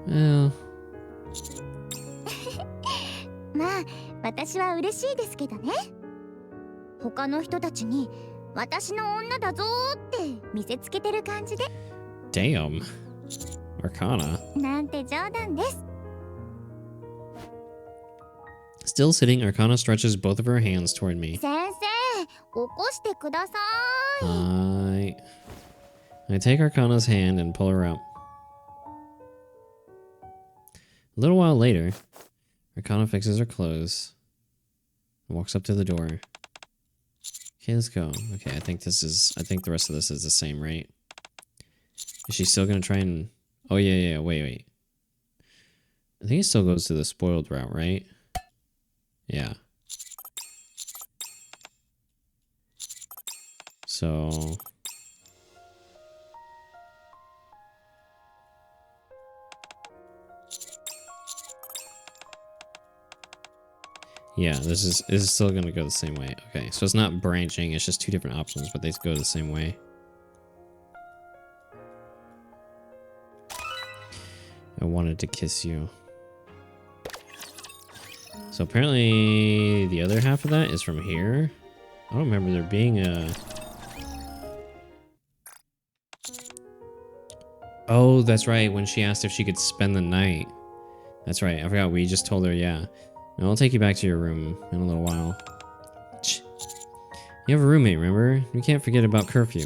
Well,
まあ私は嬉しいですけどね。他の人たちに私の女だぞーって見せつけてる感じで。
damn. Arcana.
なんて冗談です。
Still sitting, Arcana stretches both of her hands toward me.
先生、起こしてください。
I take Arcana's hand and pull her up. A little while later, Arcana fixes her clothes and walks up to the door. Okay, let's go. Okay, I think the rest of this is the same, right? Is she still gonna try and... Oh, yeah, wait. I think it still goes to the spoiled route, right? Yeah. So... yeah, this is still gonna go the same way. Okay, so it's not branching, it's just two different options, but they go the same way. I wanted to kiss you. So apparently the other half of that is from here. I don't remember there being a... Oh, that's right, when she asked if she could spend the night. That's right, I forgot, we just told her, yeah. Now I'll take you back to your room in a little while. You have a roommate, remember? We can't forget about curfew.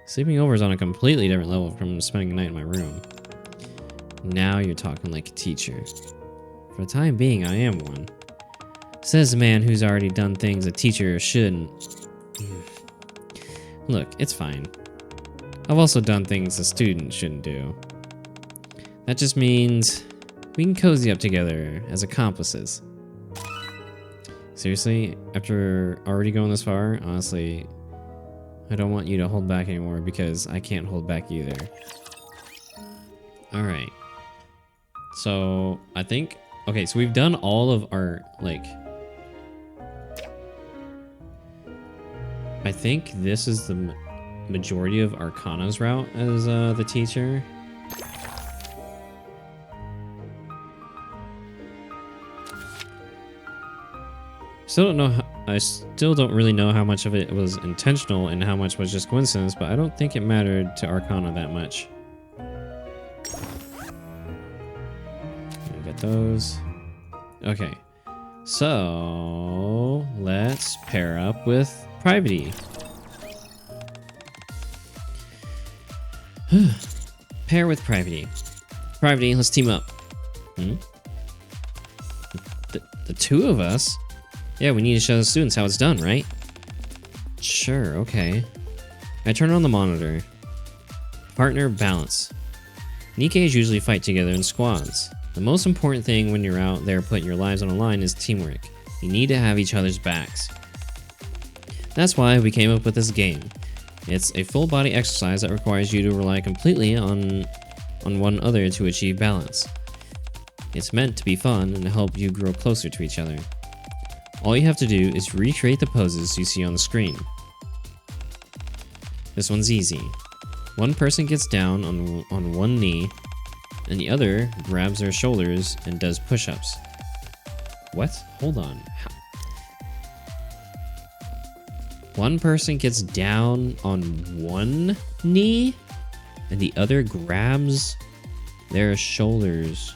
Sleeping over is on a completely different level from spending a night in my room. Now you're talking like a teacher. For the time being, I am one. Says the man who's already done things a teacher shouldn't. Look, it's fine. I've also done things a student shouldn't do. That just means we can cozy up together as accomplices. Seriously, after already going this far, honestly, I don't want you to hold back anymore because I can't hold back either. Alright. So, I think... Okay, so we've done all of our, like... I think this is the majority of Arcana's route as the teacher. I still don't really know how much of it was intentional and how much was just coincidence, but I don't think it mattered to Arcana that much. Get those. Okay. So let's pair up with Privity. Pair with Privity. Privity, let's team up. The two of us? Yeah, we need to show the students how it's done, right? Sure, okay. I turn on the monitor. Partner balance. Nikkes usually fight together in squads. The most important thing when you're out there putting your lives on the line is teamwork. You need to have each other's backs. That's why we came up with this game. It's a full body exercise that requires you to rely completely on one other to achieve balance. It's meant to be fun and help you grow closer to each other. All you have to do is recreate the poses you see on the screen. This one's easy. One person gets down on one knee, and the other grabs their shoulders and does push-ups. What? Hold on. one person gets down on one knee and the other grabs their shoulders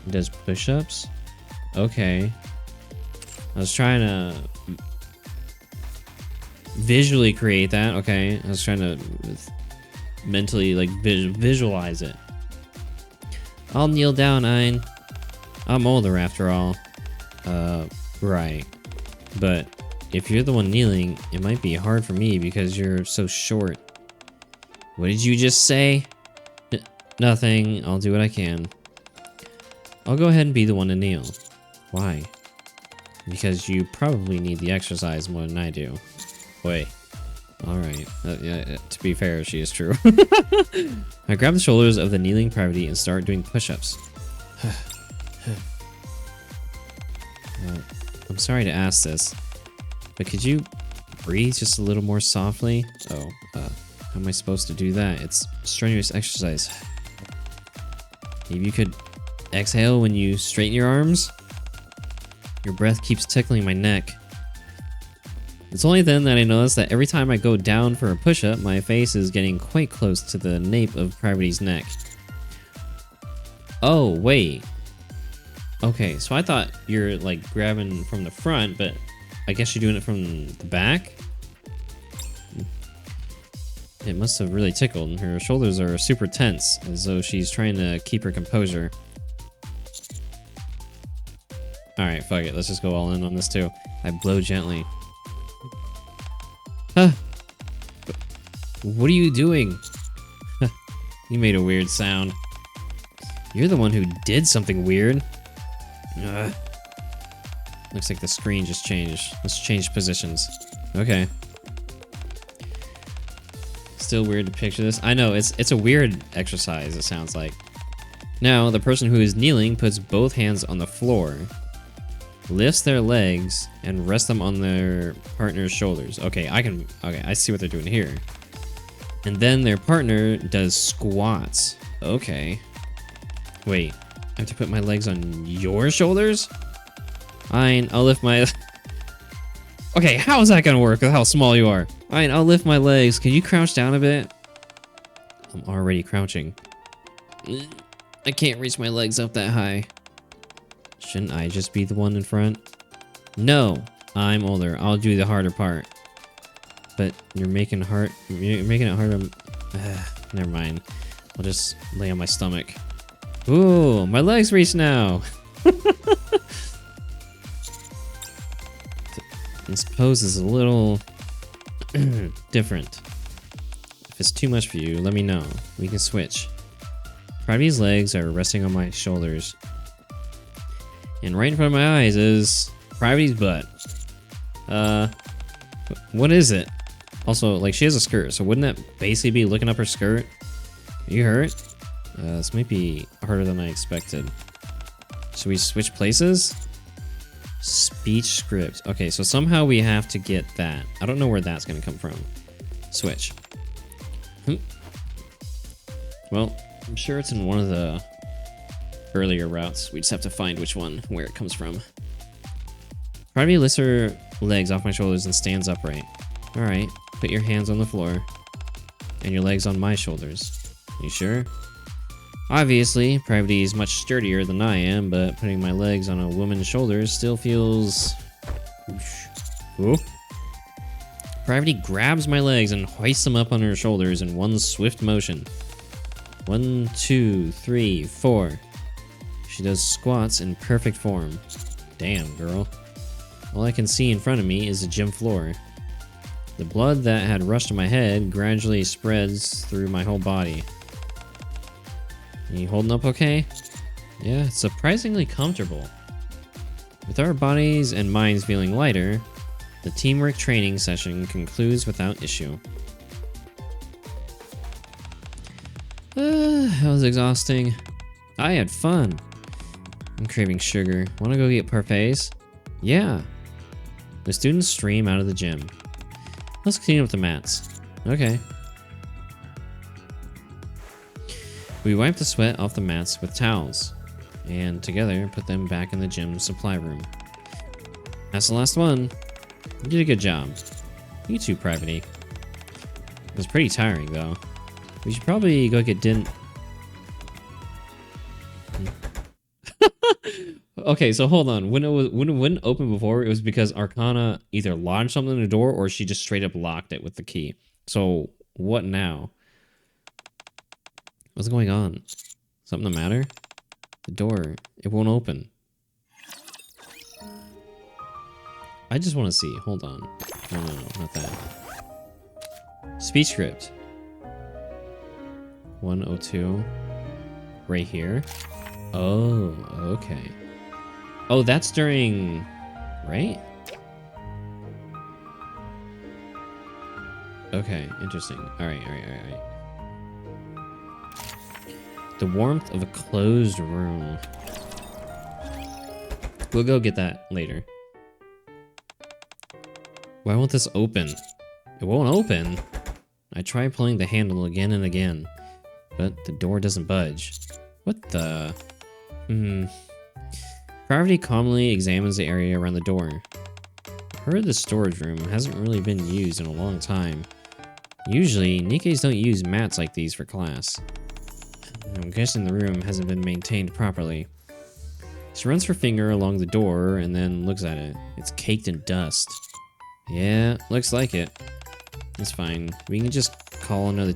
and does push-ups. Okay. I was trying to visually create that. Okay. I was trying to mentally like visualize it. I'll kneel down, Ein. I'm older after all. Right. But if you're the one kneeling, it might be hard for me because you're so short. What did you just say? Nothing. I'll do what I can. I'll go ahead and be the one to kneel. Why? Because you probably need the exercise more than I do. Wait. Alright. Yeah, to be fair, she is true. I grab the shoulders of the kneeling private and start doing push-ups. I'm sorry to ask this, but could you breathe just a little more softly? Oh, how am I supposed to do that? It's strenuous exercise. Maybe you could exhale when you straighten your arms? Your breath keeps tickling my neck. It's only then that I notice that every time I go down for a push-up, my face is getting quite close to the nape of Private's neck. Oh, wait. Okay, so I thought you're like grabbing from the front, but I guess you're doing it from the back? It must have really tickled. Her shoulders are super tense, as though she's trying to keep her composure. Alright, fuck it. Let's just go all in on this too. I blow gently. Huh? What are you doing? You made a weird sound. You're the one who did something weird. Looks like the screen just changed. Let's change positions. Okay. Still weird to picture this. I know, it's a weird exercise, it sounds like. Now, the person who is kneeling puts both hands on the floor, lifts their legs, and rests them on their partner's shoulders. Okay, I see what they're doing here. And then their partner does squats. Okay. Wait, I have to put my legs on your shoulders? Fine, I'll lift my... Okay, how is that gonna work with how small you are? Fine, I'll lift my legs. Can you crouch down a bit? I'm already crouching. I can't reach my legs up that high. Shouldn't I just be the one in front? No, I'm older. I'll do the harder part. But you're making it harder. Never mind. I'll just lay on my stomach. Ooh, my legs reach now. This pose is a little different. If it's too much for you, let me know. We can switch. Private's legs are resting on my shoulders. And right in front of my eyes is Private's butt. What is it? Also, like, she has a skirt, so wouldn't that basically be looking up her skirt? Are you hurt? This might be harder than I expected. Should we switch places? Speech script. Okay, so somehow we have to get that. I don't know where that's going to come from. Switch. Well, I'm sure it's in one of the earlier routes. We just have to find which one, where it comes from. Private lifts her legs off my shoulders and stands upright. Alright, put your hands on the floor. And your legs on my shoulders. You sure? Obviously, Private is much sturdier than I am, but putting my legs on a woman's shoulders still feels... Ooh. Private grabs my legs and hoists them up on her shoulders in one swift motion. 1, 2, 3, 4. She does squats in perfect form. Damn, girl. All I can see in front of me is the gym floor. The blood that had rushed to my head gradually spreads through my whole body. You holding up okay? Yeah, it's surprisingly comfortable. With our bodies and minds feeling lighter, the teamwork training session concludes without issue. That was exhausting. I had fun. I'm craving sugar. Wanna go get parfaits? Yeah. The students stream out of the gym. Let's clean up the mats. Okay. We wipe the sweat off the mats with towels, and together put them back in the gym supply room. That's the last one. You did a good job. You too, Private. It was pretty tiring, though. We should probably go get dinner. Okay, so hold on. When it wouldn't open before, it was because Arcana either launched something in the door or she just straight up locked it with the key. So what now? What's going on? Something the matter? The door, it won't open. I just want to see. Hold on. No, not that. Speech script. 102. Right here. Oh, okay. Oh, that's during... Right? Okay, interesting. Alright. The warmth of a closed room. We'll go get that later. Why won't this open? It won't open. I try pulling the handle again and again, but the door doesn't budge. What the? Gravity calmly examines the area around the door. I heard the storage room hasn't really been used in a long time. Usually, Nikkes don't use mats like these for class. I'm guessing the room hasn't been maintained properly. She runs her finger along the door and then looks at it. It's caked in dust. Yeah, looks like it. It's fine. We can just call another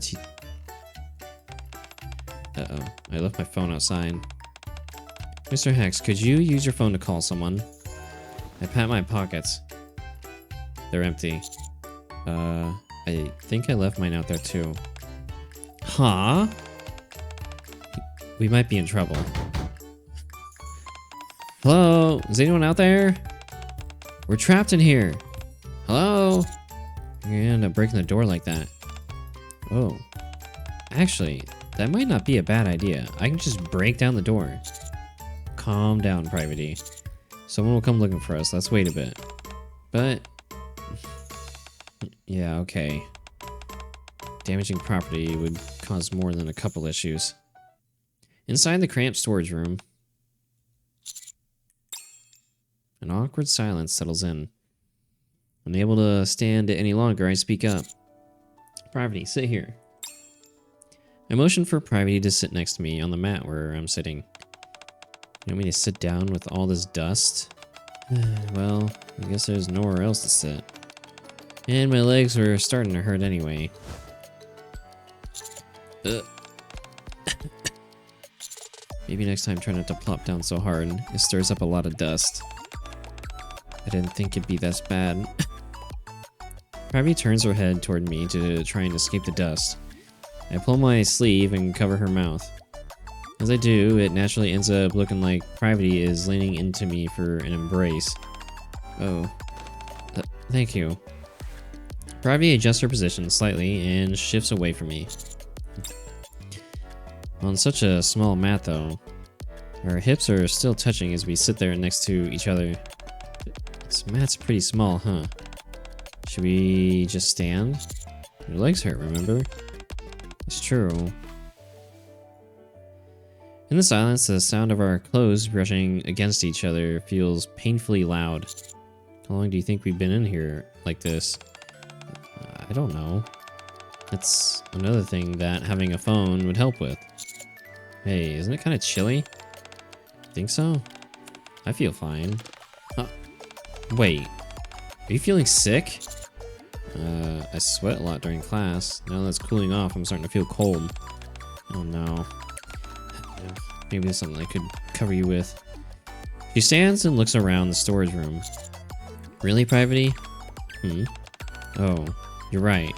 Uh-oh. I left my phone outside. Mr. Hex, could you use your phone to call someone? I pat my pockets. They're empty. I think I left mine out there too. Huh? We might be in trouble. Hello? Is anyone out there? We're trapped in here. Hello? You're gonna end up breaking the door like that. Oh. Actually, that might not be a bad idea. I can just break down the door. Calm down, Private. Someone will come looking for us. Let's wait a bit. But... yeah, okay. Damaging property would cause more than a couple issues. Inside the cramped storage room, an awkward silence settles in. Unable to stand it any longer, I speak up. Private, sit here. I motion for Private to sit next to me on the mat where I'm sitting. You want me to sit down with all this dust? Well, I guess there's nowhere else to sit. And my legs were starting to hurt anyway. Maybe next time try not to plop down so hard. It stirs up a lot of dust. I didn't think it'd be this bad. Private turns her head toward me to try and escape the dust. I pull my sleeve and cover her mouth. As I do, it naturally ends up looking like Private is leaning into me for an embrace. Oh. Thank you. Private adjusts her position slightly and shifts away from me. On such a small mat, though, our hips are still touching as we sit there next to each other. This mat's pretty small, huh? Should we just stand? Your legs hurt, remember? It's true. In the silence, the sound of our clothes brushing against each other feels painfully loud. How long do you think we've been in here like this? I don't know. That's another thing that having a phone would help with. Hey, isn't it kind of chilly? Think so? I feel fine. Wait. Are you feeling sick? I sweat a lot during class. Now that it's cooling off, I'm starting to feel cold. Oh no. Maybe there's something I could cover you with. She stands and looks around the storage room. Really, Private? Oh, you're right.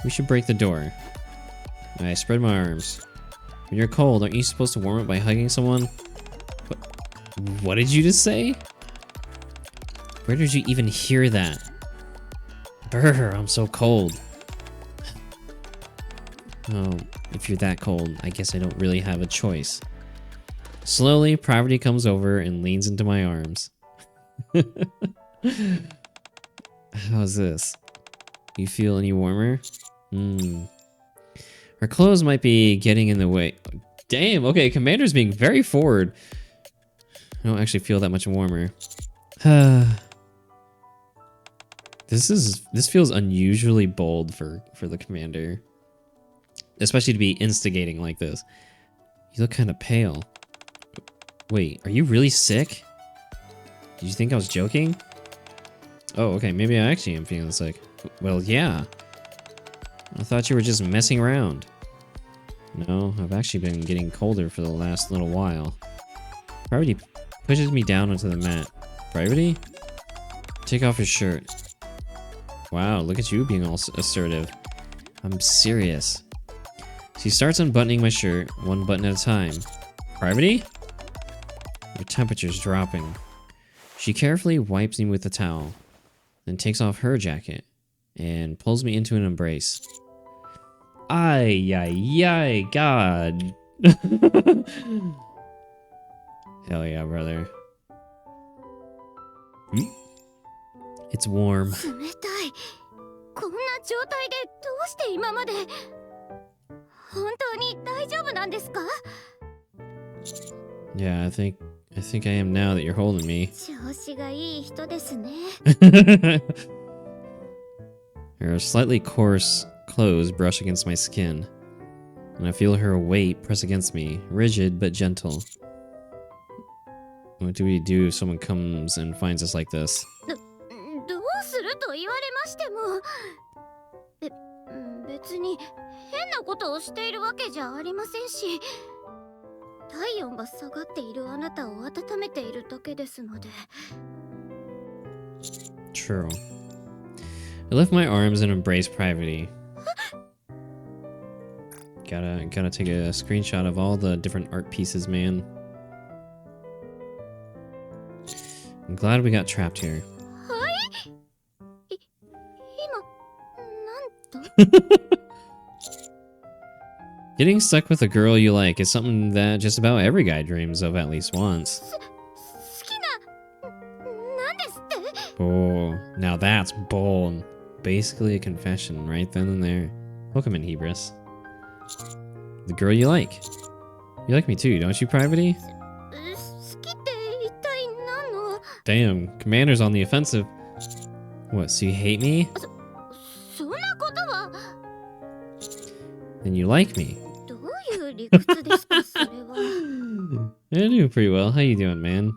We should break the door. I spread my arms. When you're cold, aren't you supposed to warm it by hugging someone? What did you just say? Where did you even hear that? Brr, I'm so cold. Oh, if you're that cold, I guess I don't really have a choice. Slowly, Private comes over and leans into my arms. How's this? You feel any warmer? Her clothes might be getting in the way. Damn, okay, Commander's being very forward. I don't actually feel that much warmer. This feels unusually bold for the commander. Especially to be instigating like this. You look kind of pale. Wait, are you really sick? Did you think I was joking? Oh, okay, maybe I actually am feeling sick. Well, yeah. I thought you were just messing around. No, I've actually been getting colder for the last little while. Priority pushes me down onto the mat. Priority? Take off your shirt. Wow, look at you being all assertive. I'm serious. She starts unbuttoning my shirt, one button at a time. Priority? Your temperature's dropping. She carefully wipes me with a towel, then takes off her jacket and pulls me into an embrace. Ay, ay, ay, God. Hell yeah, brother. It's warm.
冷たい。こんな状態でどうして今まで。本当に大丈夫なんですか？
Yeah, I think I am now that you're holding me.
調子がいい人ですね。
Her slightly coarse clothes brush against my skin, and I feel her weight press against me, rigid but gentle. What do we do if someone comes and finds us like this?
どうすると言われましても。別に変なことをしているわけじゃありませんし。体温が下がっているあなたを温めているだけですので。
True. I lift my arms and embrace Privacy. Gotta take a screenshot of all the different art pieces, man. I'm glad we got trapped here.
はい。今、なんと。
Getting stuck with a girl you like is something that just about every guy dreams of at least once.
好きな、なんですって？
Oh, now that's bold. Basically a confession right then and there. Welcome in, Hebris. The girl you like. You like me too, don't you, Privacy?
好きって一体何の？
Damn, Commander's on the offensive. What, so you hate me?
そんなことは。
Then you like me.
どういう理屈ですか、それは。
I do pretty well. How you doing, man?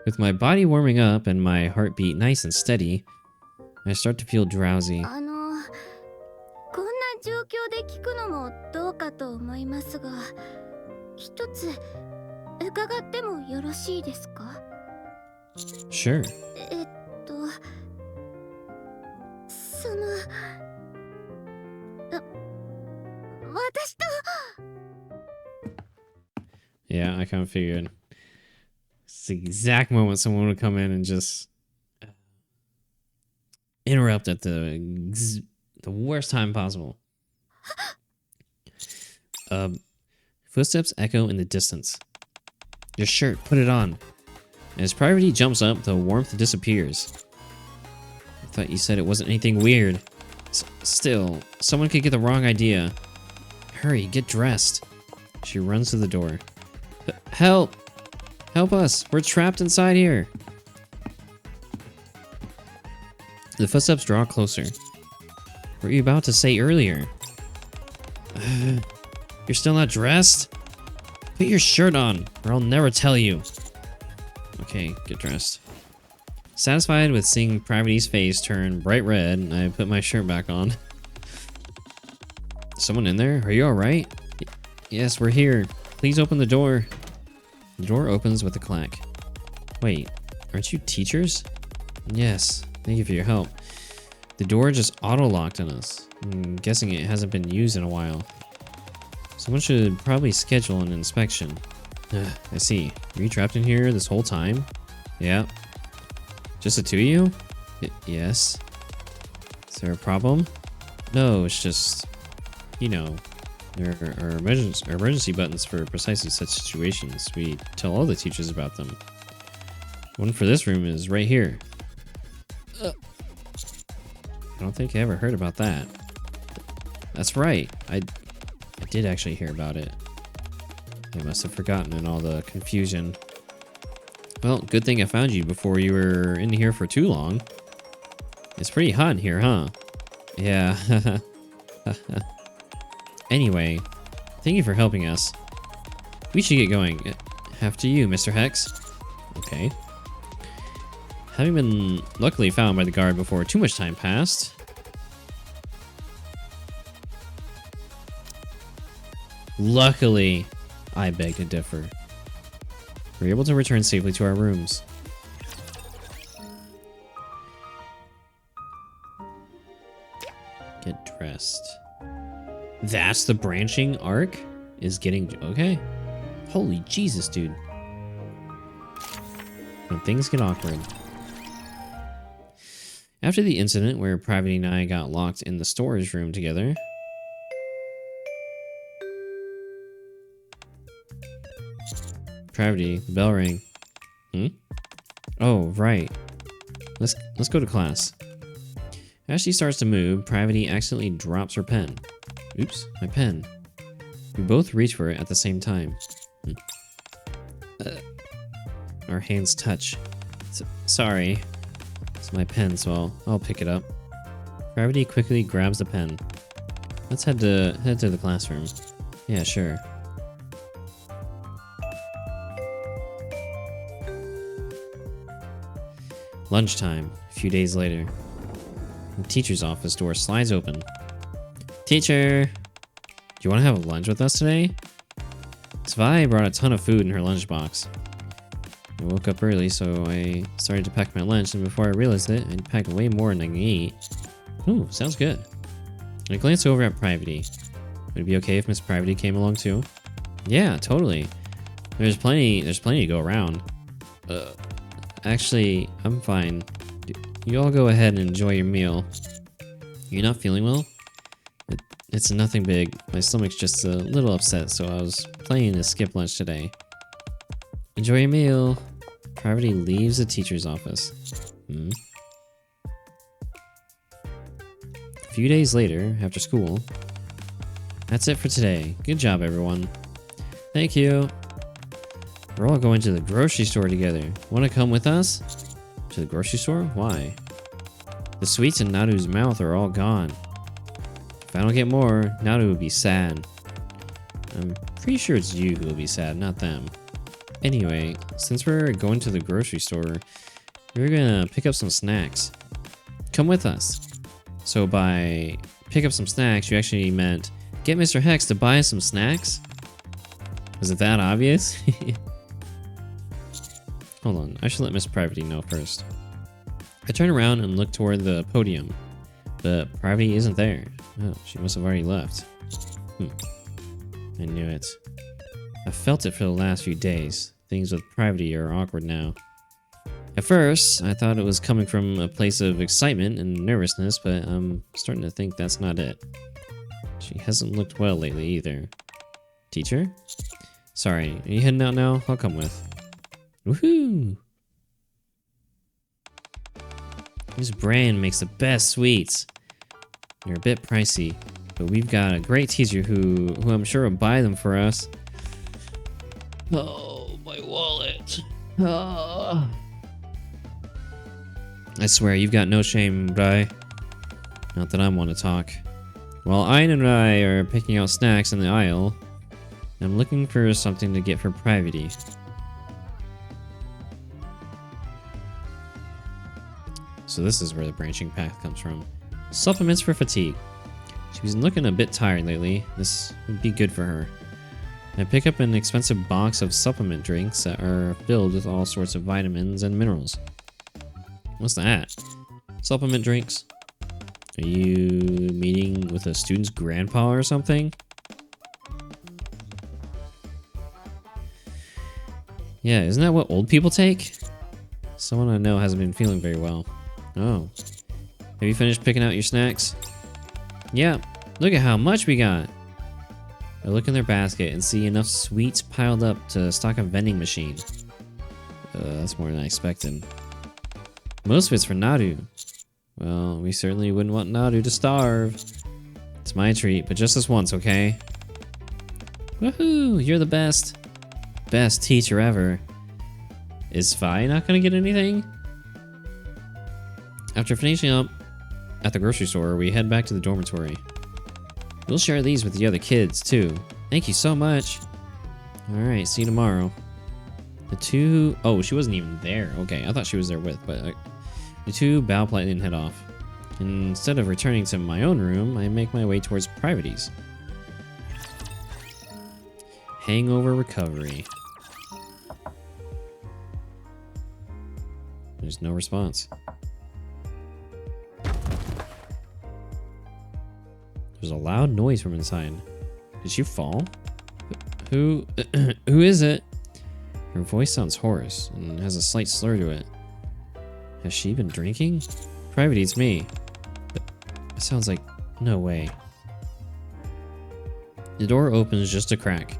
With my body warming up and my heartbeat nice and steady, I start to feel drowsy.
こんな状況で聞くのもどうかと思いますが、一つ伺ってもよろしいですか？
Sure.
その、私と。
Yeah, I kind of figured. It's the exact moment someone would come in and just interrupt at the worst time possible. Footsteps echo in the distance. Your shirt, put it on. As Priority jumps up, the warmth disappears. I thought you said it wasn't anything weird. Still, someone could get the wrong idea. Hurry, get dressed. She runs to the door. Help! Help us! We're trapped inside here! The footsteps draw closer. What were you about to say earlier? You're still not dressed? Put your shirt on, or I'll never tell you. Okay, get dressed. Satisfied with seeing Priority's face turn bright red, I put my shirt back on. Someone in there? Are you alright? Yes, we're here. Please open the door. The door opens with a clack. Wait, aren't you teachers? Yes, thank you for your help. The door just auto-locked on us. I'm guessing it hasn't been used in a while. Someone should probably schedule an inspection. I see. Were you trapped in here this whole time? Yeah. Just the two of you? Yes. Is there a problem? No, it's just, you know, there are emergency buttons for precisely such situations. We tell all the teachers about them. One for this room is right here. I don't think I ever heard about that. That's right. I did actually hear about it. I must have forgotten in all the confusion. Well, good thing I found you before you were in here for too long. It's pretty hot in here, huh? Yeah. Anyway, thank you for helping us. We should get going. After you, Mr. Hex. Okay. Having been luckily found by the guard before too much time passed. Luckily, I beg to differ. We're able to return safely to our rooms. Get dressed. That's the branching arc? Is getting... Okay. Holy Jesus, dude. When things get awkward. After the incident where Private and I got locked in the storage room together... Pravity, the bell rang. Hmm? Oh, right. Let's go to class. As she starts to move, Pravity accidentally drops her pen. Oops, my pen. We both reach for it at the same time. Our hands touch. Sorry. It's my pen, so I'll pick it up. Pravity quickly grabs the pen. Let's head to the classroom. Yeah, sure. Lunchtime, a few days later. The teacher's office door slides open. Teacher! Do you want to have lunch with us today? Svai brought a ton of food in her lunchbox. I woke up early, so I started to pack my lunch, and before I realized it, I'd packed way more than I can eat. Ooh, sounds good. I glanced over at Privity. Would it be okay if Miss Privity came along too? Yeah, totally. There's plenty to go around. Actually, I'm fine. You all go ahead and enjoy your meal. You're not feeling well? It's nothing big. My stomach's just a little upset, so I was planning to skip lunch today. Enjoy your meal. Pravity leaves the teacher's office. A few days later, after school. That's it for today. Good job, everyone. Thank you. We're all going to the grocery store together. Want to come with us? To the grocery store? Why? The sweets in Naru's mouth are all gone. If I don't get more, Naru will be sad. I'm pretty sure it's you who will be sad, not them. Anyway, since we're going to the grocery store, we're gonna pick up some snacks. Come with us. So by pick up some snacks, you actually meant get Mr. Hex to buy us some snacks? Was it that obvious? Hold on, I should let Miss Privity know first. I turn around and look toward the podium, but Privity isn't there. Oh, she must have already left. I knew it. I felt it for the last few days. Things with Privity are awkward now. At first, I thought it was coming from a place of excitement and nervousness, but I'm starting to think that's not it. She hasn't looked well lately either. Teacher? Sorry, are you heading out now? I'll come with. Woohoo! This brand makes the best sweets. They're a bit pricey, but we've got a great teacher who I'm sure will buy them for us. Oh, my wallet. Oh. I swear, you've got no shame, Bri. Not that I want to talk. While Ayn and I are picking out snacks in the aisle, I'm looking for something to get for Privity. So this is where the branching path comes from. Supplements for fatigue. She's looking a bit tired lately. This would be good for her. I pick up an expensive box of supplement drinks that are filled with all sorts of vitamins and minerals. What's that? Supplement drinks? Are you meeting with a student's grandpa or something? Yeah, isn't that what old people take? Someone I know hasn't been feeling very well. Oh. Have you finished picking out your snacks? Yeah, look at how much we got. I look in their basket and see enough sweets piled up to stock a vending machine. That's more than I expected. Most of it's for Naru. Well, we certainly wouldn't want Naru to starve. It's my treat, but just this once, okay? Woohoo! You're the best. Best teacher ever. Is Vi not gonna get anything? After finishing up at the grocery store, we head back to the dormitory. We'll share these with the other kids, too. Thank you so much. Alright, see you tomorrow. The two... Oh, she wasn't even there. Okay, I thought she was there with, but... the two bow politely and head off. Instead of returning to my own room, I make my way towards Private's. Hangover recovery. There's no response. There's a loud noise from inside. Did she fall? Who is it? Her voice sounds hoarse and has a slight slur to it. Has she been drinking? Private, it's me. But it sounds like no way. The door opens just a crack.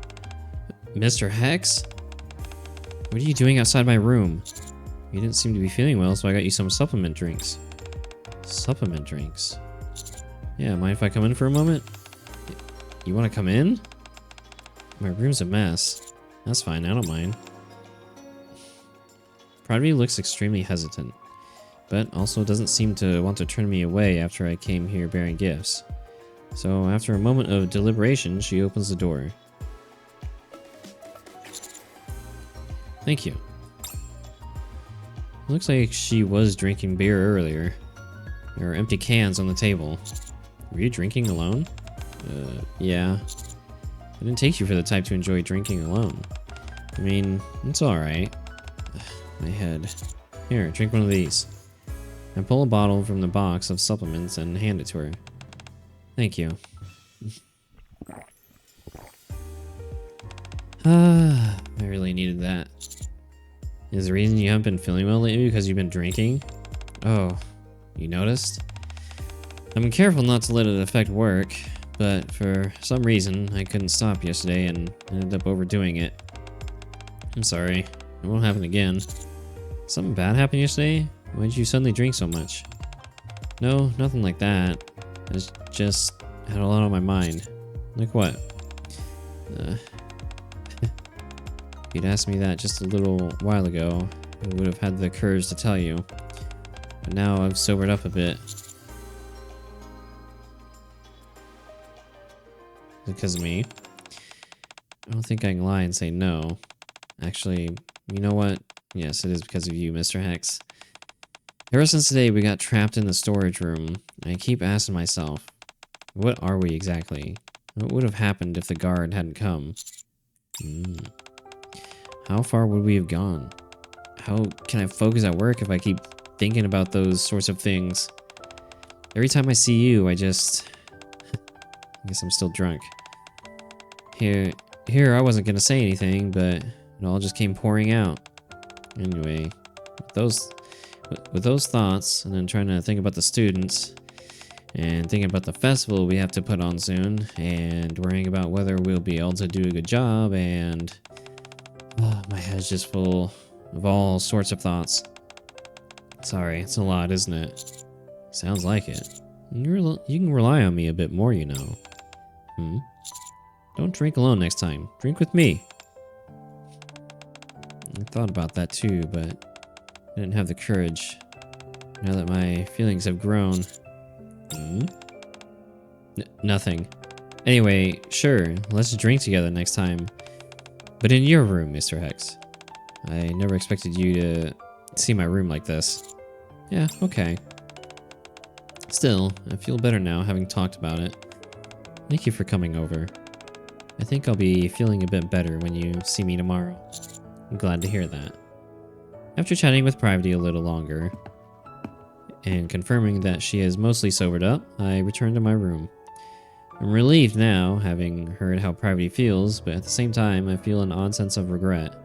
Mr. Hex? What are you doing outside my room? You didn't seem to be feeling well, so I got you some supplement drinks. Supplement drinks? Yeah, mind if I come in for a moment? You want to come in? My room's a mess. That's fine, I don't mind. Prodigy looks extremely hesitant, but also doesn't seem to want to turn me away after I came here bearing gifts. So after a moment of deliberation, she opens the door. Thank you. Looks like she was drinking beer earlier. There are empty cans on the table. Were you drinking alone? Yeah. I didn't take you for the type to enjoy drinking alone. I mean, it's alright. My head. Here, drink one of these. I pull a bottle from the box of supplements and hand it to her. Thank you. I really needed that. Is the reason you haven't been feeling well lately because you've been drinking? Oh, you noticed? I've been careful not to let it affect work, but for some reason I couldn't stop yesterday and ended up overdoing it. I'm sorry. It won't happen again. Something bad happened yesterday? Why did you suddenly drink so much? No, nothing like that. I just had a lot on my mind. Like what? If you'd asked me that just a little while ago, I would have had the courage to tell you. But now I've sobered up a bit. Because of me? I don't think I can lie and say no. Actually, you know what? Yes, it is because of you, Mr. Hex. Ever since today we got trapped in the storage room, I keep asking myself, what are we exactly? What would have happened if the guard hadn't come? How far would we have gone? How can I focus at work if I keep thinking about those sorts of things? Every time I see you, I just... I guess I'm still drunk. Here I wasn't gonna say anything, but it all just came pouring out. Anyway, with those thoughts, and then trying to think about the students, and thinking about the festival we have to put on soon, and worrying about whether we'll be able to do a good job, and... my head's just full of all sorts of thoughts. Sorry, it's a lot, isn't it? Sounds like it. You can rely on me a bit more, you know. Don't drink alone next time. Drink with me. I thought about that too, but I didn't have the courage. Now that my feelings have grown. Nothing. Anyway, sure, let's drink together next time. But in your room, Mr. Hex. I never expected you to see my room like this. Yeah, okay. Still, I feel better now having talked about it. Thank you for coming over. I think I'll be feeling a bit better when you see me tomorrow. I'm glad to hear that. After chatting with Private a little longer, and confirming that she is mostly sobered up, I return to my room. I'm relieved now, having heard how Private feels, but at the same time, I feel an odd sense of regret.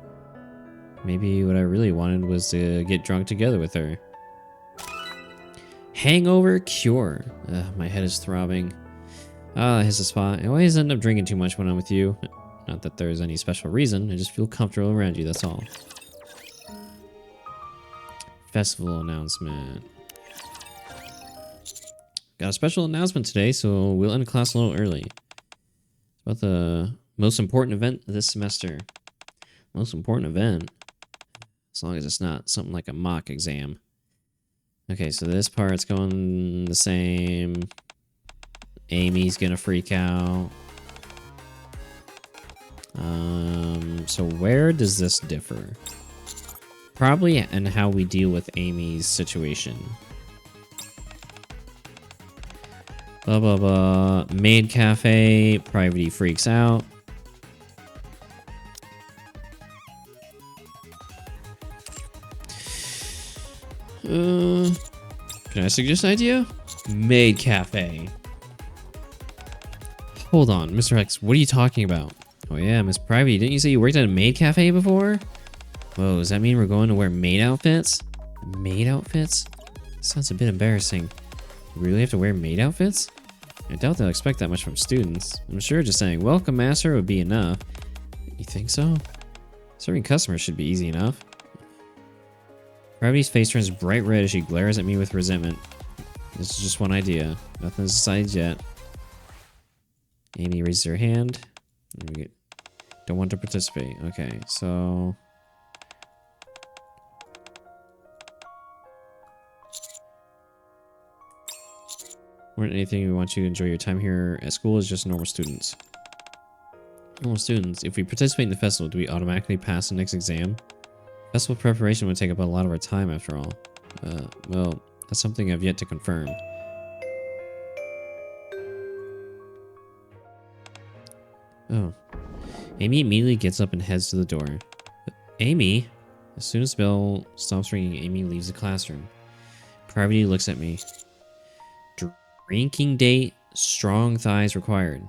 Maybe what I really wanted was to get drunk together with her. Hangover cure. My head is throbbing. Here's the spot. I always end up drinking too much when I'm with you. Not that there's any special reason, I just feel comfortable around you, that's all. Festival announcement. Got a special announcement today, so we'll end class a little early. It's about the most important event this semester. Most important event? As long as it's not something like a mock exam. Okay, so this part's going the same. Amy's gonna freak out. So where does this differ? Probably in how we deal with Amy's situation. Blah, blah, blah. Maid cafe. Private freaks out. Can I suggest an idea? Maid cafe. Hold on, Mr. X, what are you talking about? Oh yeah, Miss Private, didn't you say you worked at a maid cafe before? Whoa, does that mean we're going to wear maid outfits? Maid outfits? Sounds a bit embarrassing. We really have to wear maid outfits? I doubt they'll expect that much from students. I'm sure just saying, welcome master would be enough. You think so? Serving customers should be easy enough. Gravity's face turns bright red as she glares at me with resentment. This is just one idea. Nothing's decided yet. Amy raises her hand. Don't want to participate. Okay, so... More than anything, we want you to enjoy your time here at school as just normal students. Normal students. If we participate in the festival, do we automatically pass the next exam? Festival preparation would take up a lot of our time after all. Well, that's something I've yet to confirm. Oh. Amy immediately gets up and heads to the door. Amy? As soon as the bell stops ringing, Amy leaves the classroom. Private looks at me. Drinking date, strong thighs required.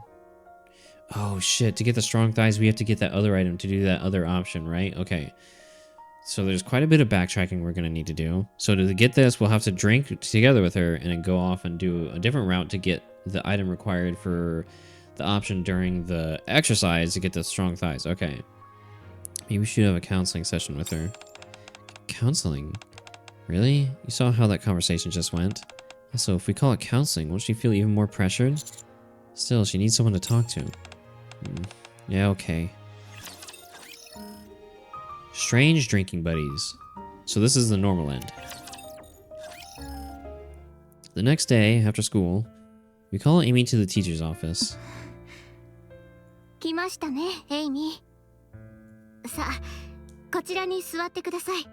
Oh shit, to get the strong thighs, we have to get that other item to do that other option, right? Okay. So there's quite a bit of backtracking we're going to need to do. So to get this, we'll have to drink together with her and then go off and do a different route to get the item required for the option during the exercise to get the strong thighs. Okay. Maybe we should have a counseling session with her. Counseling? Really? You saw how that conversation just went? Also, if we call it counseling, won't she feel even more pressured? Still, she needs someone to talk to. Yeah, okay. Strange drinking buddies. So this is the normal end. The next day, after school, we call Amy to the teacher's office.
来ましたね、エイミー。さあ、こちらに座ってください。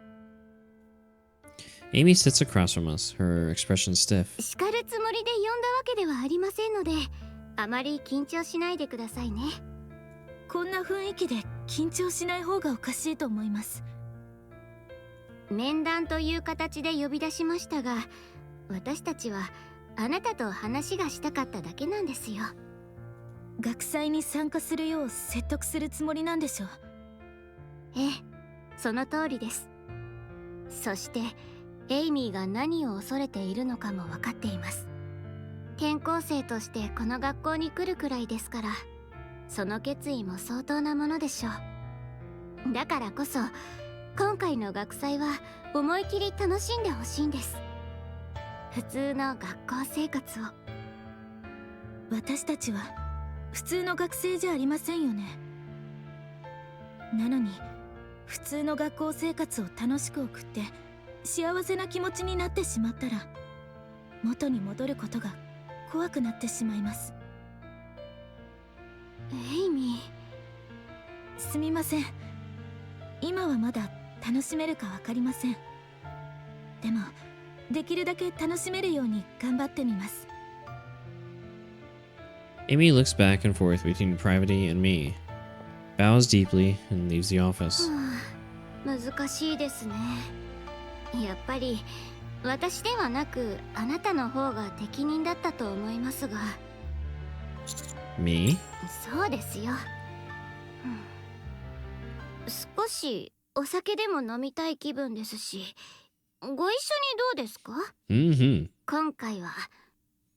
Amy sits across from us, her expression stiff.
叱るつもりで呼んだわけではありませんので、あまり緊張しないでくださいね。
こんな雰囲気で緊張しない方がおかしいと思います。
面談という形で呼び出しましたが、私たちはあなたと話がしたかっただけなんですよ。
学祭に参加するよう説得するつもりなんでしょう。
ええ、その通りです。そしてエイミーが何を恐れているのかも分かっています。転校生としてこの学校に来るくらいですから、その決意も相当なものでしょう。だからこそ今回の学祭は思い切り楽しんでほしいんです。普通の学校生活を。
私たちは普通の学生じゃありませんよね。なのに普通の学校生活を楽しく送って幸せな気持ちになってしまったら、元に戻ることが怖くなってしまいます。
エイミ
ー、すみません。今はまだ楽しめるか分かりません。でもできるだけ楽しめるように頑張ってみます。
Amy looks back and forth between Private and me, bows deeply, and leaves the office.
難しいですね。やっぱり私ではなくあなたの方が適任だったと思いますが。
Me?
そうですよ。少しお酒でも飲みたい気分ですし、ご一緒にどうですか？今回は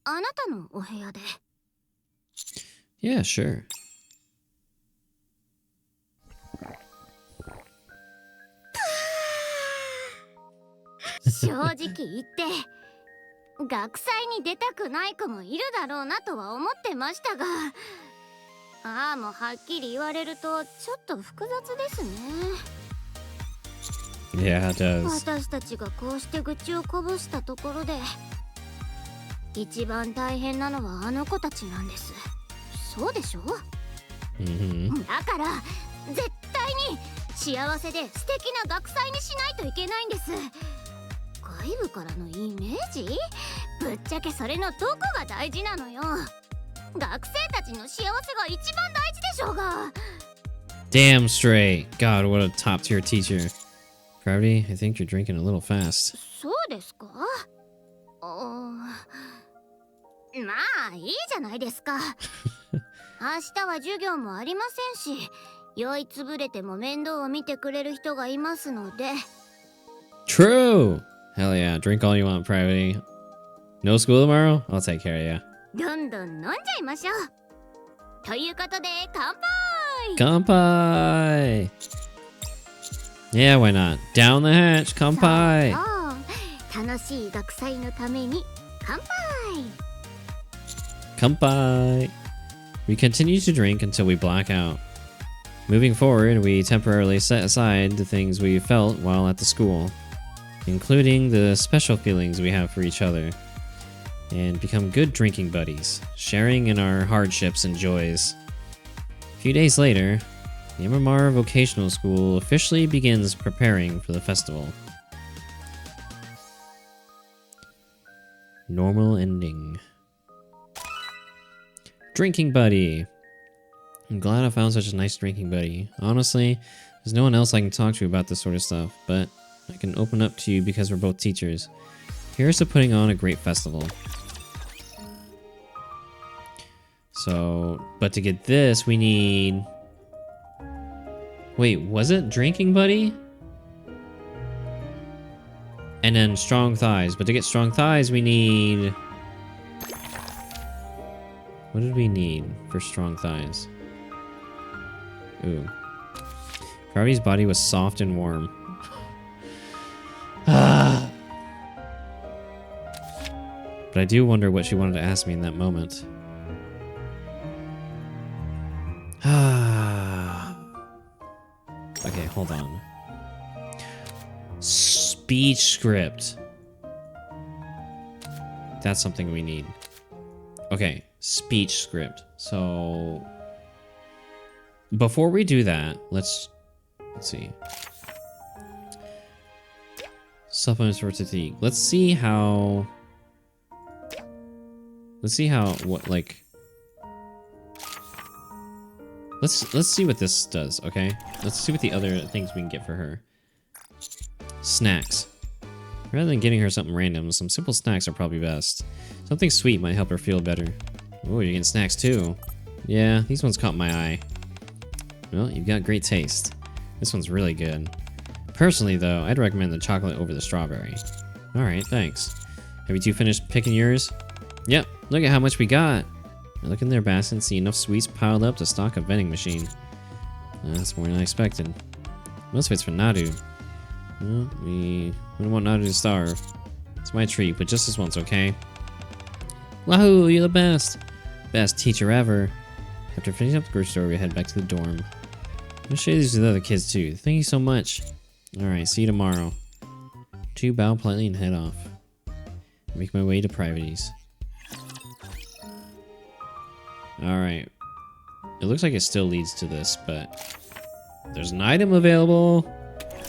あなたのお部屋で。
Yeah, sure.
正直言って学祭に出たくない子もいるだろうなとは思ってましたが、もうはっきり言われるとちょっと複雑ですね。
Yeah, it does.
私たちがこうして愚痴をこぼしたところで一番大変なのはあの子たちなんです。そうでしょ？
Mm-hmm.
だから絶対に幸せで素敵な学祭にしないといけないんです。外部からのイメージ？ぶっちゃけそれのどこが大事なのよ。学生たちの幸せが一番大事でしょうが。
Damn straight. God, what a top tier teacher. Pravdi, I think you're drinking a little fast.
そうですか？まあいいじゃないですか。明日は授業もありませんし、酔いつぶれても面倒を見てくれる人がいますので。
True! Hell yeah, drink all you want, Pravdi. No school tomorrow? I'll take care of you.
どんどん飲んじゃいましょう。ということで乾杯。
Kanpai! Yeah, why not? Down the hatch, kanpai!
そう、楽しい学祭のために乾杯。
Kanpai! We continue to drink until we black out. Moving forward, we temporarily set aside the things we felt while at the school, including the special feelings we have for each other, and become good drinking buddies, sharing in our hardships and joys. A few days later, the MMR Vocational School officially begins preparing for the festival. Normal ending. Drinking buddy. I'm glad I found such a nice drinking buddy. Honestly, there's no one else I can talk to about this sort of stuff, but I can open up to you because we're both teachers. Here's to putting on a great festival. So, but to get this, we need... Wait, was it drinking buddy? And then strong thighs. But to get strong thighs, we need... What did we need for strong thighs? Ooh. Pravdi's body was soft and warm. But I do wonder what she wanted to ask me in that moment. Okay, hold on. Speech script. That's something we need. Okay, speech script. So before we do that, let's see. Supplements for fatigue. Let's see how what like let's see what this does, okay? Let's see what the other things we can get for her. Snacks. Rather than getting her something random, some simple snacks are probably best. Something sweet might help her feel better. Oh, you're getting snacks too. Yeah, these ones caught my eye. Well, you've got great taste. This one's really good. Personally, though, I'd recommend the chocolate over the strawberry. Alright, thanks. Have you two finished picking yours? Yep, look at how much we got. I look in their basket and see enough sweets piled up to stock a vending machine. That's more than I expected. Most of it's for Nadu. Well, we don't want Nadu to starve. It's my treat, but just this once, okay? Wahoo, you're the best! Best teacher ever. After finishing up the grocery store, we head back to the dorm. I'll show you these to the other kids too. Thank you so much. Alright, see you tomorrow. Two bow politely and head off. Make my way to privates. Alright. It looks like it still leads to this, but there's an item available.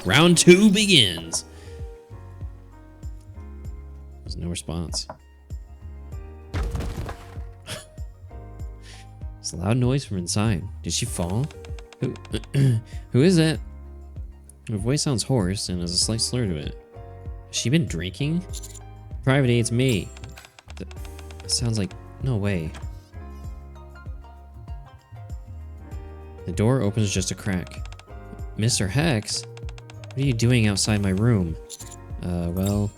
Round 2 begins. There's no response. It's a loud noise from inside. Did she fall? Who is it? Her voice sounds hoarse and has a slight slur to it. Has she been drinking? Private, it's me. That sounds like... No way. The door opens just a crack. Mr. Hex? What are you doing outside my room? Well...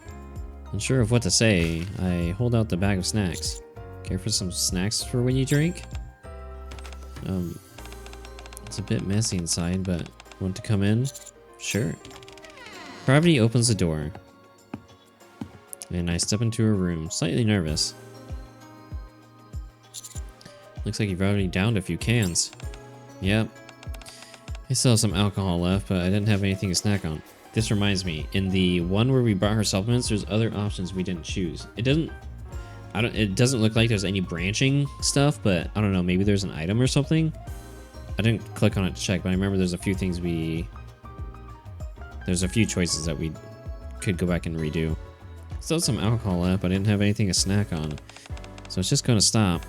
Unsure of what to say, I hold out the bag of snacks. Care for some snacks for when you drink? It's a bit messy inside, but want to come in? Sure. Pravdi opens the door. And I step into her room, slightly nervous. Looks like you've already downed a few cans. Yep. I still have some alcohol left, but I didn't have anything to snack on. This reminds me, in the one where we bought her supplements, there's other options we didn't choose. It doesn't look like there's any branching stuff, but I don't know, maybe there's an item or something. I didn't click on it to check, but I remember there's a few things there's a few choices that we could go back and redo. Still some alcohol left, but I didn't have anything to snack on. So it's just gonna stop.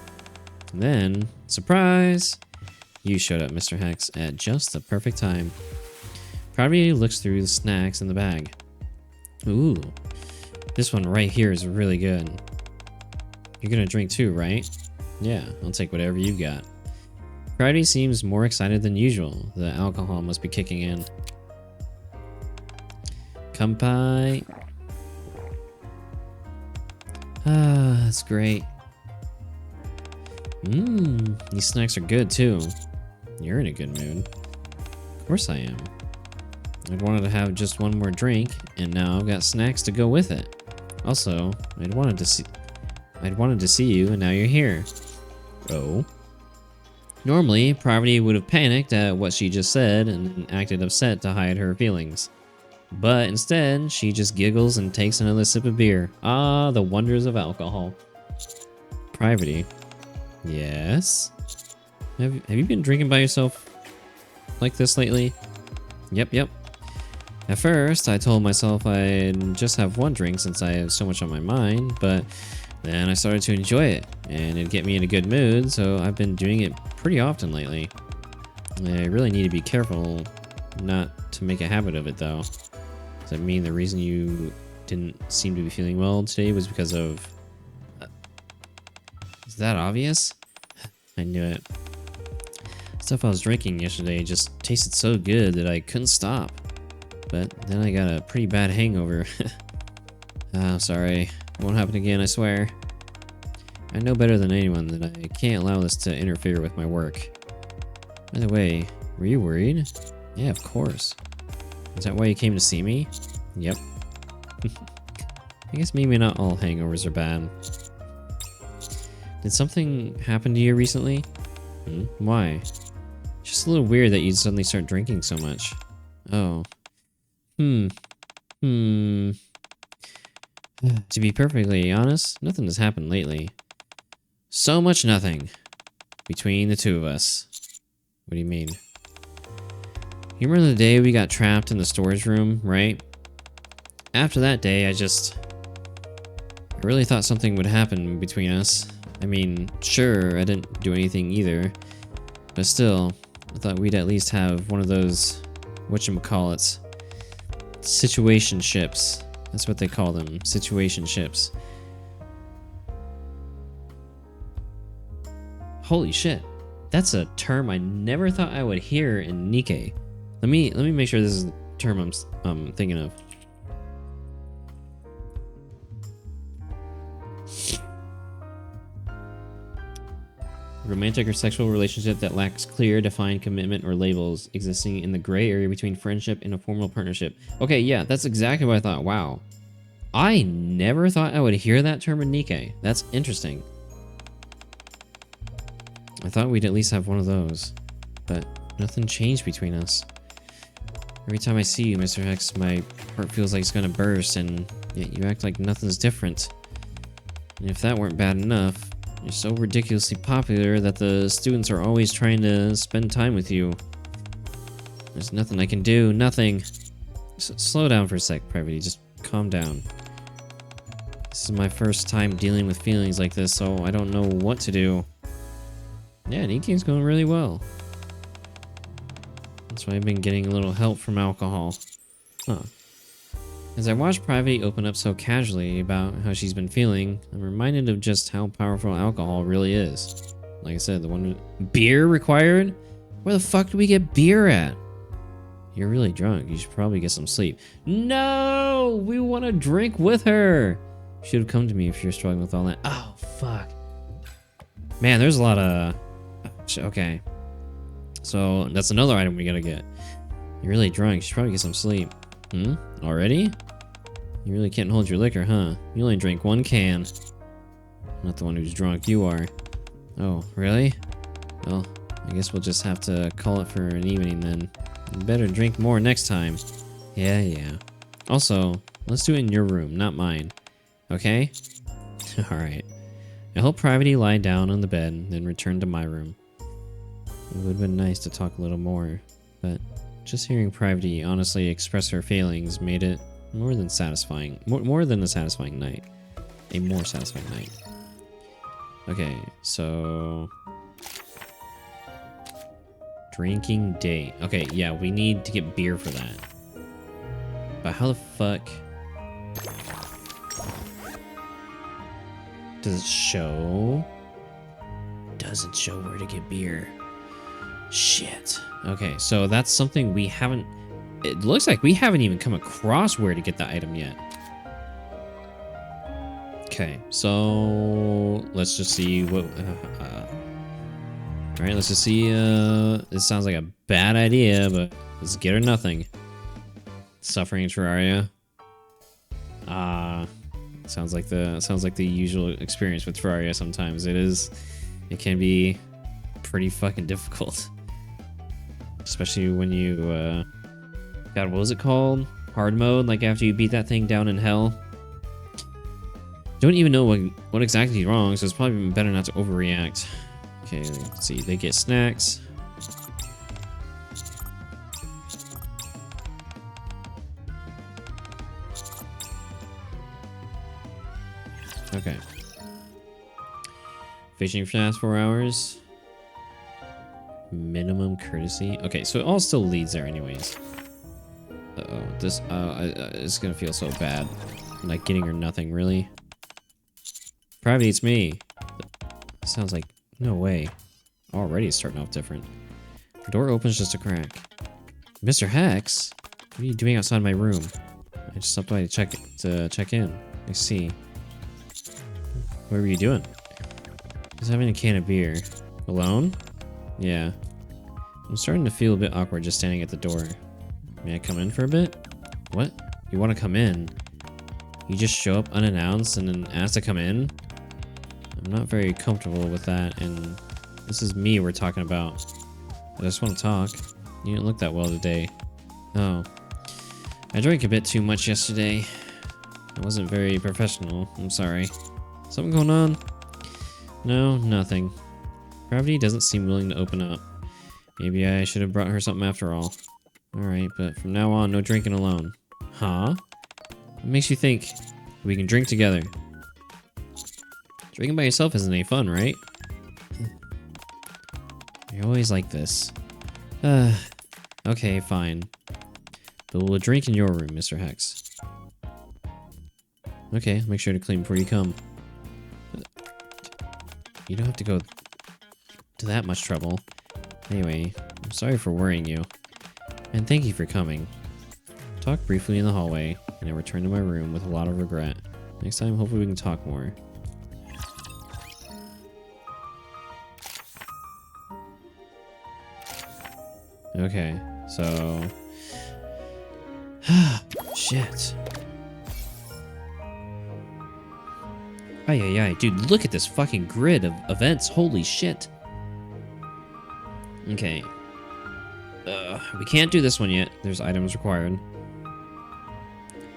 And then, surprise! You showed up, Mr. Hex, at just the perfect time. Probably looks through the snacks in the bag. Ooh, this one right here is really good. You're gonna drink too, right? Yeah, I'll take whatever you got. Friday seems more excited than usual. The alcohol must be kicking in. Kampai. Ah, that's great. These snacks are good too. You're in a good mood. Of course I am. I'd wanted to have just one more drink, and now I've got snacks to go with it. Also, I'd wanted to see you, and now you're here. Oh. Normally, Parvati would have panicked at what she just said and acted upset to hide her feelings. But instead, she just giggles and takes another sip of beer. Ah, the wonders of alcohol. Parvati. Yes? Have you been drinking by yourself like this lately? Yep. At first, I told myself I'd just have one drink since I have so much on my mind, but then I started to enjoy it, and it'd get me in a good mood, so I've been doing it pretty often lately. I really need to be careful not to make a habit of it, though. Does that mean the reason you didn't seem to be feeling well today was because of... Is that obvious? I knew it. Stuff I was drinking yesterday just tasted so good that I couldn't stop. But then I got a pretty bad hangover. I'm sorry. It won't happen again, I swear. I know better than anyone that I can't allow this to interfere with my work. By the way, were you worried? Yeah, of course. Is that why you came to see me? Yep. I guess maybe not all hangovers are bad. Did something happen to you recently? Why? It's just a little weird that you'd suddenly start drinking so much. Oh. To be perfectly honest, nothing has happened lately. So much nothing. Between the two of us. What do you mean? You remember the day we got trapped in the storage room, right? After that day, I really thought something would happen between us. I mean, sure, I didn't do anything either. But still, I thought we'd at least have one of those, whatchamacallits, situationships. That's what they call them, situationships. Holy shit. That's a term I never thought I would hear in Nikke. Let me make sure this is the term I'm thinking of. Romantic or sexual relationship that lacks clear, defined commitment or labels, existing in the gray area between friendship and a formal partnership. Okay, yeah, that's exactly what I thought. Wow. I never thought I would hear that term in Nikke. That's interesting. I thought we'd at least have one of those, but nothing changed between us. Every time I see you, Mr. Hex, my heart feels like it's gonna burst, and yet you act like nothing's different. And if that weren't bad enough, you're so ridiculously popular that the students are always trying to spend time with you. There's nothing I can do, nothing. Slow down for a sec, Parvati, just calm down. This is my first time dealing with feelings like this, so I don't know what to do. Yeah, Nikke's going really well. That's why I've been getting a little help from alcohol. Huh. As I watch Parvati open up so casually about how she's been feeling, I'm reminded of just how powerful alcohol really is. Like I said, the one beer required? Where the fuck do we get beer at? You're really drunk. You should probably get some sleep. No! We want to drink with her! You should have come to me if you're struggling with all that. Oh, fuck. Man, there's a lot of... Okay. So, that's another item we gotta get. You're really drunk. You should probably get some sleep. Already? You really can't hold your liquor, huh? You only drink one can. I'm not the one who's drunk. You are. Oh, really? Well, I guess we'll just have to call it for an evening then. Better drink more next time. Yeah, yeah. Also, let's do it in your room, not mine. Okay? Alright. I help Private lie down on the bed, then return to my room. It would have been nice to talk a little more, but just hearing Private honestly express her feelings made it more than satisfying. More than a satisfying night. A more satisfying night. Okay, so... Drinking date. Okay, yeah, we need to get beer for that. But how the fuck... Does it show? Doesn't show where to get beer. Shit. Okay, so that's something we haven't... It looks like we haven't even come across where to get the item yet. Okay, so... Let's just see what... Alright, let's just see... This sounds like a bad idea, but let's get or nothing. Suffering Terraria. Sounds like the usual experience with Terraria sometimes. It can be pretty fucking difficult. Especially when you, God, what was it called? Hard mode, like after you beat that thing down in hell. Don't even know what exactly is wrong, so it's probably better not to overreact. Okay, let's see, they get snacks. Okay. Fishing for the last 4 hours. Minimum courtesy. Okay, so it all still leads there anyways. Uh-oh. This, it's gonna feel so bad. Like getting or nothing, really. Private, it's me. Sounds like, no way. Already it's starting off different. The door opens just a crack. Mr. Hex? What are you doing outside my room? I just stopped by to check in. I see. What were you doing? Just having a can of beer. Alone? Yeah. I'm starting to feel a bit awkward just standing at the door. May I come in for a bit? What? You want to come in? You just show up unannounced and then ask to come in? I'm not very comfortable with that, and this is me we're talking about. I just want to talk. You didn't look that well today. Oh. I drank a bit too much yesterday. I wasn't very professional. I'm sorry. Something going on? No, nothing. Gravity doesn't seem willing to open up. Maybe I should have brought her something after all. Alright, but from now on, no drinking alone. Huh? What makes you think we can drink together? Drinking by yourself isn't any fun, right? You're always like this. Okay, fine. But we'll drink in your room, Mr. Hex. Okay, make sure to clean before you come. You don't have to go to that much trouble. Anyway, I'm sorry for worrying you. And thank you for coming. Talk briefly in the hallway, and I returned to my room with a lot of regret. Next time, hopefully we can talk more. Okay, so... Shit. Ay, dude, look at this fucking grid of events. Holy shit. Okay. We can't do this one yet. There's items required.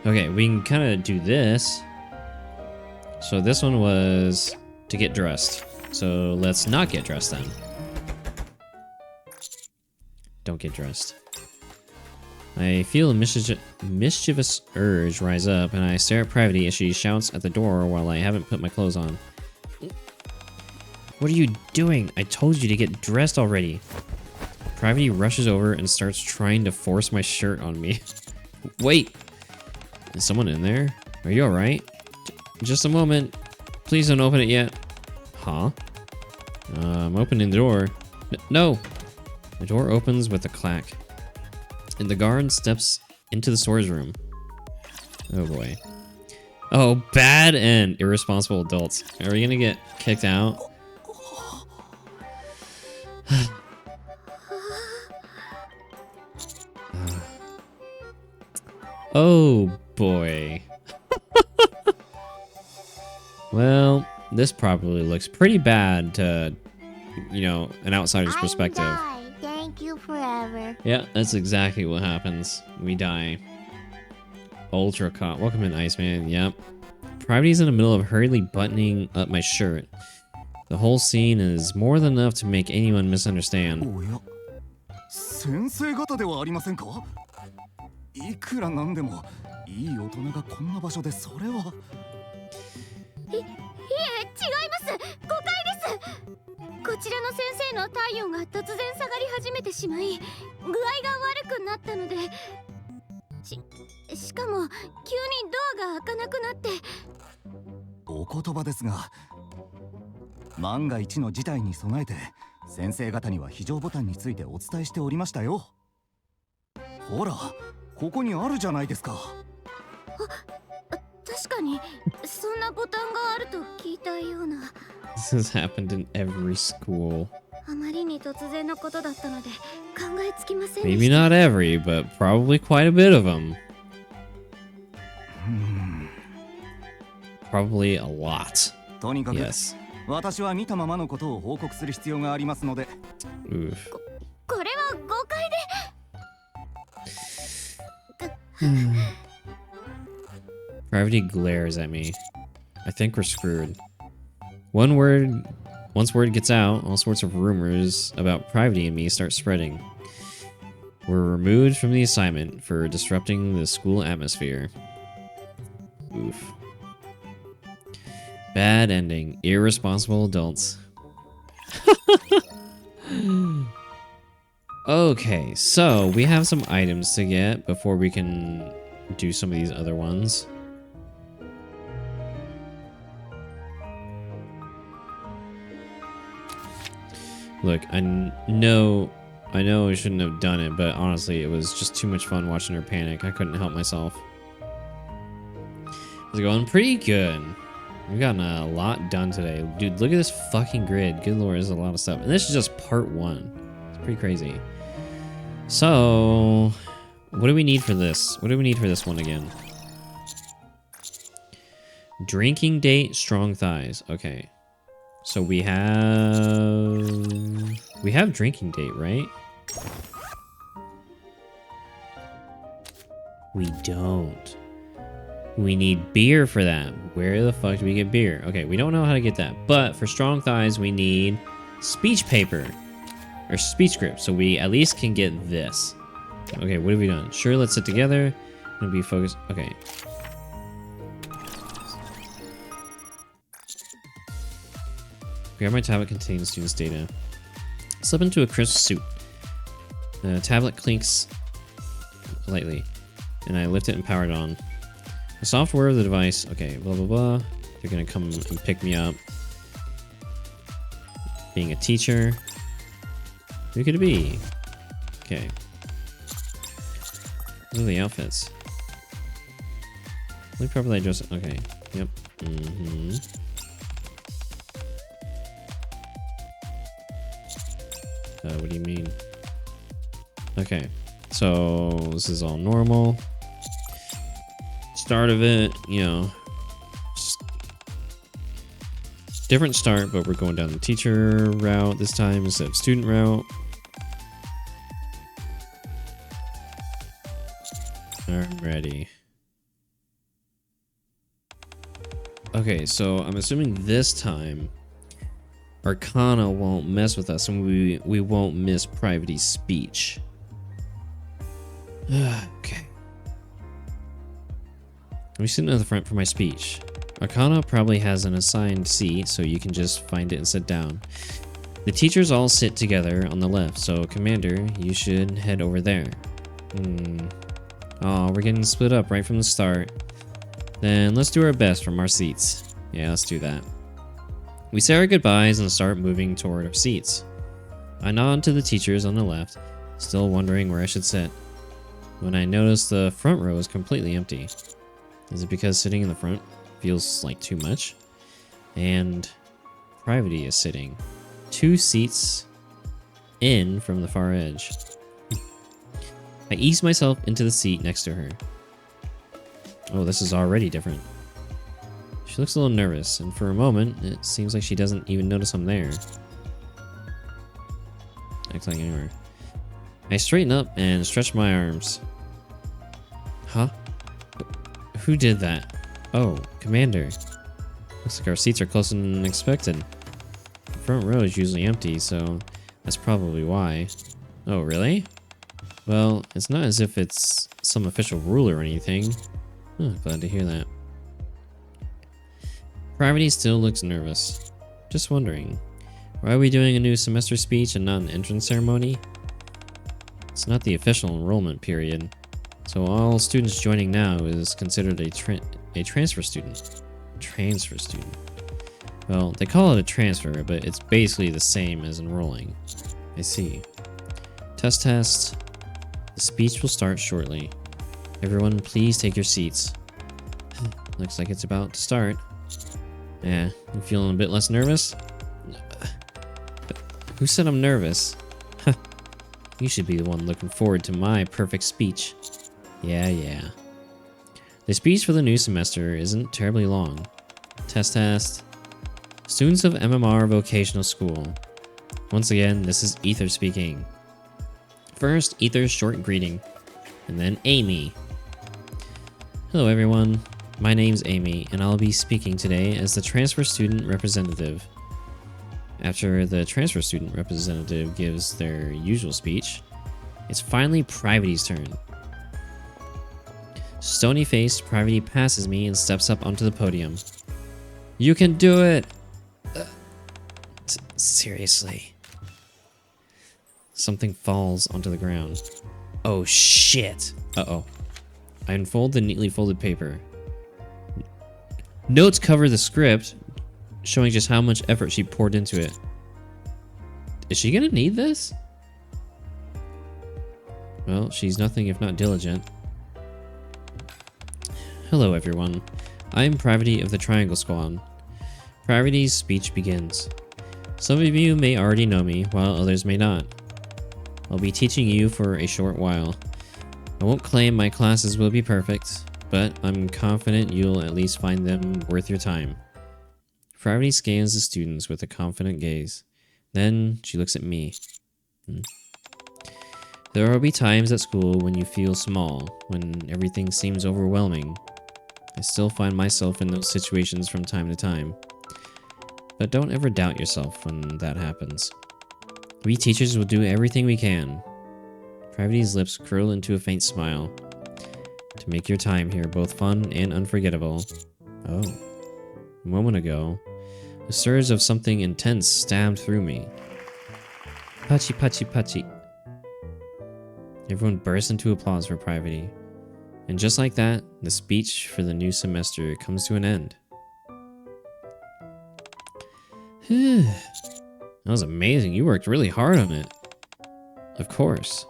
Okay, we can kind of do this. So this one was to get dressed. So let's not get dressed then. Don't get dressed. I feel a mischievous urge rise up, and I stare at Private as she shouts at the door while I haven't put my clothes on. What are you doing? I told you to get dressed already. Private rushes over and starts trying to force my shirt on me. Wait! Is someone in there? Are you alright? Just a moment. Please don't open it yet. Huh? I'm opening the door. No! The door opens with a clack. And the guard steps into the storage room. Oh boy. Oh, bad and irresponsible adults. Are we gonna get kicked out? Oh boy. Well, this probably looks pretty bad to, you know, an outsider's perspective.
Thank you for ever.
Yeah, that's exactly what happens. We die. Ultra caught. Welcome in, Iceman. Yep. Priority's in the middle of hurriedly buttoning up my shirt. The whole scene is more than enough to make anyone misunderstand.
おや、先生方ではありませんか？いくらなんでもいい大人がこんな場所でそれは。
いえ、違います。誤解です。こちらの先生の体温が突然下がり始めてしまい、具合が悪くなったので、しかも急にドアが開かなくなって。
お言葉ですが、万が一の事態に備えて先生方には非常ボタンについてお伝えしておりましたよ。ほら、ここにあるじゃないですか。
確かにそんなボタンがあると聞いたような。
This has happened in every school.
あまりに突然のことだったので考えつきませんでした。
Maybe not every, but probably quite a bit of them. Probably a lot.
とにかく、
Yes.
私は見たままのことを報告する必要がありますので。
Oof.
これは誤解で。
Gravity glares at me. I think we're screwed. Once word gets out, all sorts of rumors about Privity and me start spreading. We're removed from the assignment for disrupting the school atmosphere. Oof. Bad ending. Irresponsible adults. Okay, so we have some items to get before we can do some of these other ones. Look, I know I shouldn't have done it, but honestly, it was just too much fun watching her panic. I couldn't help myself. It's going pretty good. We've gotten a lot done today. Dude, look at this fucking grid. Good lord, there's a lot of stuff. And this is just part one. It's pretty crazy. So, what do we need for this? What do we need for this one again? Drinking date, strong thighs. Okay. So we have drinking date, right? We don't. We need beer for that. Where the fuck do we get beer? Okay, we don't know how to get that. But for strong thighs, we need speech paper. Or speech script. So we at least can get this. Okay, what have we done? Sure, let's sit together. And be focused. Okay. Grab my tablet contains students' data. Slip into a crisp suit. The tablet clinks lightly. And I lift it and power it on. The software of the device. Okay, blah blah blah. They're gonna come and pick me up. Being a teacher. Who could it be? Okay. What are the outfits? We probably dress. Okay. Yep. What do you mean? Okay. So this is all normal. Start of it, you know, different start, but we're going down the teacher route this time instead of student route. I'm ready. Okay, so I'm assuming this time Arcana won't mess with us and we won't miss Privity's speech. Okay. I'm sitting at the front for my speech. Arcana probably has an assigned seat, so you can just find it and sit down. The teachers all sit together on the left, so Commander, you should head over there. Oh, we're getting split up right from the start. Then let's do our best from our seats. Yeah, let's do that. We say our goodbyes and start moving toward our seats. I nod to the teachers on the left, still wondering where I should sit, when I notice the front row is completely empty. Is it because sitting in the front feels like too much? And Privity is sitting 2 seats in from the far edge. I ease myself into the seat next to her. Oh, this is already different. She looks a little nervous, and for a moment, it seems like she doesn't even notice I'm there. Acts like anywhere. I straighten up and stretch my arms. Huh? Who did that? Oh, Commander. Looks like our seats are closer than expected. The front row is usually empty, so that's probably why. Oh, really? Well, it's not as if it's some official rule or anything. Oh, glad to hear that. Gravity still looks nervous. Just wondering, why are we doing a new semester speech and not an entrance ceremony? It's not the official enrollment period, so all students joining now is considered a transfer student. Transfer student. Well, they call it a transfer, but it's basically the same as enrolling. I see. Test. The speech will start shortly. Everyone, please take your seats. Looks like it's about to start. Yeah, you feeling a bit less nervous? Who said I'm nervous? You should be the one looking forward to my perfect speech. Yeah. The speech for the new semester isn't terribly long. Test. Students of MMR Vocational School. Once again, this is Ether speaking. First, Ether's short greeting, and then Amy. Hello everyone, my name's Amy, and I'll be speaking today as the transfer student representative. After the transfer student representative gives their usual speech, it's finally Privity's turn. Stony-faced, Privity passes me and steps up onto the podium. You can do it! Seriously. Something falls onto the ground. Oh shit! Uh-oh. I unfold the neatly folded paper. Notes cover the script, showing just how much effort she poured into it. Is she gonna need this? Well, she's nothing if not diligent. Hello everyone. I am Privity of the Triangle Squad. Privity's speech begins. Some of you may already know me, while others may not. I'll be teaching you for a short while. I won't claim my classes will be perfect, but I'm confident you'll at least find them worth your time. Privity scans the students with a confident gaze. Then she looks at me. There will be times at school when you feel small, when everything seems overwhelming. I still find myself in those situations from time to time. But don't ever doubt yourself when that happens. We teachers will do everything we can. Privity's lips curl into a faint smile. To make your time here both fun and unforgettable. Oh. A moment ago, a surge of something intense stabbed through me. Pachi. Everyone bursts into applause for Privity. And just like that, the speech for the new semester comes to an end. That was amazing. You worked really hard on it. Of course.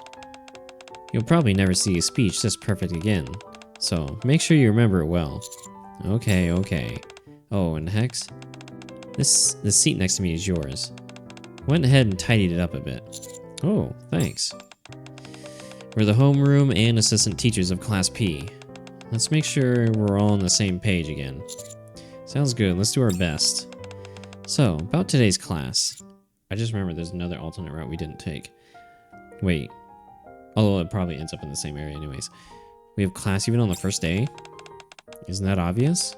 You'll probably never see a speech this perfect again, so make sure you remember it well. Okay. Oh, and Hex? The seat next to me is yours. Went ahead and tidied it up a bit. Oh, thanks. We're the homeroom and assistant teachers of Class P. Let's make sure we're all on the same page again. Sounds good, let's do our best. So, about today's class. I just remembered there's another alternate route we didn't take. Wait. Although it probably ends up in the same area anyways. We have class even on the first day? Isn't that obvious?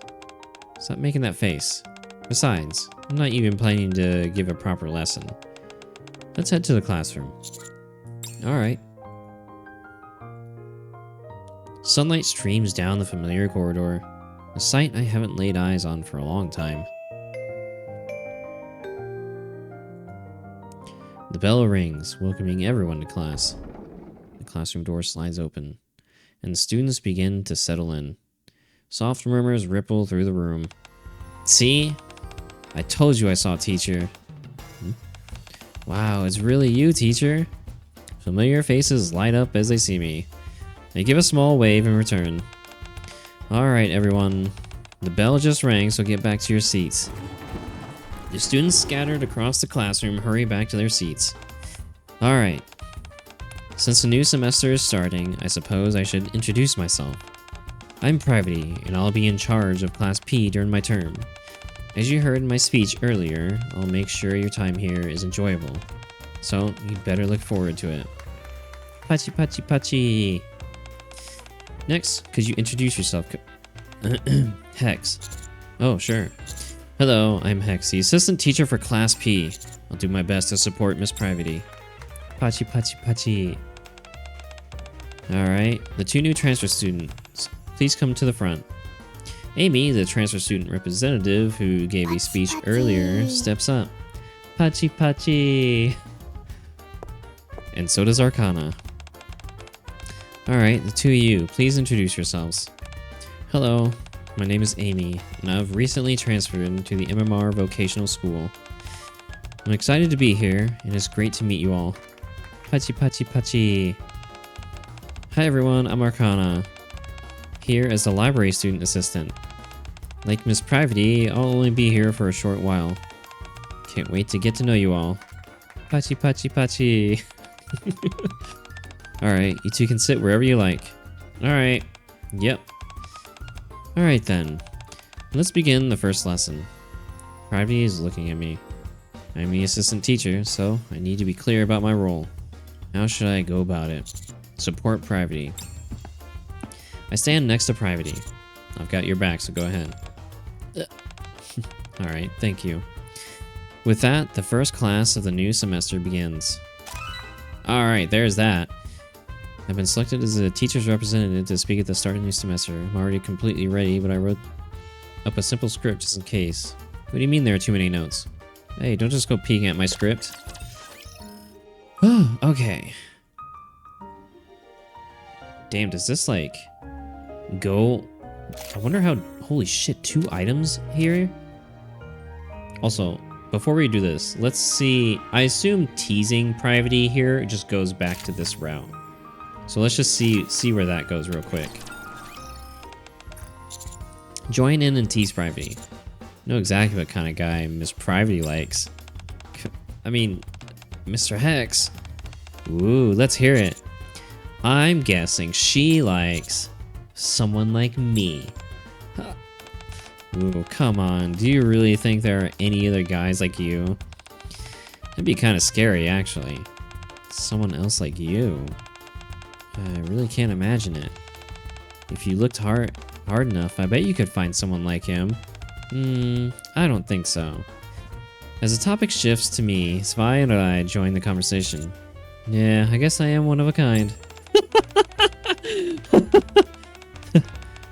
Stop making that face. Besides, I'm not even planning to give a proper lesson. Let's head to the classroom. Alright. Sunlight streams down the familiar corridor, a sight I haven't laid eyes on for a long time. The bell rings, welcoming everyone to class. The classroom door slides open, and the students begin to settle in. Soft murmurs ripple through the room. See? I told you I saw teacher. Wow, it's really you, teacher. Familiar faces light up as they see me. They give a small wave in return. Alright, everyone. The bell just rang, so get back to your seats. The students scattered across the classroom hurry back to their seats. Alright. Since the new semester is starting, I suppose I should introduce myself. I'm Privity, and I'll be in charge of Class P during my term. As you heard in my speech earlier, I'll make sure your time here is enjoyable. So, you'd better look forward to it. Pachi, pachi, pachi. Next, could you introduce yourself? Hex. Oh, sure. Hello, I'm Hex, the assistant teacher for Class P. I'll do my best to support Miss Privity. Pachi, pachi, pachi. Alright, the 2 new transfer students. Please come to the front. Amy, the transfer student representative who gave a speech earlier, steps up. Pachi, pachi. And so does Arcana. Alright, the 2 of you, please introduce yourselves. Hello, my name is Amy, and I've recently transferred into the MMR Vocational School. I'm excited to be here, and it's great to meet you all. Pachi, pachi, pachi. Hi everyone, I'm Arcana, here as the library student assistant. Like Miss Privity, I'll only be here for a short while. Can't wait to get to know you all. Pachi, pachi, pachi. Alright, you 2 can sit wherever you like. Alright, yep. Alright then, let's begin the first lesson. Privity is looking at me. I'm the assistant teacher, so I need to be clear about my role. How should I go about it? Support Privity. I stand next to Privity. I've got your back, so go ahead. Alright, thank you. With that, the first class of the new semester begins. Alright, there's that. I've been selected as a teacher's representative to speak at the start of the new semester. I'm already completely ready, but I wrote up a simple script just in case. What do you mean there are too many notes? Hey, don't just go peeking at my script. Oh, okay. Damn, does this like go? I wonder how. Holy shit, 2 items here? Also, before we do this, let's see. I assume teasing Privity here just goes back to this route. So let's just see where that goes real quick. Join in and tease Privity. Know exactly what kind of guy Miss Privity likes. I mean, Mr. Hex. Ooh, let's hear it. I'm guessing she likes someone like me. Ooh, come on. Do you really think there are any other guys like you? That'd be kind of scary, actually. Someone else like you. I really can't imagine it. If you looked hard enough, I bet you could find someone like him. I don't think so. As the topic shifts to me, Svi and I join the conversation. Yeah, I guess I am one of a kind.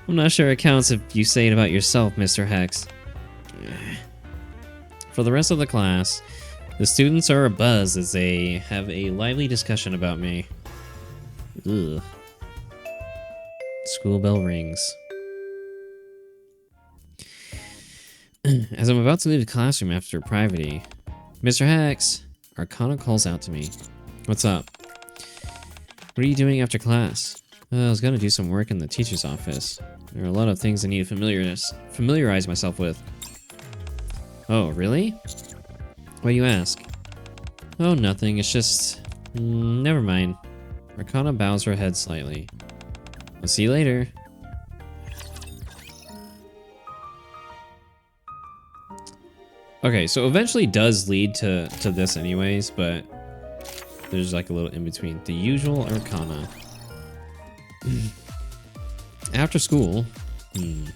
I'm not sure it counts if you say it about yourself, Mr. Hex. For the rest of the class, the students are abuzz as they have a lively discussion about me. Ugh. School bell rings. As I'm about to leave the classroom after Privity, Mr. Hex, Arcana calls out to me. What's up? What are you doing after class? I was gonna do some work in the teacher's office. There are a lot of things I need to familiarize myself with. Oh, really? Why you ask? Oh, nothing. It's just... never mind. Arcana bows her head slightly. I'll see you later. Okay, so eventually does lead to this anyways, but there's like a little in between. The usual Arcana. After school, in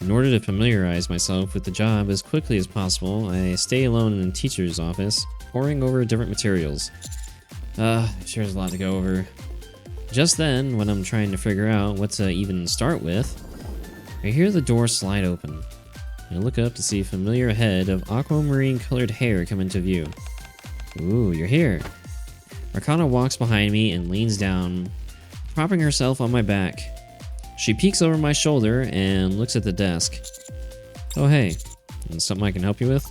order to familiarize myself with the job as quickly as possible, I stay alone in the teacher's office, poring over different materials. Sure is a lot to go over. Just then, when I'm trying to figure out what to even start with, I hear the door slide open. I look up to see a familiar head of aquamarine colored hair come into view. Ooh, you're here. Arcana walks behind me and leans down, propping herself on my back. She peeks over my shoulder and looks at the desk. Oh hey, something I can help you with?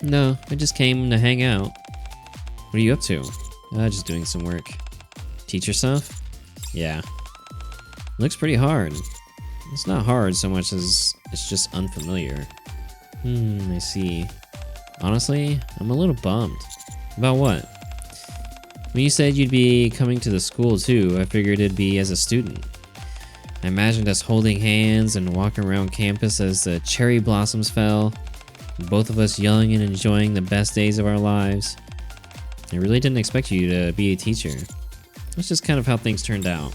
No, I just came to hang out. What are you up to? Just doing some work. Teacher stuff? Yeah. Looks pretty hard. It's not hard so much as it's just unfamiliar. I see. Honestly, I'm a little bummed. About what? When you said you'd be coming to the school too, I figured it'd be as a student. I imagined us holding hands and walking around campus as the cherry blossoms fell, both of us young and enjoying the best days of our lives. I really didn't expect you to be a teacher. That's just kind of how things turned out.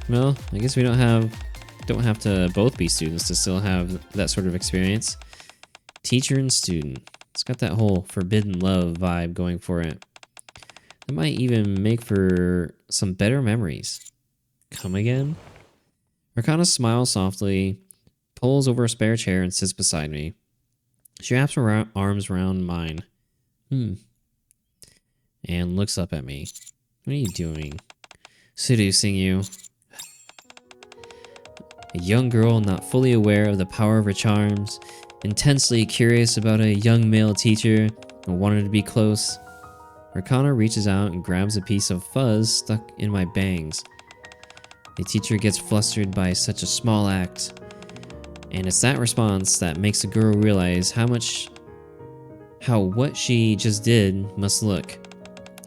Well, I guess we don't have to both be students to still have that sort of experience. Teacher and student. It's got that whole forbidden love vibe going for it. That might even make for some better memories. Come again? Rakana smiles softly, pulls over a spare chair and sits beside me. She wraps her arms around mine. And looks up at me. What are you doing? Seducing you. A young girl not fully aware of the power of her charms, intensely curious about a young male teacher and wanted to be close. Rakana reaches out and grabs a piece of fuzz stuck in my bangs. The teacher gets flustered by such a small act, and it's that response that makes the girl realize how what she just did must look.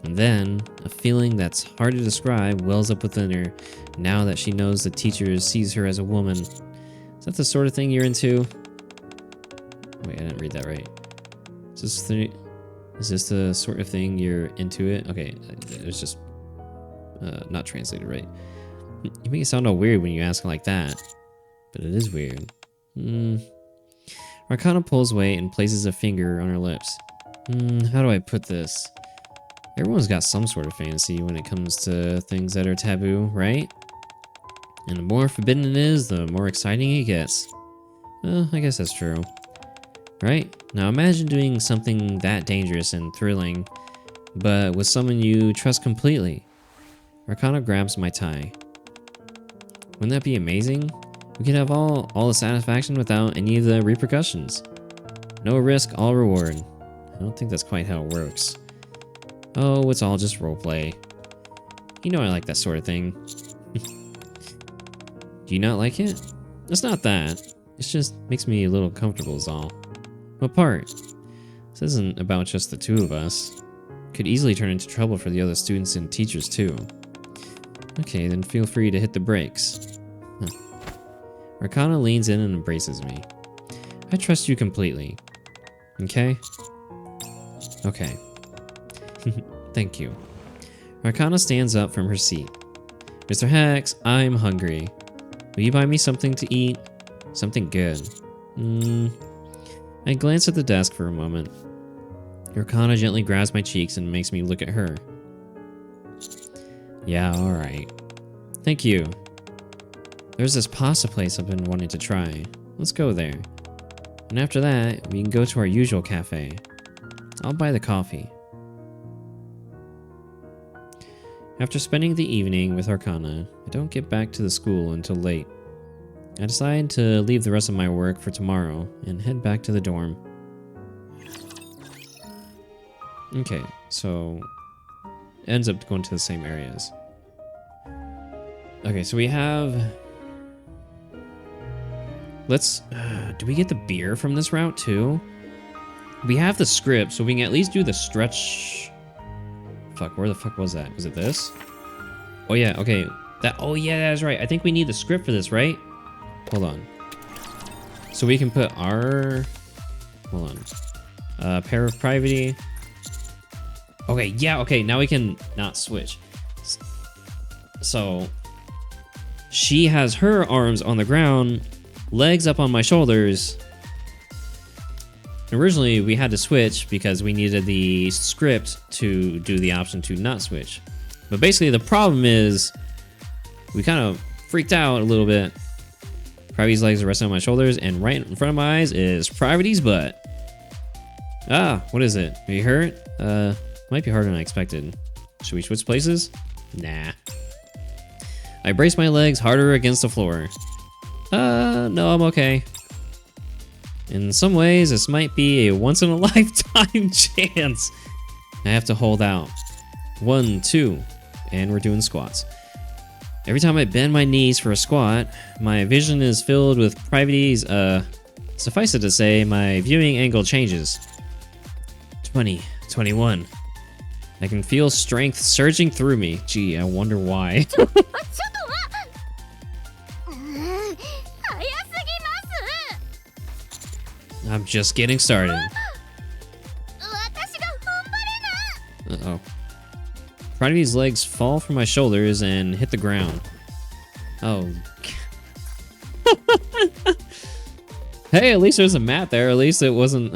And then, a feeling that's hard to describe wells up within her now that she knows the teacher sees her as a woman. Is that the sort of thing you're into? Wait, I didn't read that right. Is this the sort of thing you're into it? Okay, it was just not translated right. You make it sound all weird when you ask it like that, but it is weird. Rakana pulls away and places a finger on her lips. How do I put this? Everyone's got some sort of fantasy when it comes to things that are taboo, right? And the more forbidden it is, the more exciting it gets. Well, I guess that's true. Right? Now imagine doing something that dangerous and thrilling, but with someone you trust completely. Rakana grabs my tie. Wouldn't that be amazing? We could have all the satisfaction without any of the repercussions. No risk, all reward. I don't think that's quite how it works. Oh, it's all just roleplay. You know I like that sort of thing. Do you not like it? It's not that. It just makes me a little comfortable is all. What part? This isn't about just the two of us. Could easily turn into trouble for the other students and teachers too. Okay, then feel free to hit the brakes. Rakana leans in and embraces me. I trust you completely. Okay? Okay. Thank you. Rakana stands up from her seat. Mr. Hex, I'm hungry. Will you buy me something to eat? Something good. I glance at the desk for a moment. Rakana gently grabs my cheeks and makes me look at her. Yeah, alright. Thank you. There's this pasta place I've been wanting to try. Let's go there. And after that, we can go to our usual cafe. I'll buy the coffee. After spending the evening with Rakana, I don't get back to the school until late. I decide to leave the rest of my work for tomorrow and head back to the dorm. Okay, so it ends up going to the same areas. Okay, so we have... Let's... do we get the beer from this route too? We have the script, so we can at least do the stretch... Fuck, where the fuck was that? Was it this? Oh yeah, okay. Oh yeah, that's right. I think we need the script for this, right? Hold on. So we can put our... Hold on. Pair of Privity. Okay, yeah, okay. Now we can not switch. So... She has her arms on the ground, legs up on my shoulders. Originally, we had to switch because we needed the script to do the option to not switch. But basically, the problem is we kind of freaked out a little bit. Privity's legs are resting on my shoulders, and right in front of my eyes is Privity's butt. Ah, what is it? Are you hurt? Might be harder than I expected. Should we switch places? Nah. I brace my legs harder against the floor. No, I'm okay. In some ways, this might be a once-in-a-lifetime chance. I have to hold out. 1, 2, and we're doing squats. Every time I bend my knees for a squat, my vision is filled with Privities. Suffice it to say, my viewing angle changes. 20, 21. I can feel strength surging through me. Gee, I wonder why. I'm just getting started. Uh-oh. Priority's legs fall from my shoulders and hit the ground. Oh. Hey, at least there's a mat there. At least it wasn't,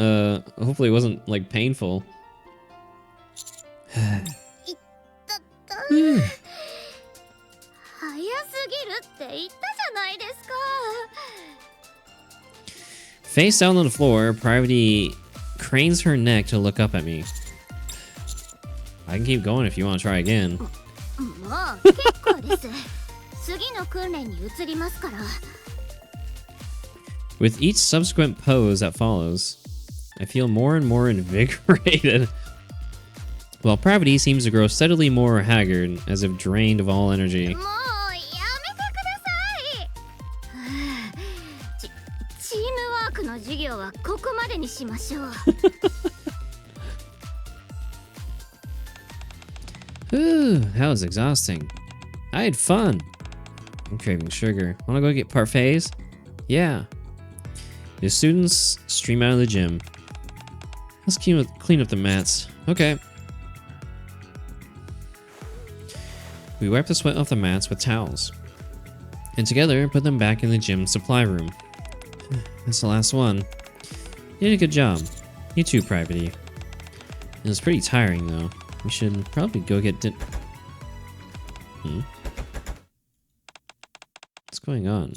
hopefully it wasn't, like, painful.
早すぎるって言ったじゃないですか。
Face down on the floor, Priority cranes her neck to look up at me. I can keep going if you want to try again.
もう結構です。次の訓練に移りますから。
With each subsequent pose that follows, I feel more and more invigorated. While Priority seems to grow steadily more haggard, as if drained of all energy.
もうやめてください。チームワークの授業はここまでにしましょう。
Ooh, that was exhausting. I had fun. I'm craving sugar. Wanna go get parfaits? Yeah. The students stream out of the gym. Let's clean up the mats. Okay. We wipe the sweat off the mats with towels. And together, put them back in the gym supply room. That's the last one. You did a good job. You too, Priority. It was pretty tiring, though. We should probably go get What's going on?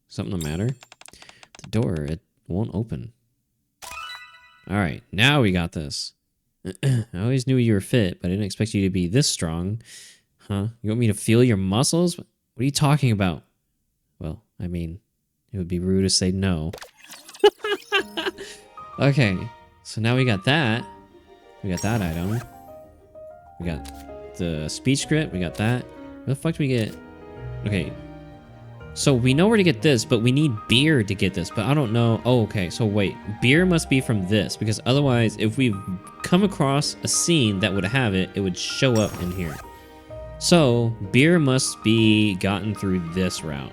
Something the matter? The door, it won't open. Alright, now we got this. I always knew you were fit, but I didn't expect you to be this strong. Huh? You want me to feel your muscles? What are you talking about? Well, I mean, it would be rude to say no. Okay, so now we got that. We got that item. We got the speech script. We got that. Where the fuck do we get? Okay. So we know where to get this, but we need beer to get this. But I don't know. Oh, okay. So wait. Beer must be from this. Because otherwise, if we come across a scene that would have it, it would show up in here. So beer must be gotten through this route.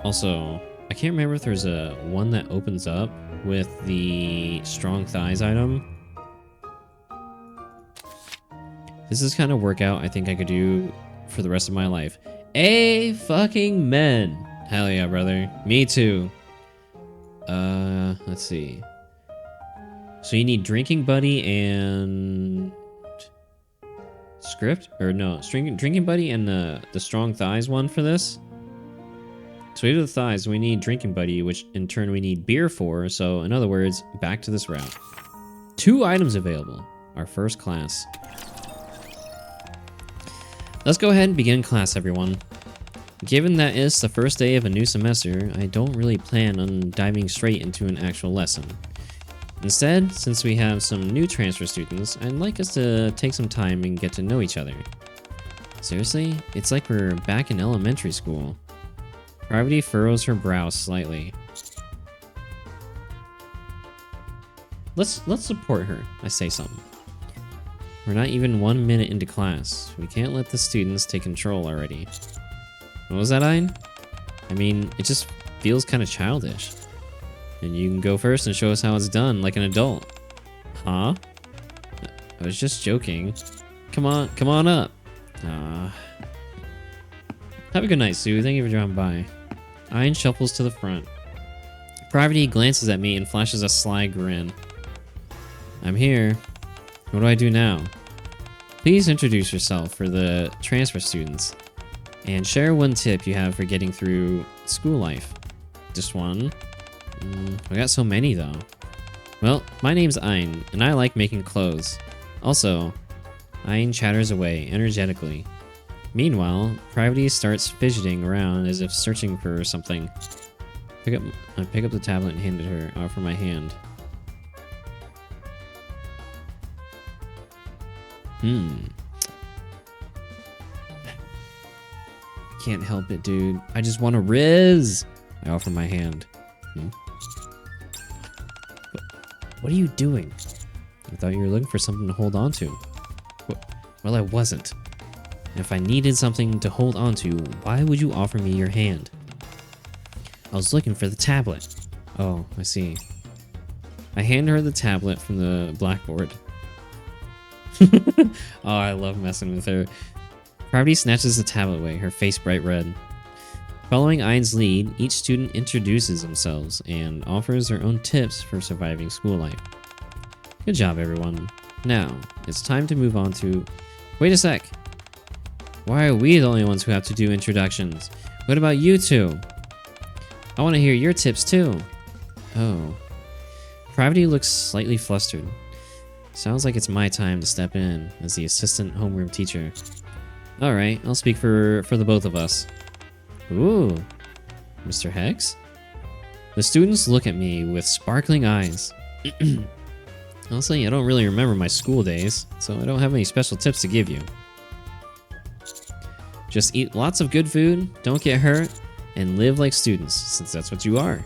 Also, I can't remember if there's a one that opens up with the strong thighs item. This is kind of workout I think I could do for the rest of my life. Fucking men. Hell yeah, brother. Me too. Let's see. So you need drinking buddy and script, or no, drinking buddy and the strong thighs one for this. So we do the thighs, we need drinking buddy, which in turn we need beer for. So in other words, back to this route. 2 items available. Our first class. Let's go ahead and begin class, everyone. Given that it's the first day of a new semester, I don't really plan on diving straight into an actual lesson. Instead, since we have some new transfer students, I'd like us to take some time and get to know each other. Seriously? It's like we're back in elementary school. Priority furrows her brow slightly. Let's support her, I say something. We're not even 1 minute into class. We can't let the students take control already. What was that, Ein? I mean, it just feels kind of childish. And you can go first and show us how it's done, like an adult. Huh? I was just joking. Come on up. Have a good night, Sue. Thank you for dropping by. Ein shuffles to the front. Priority glances at me and flashes a sly grin. I'm here. What do I do now? Please introduce yourself for the transfer students. And share one tip you have for getting through school life. Just one? I got so many though. Well, my name's Ein, and I like making clothes. Also, Ein chatters away energetically. Meanwhile, Priority starts fidgeting around as if searching for something. I pick up the tablet and hand it her, offer my hand. Can't help it, dude. I just want to riz. I offer my hand. What are you doing? I thought you were looking for something to hold on to. Well, I wasn't. And if I needed something to hold on to, why would you offer me your hand? I was looking for the tablet. Oh, I see. I hand her the tablet from the blackboard. Oh, I love messing with her. Pravdi snatches the tablet away, her face bright red. Following Ein's lead, each student introduces themselves and offers their own tips for surviving school life. Good job, everyone. Now, it's time to move on to... Wait a sec! Why are we the only ones who have to do introductions? What about you two? I want to hear your tips too. Oh. Pravdi looks slightly flustered. Sounds like it's my time to step in as the assistant homeroom teacher. Alright, I'll speak for the both of us. Ooh. Mr. Hex? The students look at me with sparkling eyes. Honestly, I don't really remember my school days, so I don't have any special tips to give you. Just eat lots of good food, don't get hurt, and live like students, since that's what you are.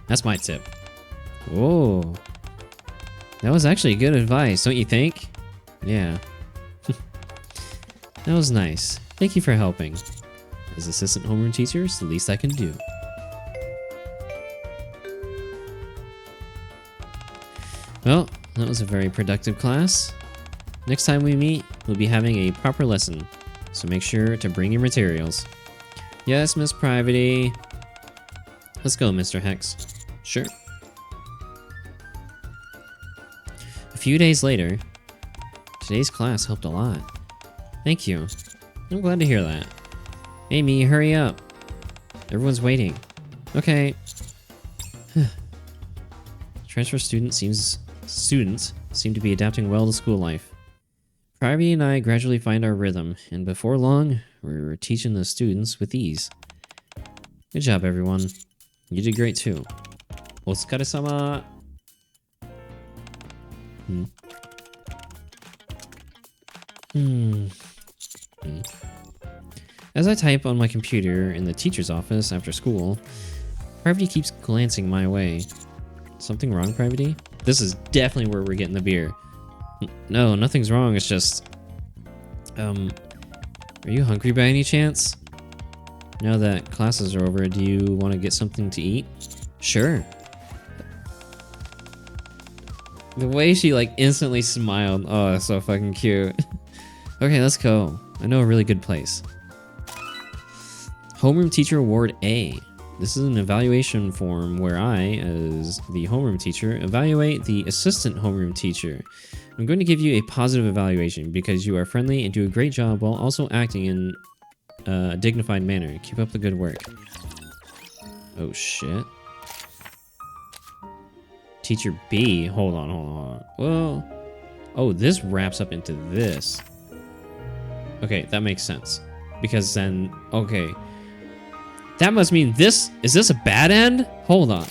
That's my tip. Whoa. That was actually good advice, don't you think? Yeah. That was nice. Thank you for helping. As assistant homeroom teacher, it's the least I can do. Well, that was a very productive class. Next time we meet, we'll be having a proper lesson, so make sure to bring your materials. Yes, Miss Privity. Let's go, Mr. Hex. Sure. A few days later, today's class helped a lot. Thank you. I'm glad to hear that. Amy, hurry up. Everyone's waiting. Okay. Transfer students seem to be adapting well to school life. Privy and I gradually find our rhythm, and before long, we're teaching the students with ease. Good job, everyone. You did great too. Otsukare-sama. As I type on my computer in the teacher's office after school, Privity keeps glancing my way. Something wrong, Privity? This is definitely where we're getting the beer. No, nothing's wrong, it's just... Are you hungry by any chance? Now that classes are over, do you want to get something to eat? Sure. The way she like instantly smiled, oh, that's so fucking cute. Okay, let's go. I know a really good place. Homeroom Teacher Award A. This is an evaluation form where I, as the homeroom teacher, evaluate the assistant homeroom teacher. I'm going to give you a positive evaluation because you are friendly and do a great job while also acting in a dignified manner. Keep up the good work. Oh shit. Teacher B. Hold on. Well, oh, this wraps up into this. Okay, that makes sense. Because then, okay. That must mean this, is this a bad end? Hold on.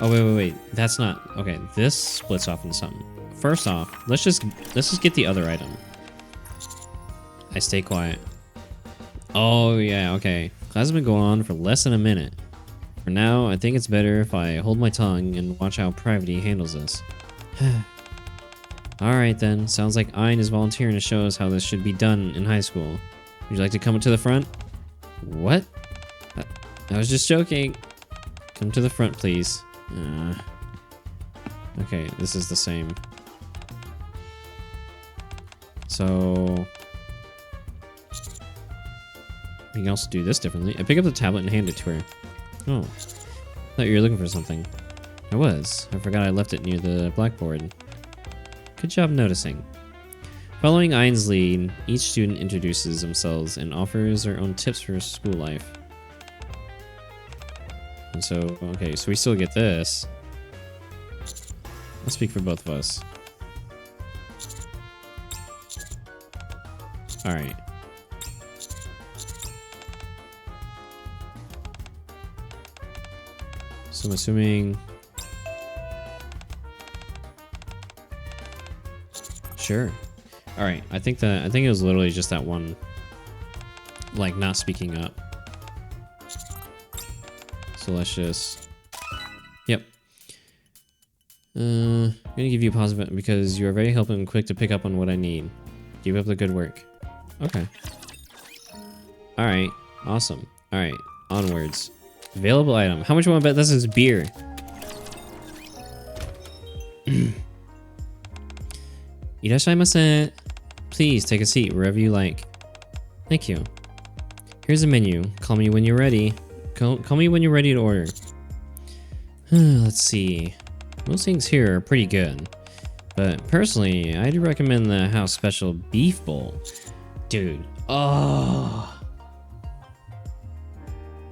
Oh, wait. That's not, okay, this splits off into something. First off, let's just get the other item. I stay quiet. Oh, yeah, okay. Class has been going on for less than a minute. For now, I think it's better if I hold my tongue and watch how Privity handles this. Alright then, sounds like Ein is volunteering to show us how this should be done in high school. Would you like to come to the front? What? I was just joking. Come to the front, please. Okay, this is the same. So... we can also do this differently. I pick up the tablet and hand it to her. Oh. Thought you were looking for something. I was. I forgot I left it near the blackboard. Good job noticing. Following Ein's lead, each student introduces themselves and offers their own tips for school life. And so, okay, so we still get this. I'll speak for both of us. Alright. So I'm assuming... Sure. Alright, I think it was literally just that one, like, not speaking up. So let's just... Yep. I'm gonna give you a positive because you are very helpful and quick to pick up on what I need. Keep up the good work. Okay. Alright, awesome. Alright, onwards. Available item. How much you want to bet this is beer? Irashaimase. Please take a seat wherever you like. Thank you. Here's a menu. Call me when you're ready. Call me when you're ready to order. Let's see. Most things here are pretty good. But personally, I do recommend the house special beef bowl. Dude. Oh.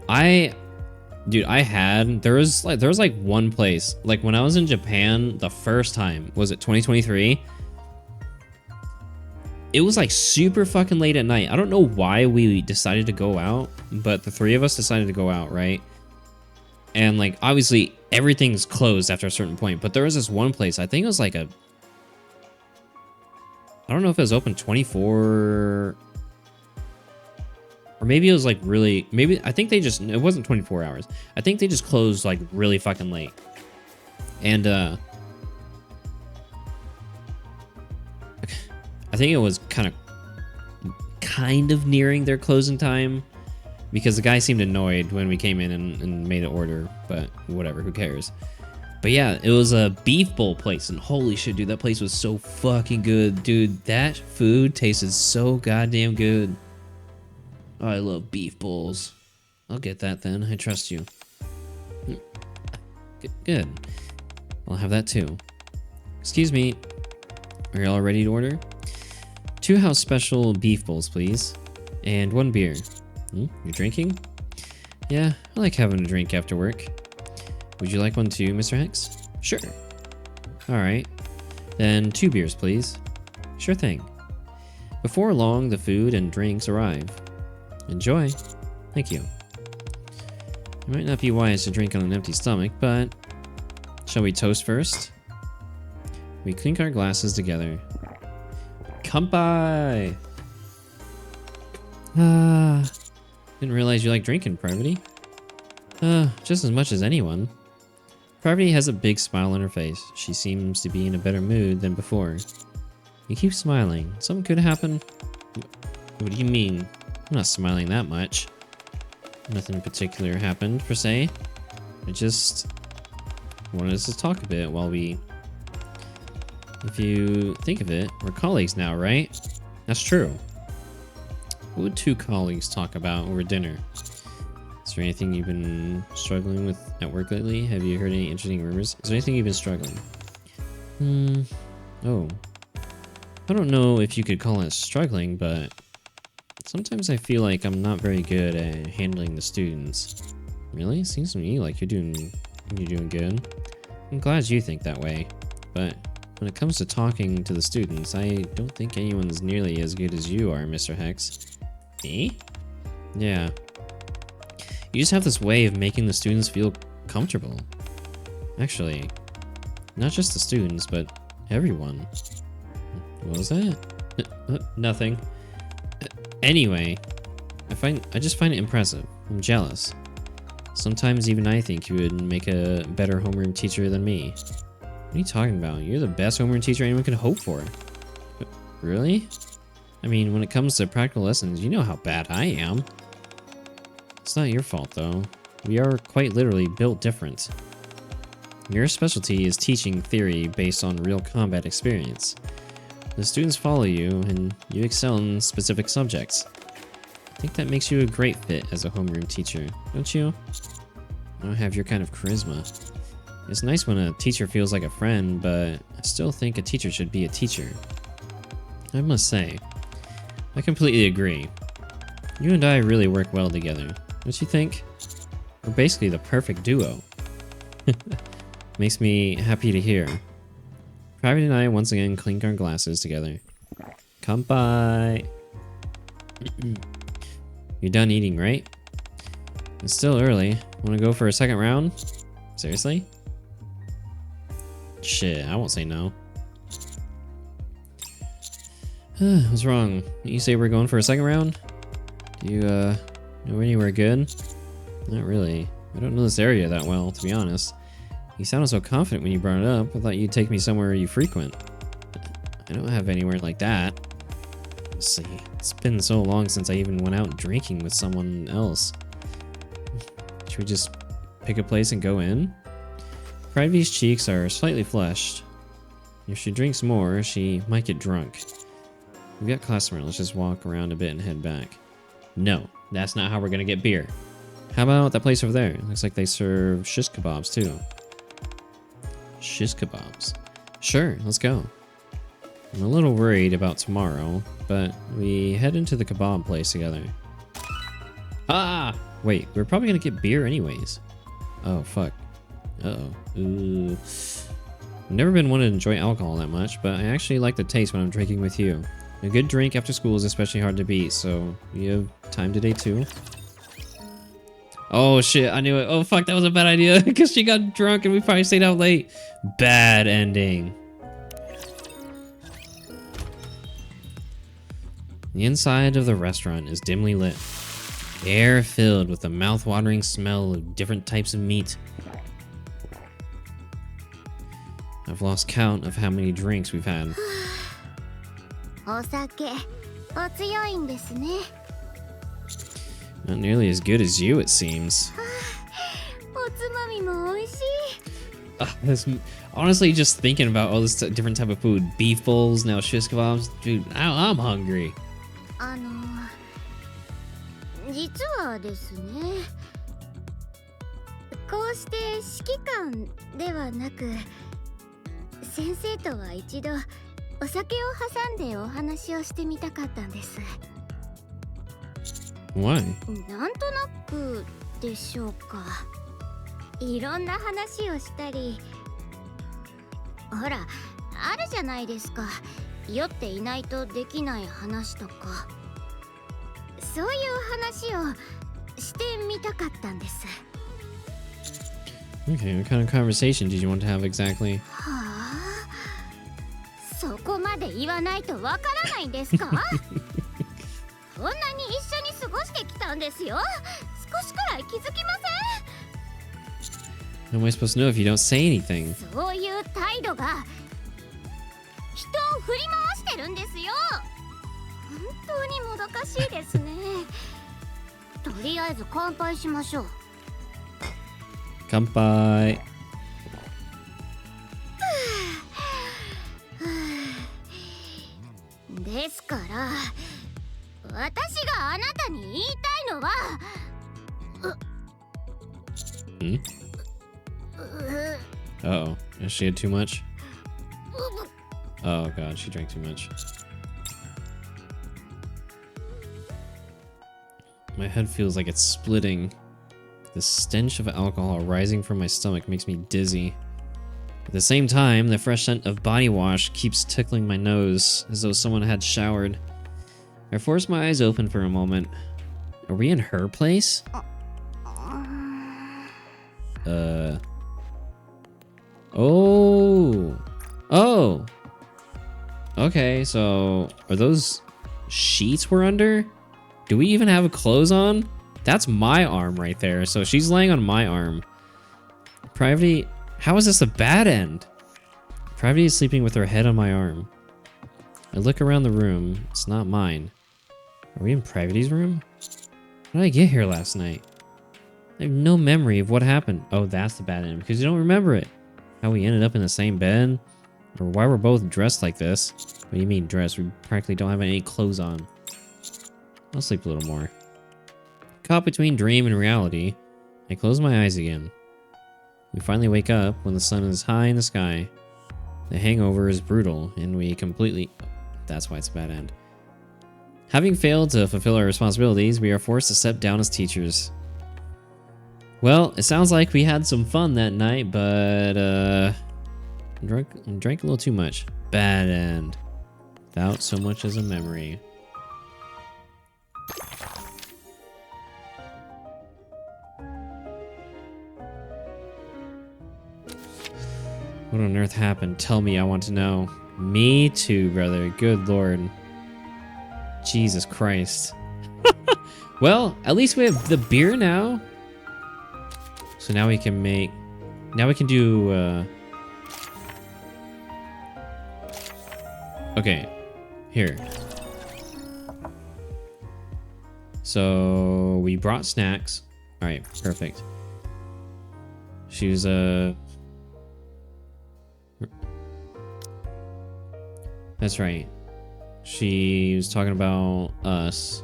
There was like one place, like when I was in Japan the first time, was it 2023? It was like super fucking late at night. I don't know why we decided to go out, but the three of us decided to go out, right? And like obviously everything's closed after a certain point, but there was this one place, I think it was like I don't know if it was open 24, or maybe it was like really, I think it wasn't 24 hours. I think they just closed like really fucking late. And I think it was kind of nearing their closing time, because the guy seemed annoyed when we came in and made an order, but whatever, who cares? But yeah, it was a beef bowl place, and holy shit, dude, that place was so fucking good. Dude, that food tasted so goddamn good. Oh, I love beef bowls. I'll get that then. I trust you. Good. I'll have that too. Excuse me. Are you all ready to order? 2 house special beef bowls, please. And 1 beer. You're drinking? Yeah, I like having a drink after work. Would you like one too, Mr. Hex? Sure. Alright. Then 2 beers, please. Sure thing. Before long, the food and drinks arrive. Enjoy. Thank you. It might not be wise to drink on an empty stomach, but... Shall we toast first? We clink our glasses together. Kampai! Didn't realize you like drinking, Parvati. Just as much as anyone. Parvati has a big smile on her face. She seems to be in a better mood than before. You keep smiling. Something could happen? What do you mean? I'm not smiling that much. Nothing particular happened, per se. I just wanted us to talk a bit while we... If you think of it, we're colleagues now, right? That's true. What would 2 colleagues talk about over dinner? Is there anything you've been struggling with at work lately? Have you heard any interesting rumors? Is there anything you've been struggling? Oh. I don't know if you could call it struggling, but sometimes I feel like I'm not very good at handling the students. Really? Seems to me like you're doing good. I'm glad you think that way, but when it comes to talking to the students, I don't think anyone's nearly as good as you are, Mr. Hex. Me? Yeah. You just have this way of making the students feel comfortable. Actually, not just the students, but everyone. What was that? Nothing. Anyway, I just find it impressive. I'm jealous. Sometimes even I think you would make a better homeroom teacher than me. What are you talking about? You're the best homeroom teacher anyone could hope for. Really? I mean, when it comes to practical lessons, you know how bad I am. It's not your fault, though. We are quite literally built different. Your specialty is teaching theory based on real combat experience. The students follow you, and you excel in specific subjects. I think that makes you a great fit as a homeroom teacher, don't you? I don't have your kind of charisma. It's nice when a teacher feels like a friend, but I still think a teacher should be a teacher. I must say, I completely agree. You and I really work well together, don't you think? We're basically the perfect duo. Makes me happy to hear. Private and I once again clink our glasses together. Kampai! You're done eating, right? It's still early. Wanna go for a second round? Seriously? Shit, I won't say no. What's wrong? You say we're going for a second round? Do you, know anywhere good? Not really. I don't know this area that well, to be honest. You sounded so confident when you brought it up. I thought you'd take me somewhere you frequent. I don't have anywhere like that. Let's see. It's been so long since I even went out drinking with someone else. Should we just pick a place and go in? Privy's cheeks are slightly flushed. If she drinks more, she might get drunk. We've got class tomorrow. Let's just walk around a bit and head back. No, that's not how we're gonna get beer. How about that place over there? Looks like they serve shish kebabs too. Shish kebabs. Sure, let's go. I'm a little worried about tomorrow, but we head into the kebab place together. Ah! Wait, we're probably gonna get beer anyways. Oh, fuck. Uh-oh. Ooh. I've never been one to enjoy alcohol that much, but I actually like the taste when I'm drinking with you. A good drink after school is especially hard to beat, so you have time today too? Oh shit, I knew it. Oh fuck, that was a bad idea because she got drunk and we probably stayed out late. Bad ending. The inside of the restaurant is dimly lit. The air filled with the mouth-watering smell of different types of meat. I've lost count of how many drinks we've had.
お酒お強いんですね。
Not nearly as good as you, it seems.
おつまみも美味しい。
Honestly, just thinking about all this different type of food. Beef bowls, now shish kebabs. Dude, I'm hungry.
実はですね、こうして指揮官ではなく、先生とは一度お酒を挟んでお話をしてみたかったんです。
Why?
なんとなくでしょうか。いろんな話をしたり、ほら、あるじゃないですか。酔っていないとできない話とか。そういう話をしてみたかったんです。
Okay, what kind of conversation did you want to have exactly?
はあ、そこまで言わないとわからないんですか？こんなに一緒に過ごしてきたんですよ。少しくらい気づきま
How am I supposed to know if you don't say anything?
せん？そういう態度が人を振り回してるんですよ。本当にもどかしいですね。とりあえず乾杯しましょう。
Kanpai.
ですから私があなたに言いたいのは
Hmm? Uh-oh. Has she had too much? Oh god, she drank too much. My head feels like it's splitting. The stench of alcohol rising from my stomach makes me dizzy. At the same time, the fresh scent of body wash keeps tickling my nose, as though someone had showered. I force my eyes open for a moment. Are we in her place? Oh! Oh! Okay, so are those sheets we're under? Do we even have clothes on? That's my arm right there, so she's laying on my arm. Privity, how is this a bad end? Privity is sleeping with her head on my arm. I look around the room, it's not mine. Are we in Privity's room? How did I get here last night? I have no memory of what happened. Oh, that's the bad end, because you don't remember it. How we ended up in the same bed? Or why we're both dressed like this. What do you mean dressed? We practically don't have any clothes on. I'll sleep a little more. Caught between dream and reality, I close my eyes again. We finally wake up when the sun is high in the sky. The hangover is brutal, and we completely... That's why it's a bad end. Having failed to fulfill our responsibilities, we are forced to step down as teachers. Well, it sounds like we had some fun that night, but drank a little too much. Bad end. Without so much as a memory. What on earth happened? Tell me, I want to know. Me too, brother. Good lord. Jesus Christ. Well, at least we have the beer now. So now we can make... Now we can do... Okay. Here. So we brought snacks. Alright, perfect. She was That's right. She was talking about us.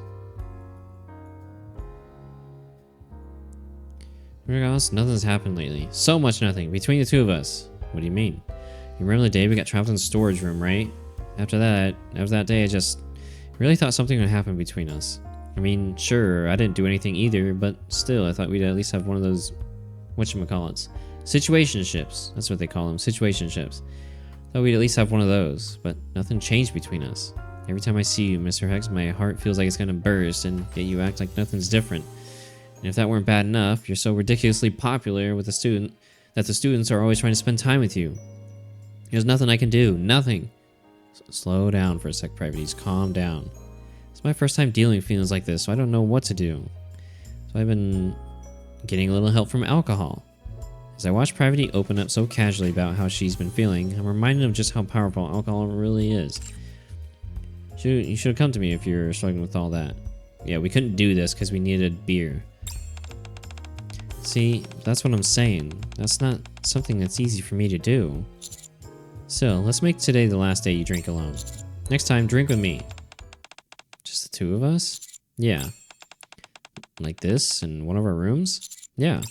Regardless, nothing's happened lately. So much nothing. Between the two of us. What do you mean? You remember the day we got trapped in the storage room, right? After that day, I just really thought something would happen between us. I mean, sure, I didn't do anything either, but still, I thought we'd at least have one of those, whatchamacallits, situationships. That's what they call them, situationships. Thought we'd at least have one of those, but nothing changed between us. Every time I see you, Mr. Hex, my heart feels like it's gonna burst, and yet you act like nothing's different. And if that weren't bad enough, you're so ridiculously popular with the student that the students are always trying to spend time with you. There's nothing I can do. Nothing. So slow down for a sec, Privatees. Calm down. It's my first time dealing with feelings like this, so I don't know what to do. So I've been getting a little help from alcohol. As I watch Privatee open up so casually about how she's been feeling, I'm reminded of just how powerful alcohol really is. You should have come to me if you're struggling with all that. Yeah, we couldn't do this because we needed beer. See, that's what I'm saying. That's not something that's easy for me to do. So, let's make today the last day you drink alone. Next time, drink with me. Just the two of us? Yeah. Like this, in one of our rooms? Yeah.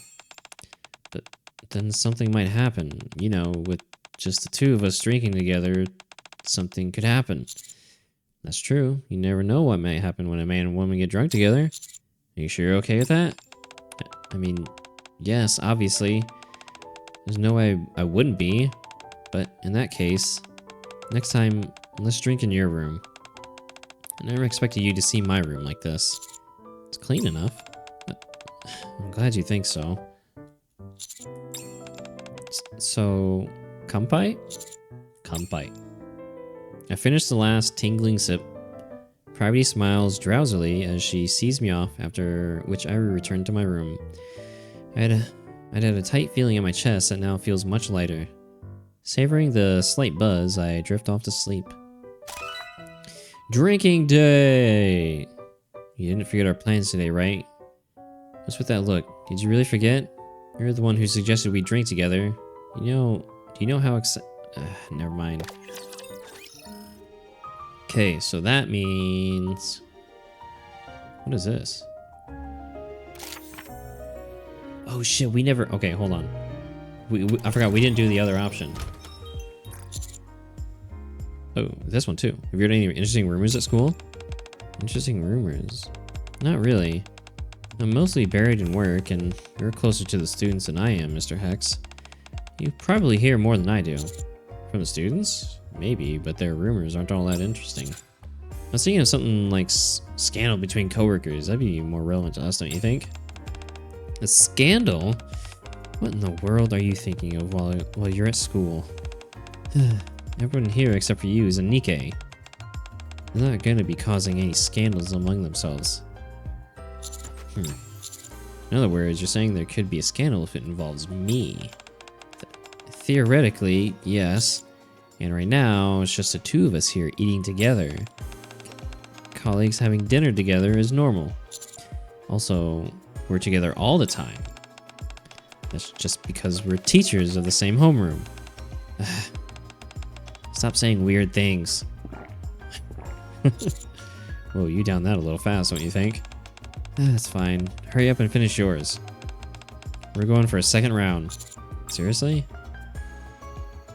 But then something might happen. You know, with just the two of us drinking together, something could happen. That's true. You never know what might happen when a man and woman get drunk together. Are you sure you're okay with that? I mean, yes, obviously. There's no way I wouldn't be. But in that case, next time, let's drink in your room. I never expected you to see my room like this. It's clean enough. But I'm glad you think so. So, kampai? Kampai. I finished the last tingling sip. Privatee smiles drowsily as she sees me off, after which I return to my room. I'd had a tight feeling in my chest that now feels much lighter. Savoring the slight buzz, I drift off to sleep. Drinking day! You didn't forget our plans today, right? What's with that look? Did you really forget? You're the one who suggested we drink together. Do you know how never mind. Okay, so that means... What is this? Oh shit, we never... Okay, hold on. I forgot we didn't do the other option. Oh, this one too. Have you heard any interesting rumors at school? Interesting rumors? Not really. I'm mostly buried in work, and you're closer to the students than I am, Mr. Hex. You probably hear more than I do. From the students? Maybe, but their rumors aren't all that interesting. I was thinking of something like scandal between coworkers. That'd be more relevant to us, don't you think? A scandal? What in the world are you thinking of while you're at school? Everyone here except for you is a Nikke. They're not going to be causing any scandals among themselves. In other words, you're saying there could be a scandal if it involves me. Theoretically, yes. And right now, it's just the two of us here eating together. Colleagues having dinner together is normal. Also, we're together all the time. That's just because we're teachers of the same homeroom. Stop saying weird things. Whoa, you down that a little fast, don't you think? That's fine. Hurry up and finish yours. We're going for a second round. Seriously?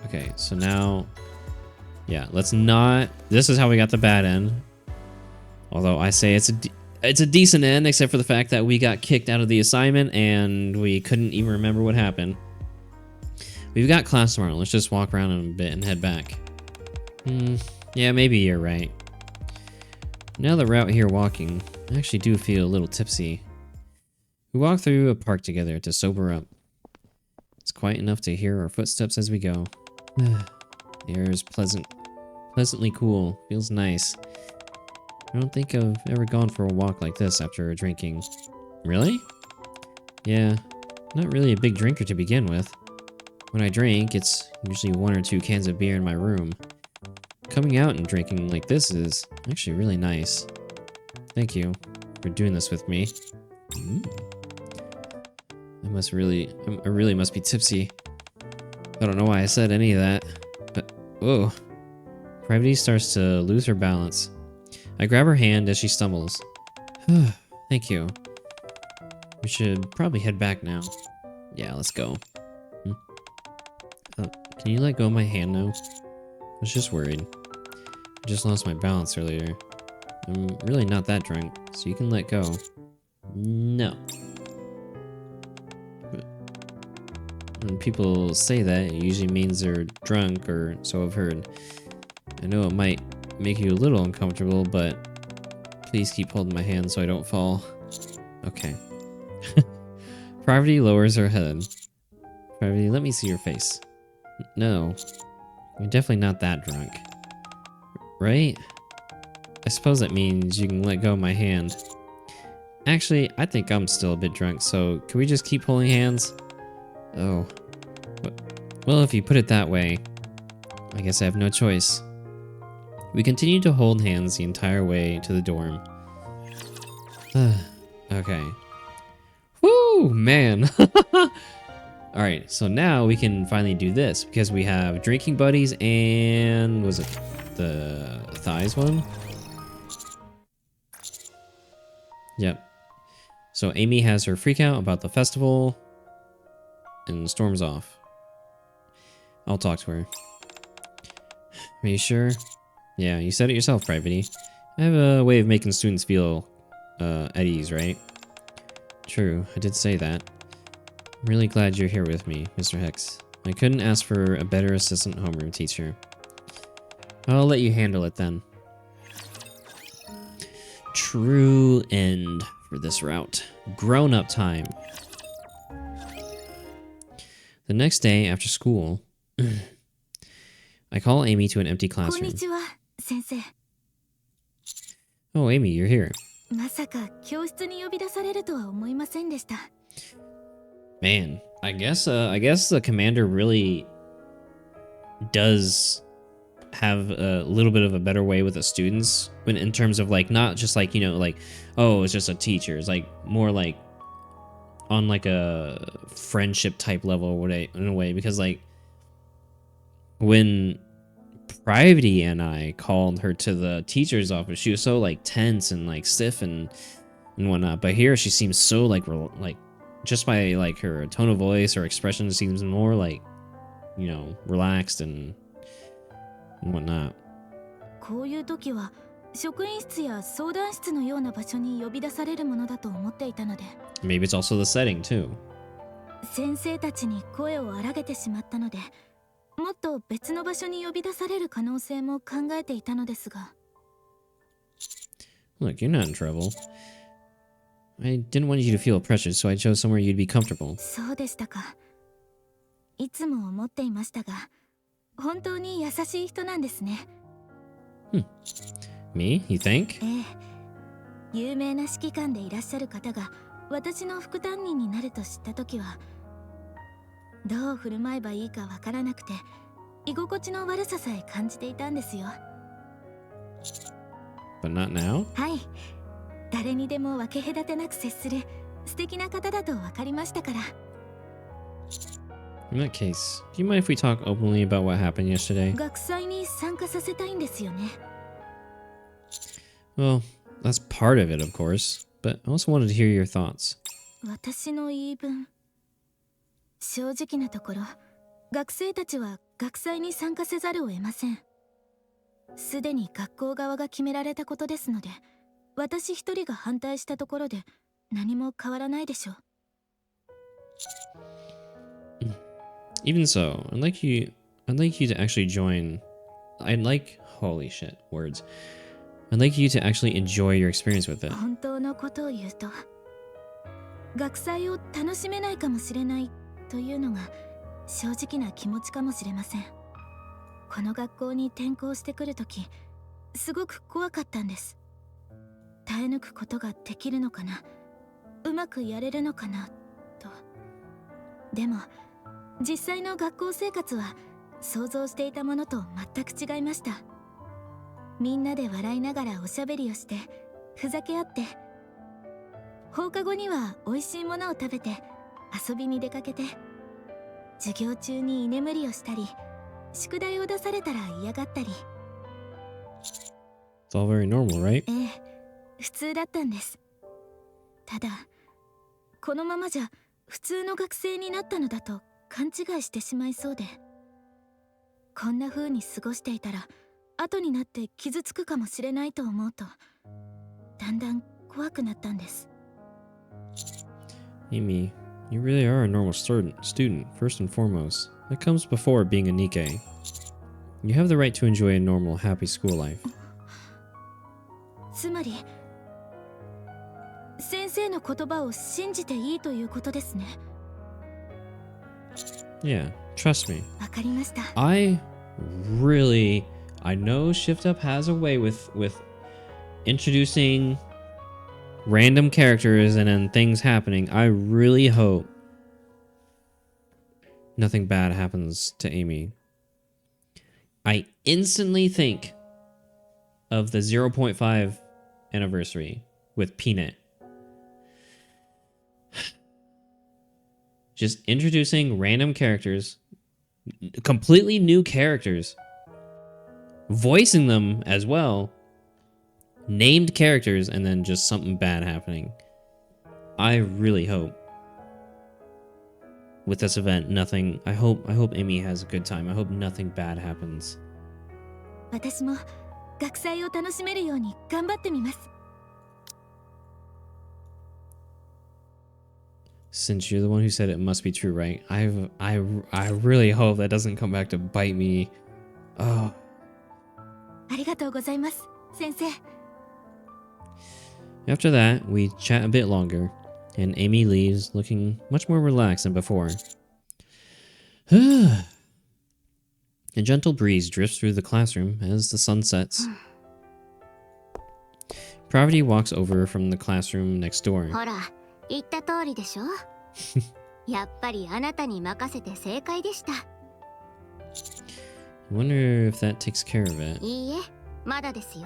Okay, so now... Yeah, let's not... This is how we got the bad end. Although I say it's a decent end, except for the fact that we got kicked out of the assignment and we couldn't even remember what happened. We've got class tomorrow. Let's just walk around in a bit and head back. Yeah, maybe you're right. Now that we're out here walking, I actually do feel a little tipsy. We walk through a park together to sober up. It's quiet enough to hear our footsteps as we go. The air is pleasantly cool. Feels nice. I don't think I've ever gone for a walk like this after drinking. Really? Yeah, not really a big drinker to begin with. When I drink, it's usually 1 or 2 cans of beer in my room. Coming out and drinking like this is actually really nice. Thank you for doing this with me. I really must be tipsy. I don't know why I said any of that, but whoa. Gravity starts to lose her balance. I grab her hand as she stumbles. Thank you. We should probably head back now. Yeah, let's go. Can you let go of my hand now? I was just worried. I just lost my balance earlier. I'm really not that drunk, so you can let go. No. But when people say that, it usually means they're drunk, or so I've heard. I know it might make you a little uncomfortable, but please keep holding my hand so I don't fall. Okay. Parvati lowers her head. Parvati, let me see your face. No. You're definitely not that drunk. Right? I suppose that means you can let go of my hand. Actually, I think I'm still a bit drunk, so can we just keep holding hands? Oh. Well, if you put it that way, I guess I have no choice. We continue to hold hands the entire way to the dorm. Okay. Woo, man. Alright, so now we can finally do this because we have drinking buddies and was it the thighs one? Yep. So Amy has her freak out about the festival and storms off. I'll talk to her. Are you sure? Yeah, you said it yourself, Private. I have a way of making students feel at ease, right? True, I did say that. I'm really glad you're here with me, Mr. Hex. I couldn't ask for a better assistant homeroom teacher. I'll let you handle it then. True end for this route. Grown-up time. The next day after school, I call Amy to an empty classroom.
Konnichiwa, sensei.
Oh, Amy, you're here.
まさか教室に呼び出されるとは思いませんでした。
Man, I guess the commander really does have a little bit of a better way with the students when in terms of like not just like, you know, like, oh, it's just a teacher. It's like more like on like a friendship type level in a way, because like when Private and I called her to the teacher's office, she was so like tense and like stiff and whatnot, but here she seems so like just by like her tone of voice or expression seems more like, you know, relaxed and whatnot.
こういう時は職員室や相談室のような場所に呼び出されるものだと思っていたので。
Maybe it's also the setting too.
先生たちに声を荒げてしまったので、もっと別の場所に呼び出される可能性も考えていたのですが。
Look, you're not in trouble. I didn't want you to feel pressured, so I chose somewhere you'd be comfortable.
そうでしたか。いつも思っていましたが、本当に優しい人なんですね。
Me? You think?
ええ、有名な指揮官でいらっしゃる方が私の副担任になると知った時は、どう振る舞えばいいかわからなくて、居心地の悪ささえ感じていたんですよ。
But not now?
はい、誰にでも分け隔てなく接する素敵な方だと分かりましたから。
In that case, do you mind if we talk openly about what happened yesterday?
学祭に参加させたいんですよね。
Well, that's part of it, of course, but I also wanted to hear your thoughts.
私の言い分、正直なところ、学生たちは学祭に参加せざるを得ません。すでに学校側が決められたことですので、私一人が反対したところで何も変わらないでしょう。
Even so, I'd like you to actually join. Holy shit, words. I'd like you to actually enjoy your experience with it.
本当のことを言うと、学祭を楽しめないかもしれないというのが正直な気持ちかもしれません。この学校に転校してくるとき、すごく怖かったんです。耐え抜くことができるのかな、うまくやれるのかなと。でも実際の学校生活は想像していたものと全く違いました。みんなで笑いながらおしゃべりをしてふざけ合って、放課後には美味しいものを食べて遊びに出かけて、授業中に居眠りをしたり、宿題を出されたら嫌がったり、
It's all very normal, right?
ええ、普通だったんです。ただこのままじゃ普通の学生になったのだと勘違いしてしまいそうで、こんな風に過ごしていたら後になって傷つくかもしれないと思うとだんだん怖くなったんです。
Amy, you really are a normal student, first and foremost. That comes before being a Nikke. You have the right to enjoy a normal, happy school life.
つまり先生の言葉を信じていいということですね。
Yeah, trust me.
わかりました。
I know Shift Up has a way with introducing random characters and then things happening. I really hope nothing bad happens to Amy. I instantly think of the 0.5 anniversary with Peanut. Just introducing random characters, completely new characters, voicing them as well, named characters, and then just something bad happening. I really hope with this event nothing. I hope Amy has a good time. I hope nothing bad happens.
私も学祭を楽しめるように頑張ってみます。
Since you're the one who said it must be true, right? I really hope that doesn't come back to bite me. Oh.
ありがとうございます、先生。
After that, we chat a bit longer, and Amy leaves looking much more relaxed than before. A gentle breeze drifts through the classroom as the sun sets. Pravity walks over from the classroom next door.
ほら、言った通りでしょ。やっぱりあなたに任せて正解でした。
I wonder if that takes care of it.
いいえ、まだですよ。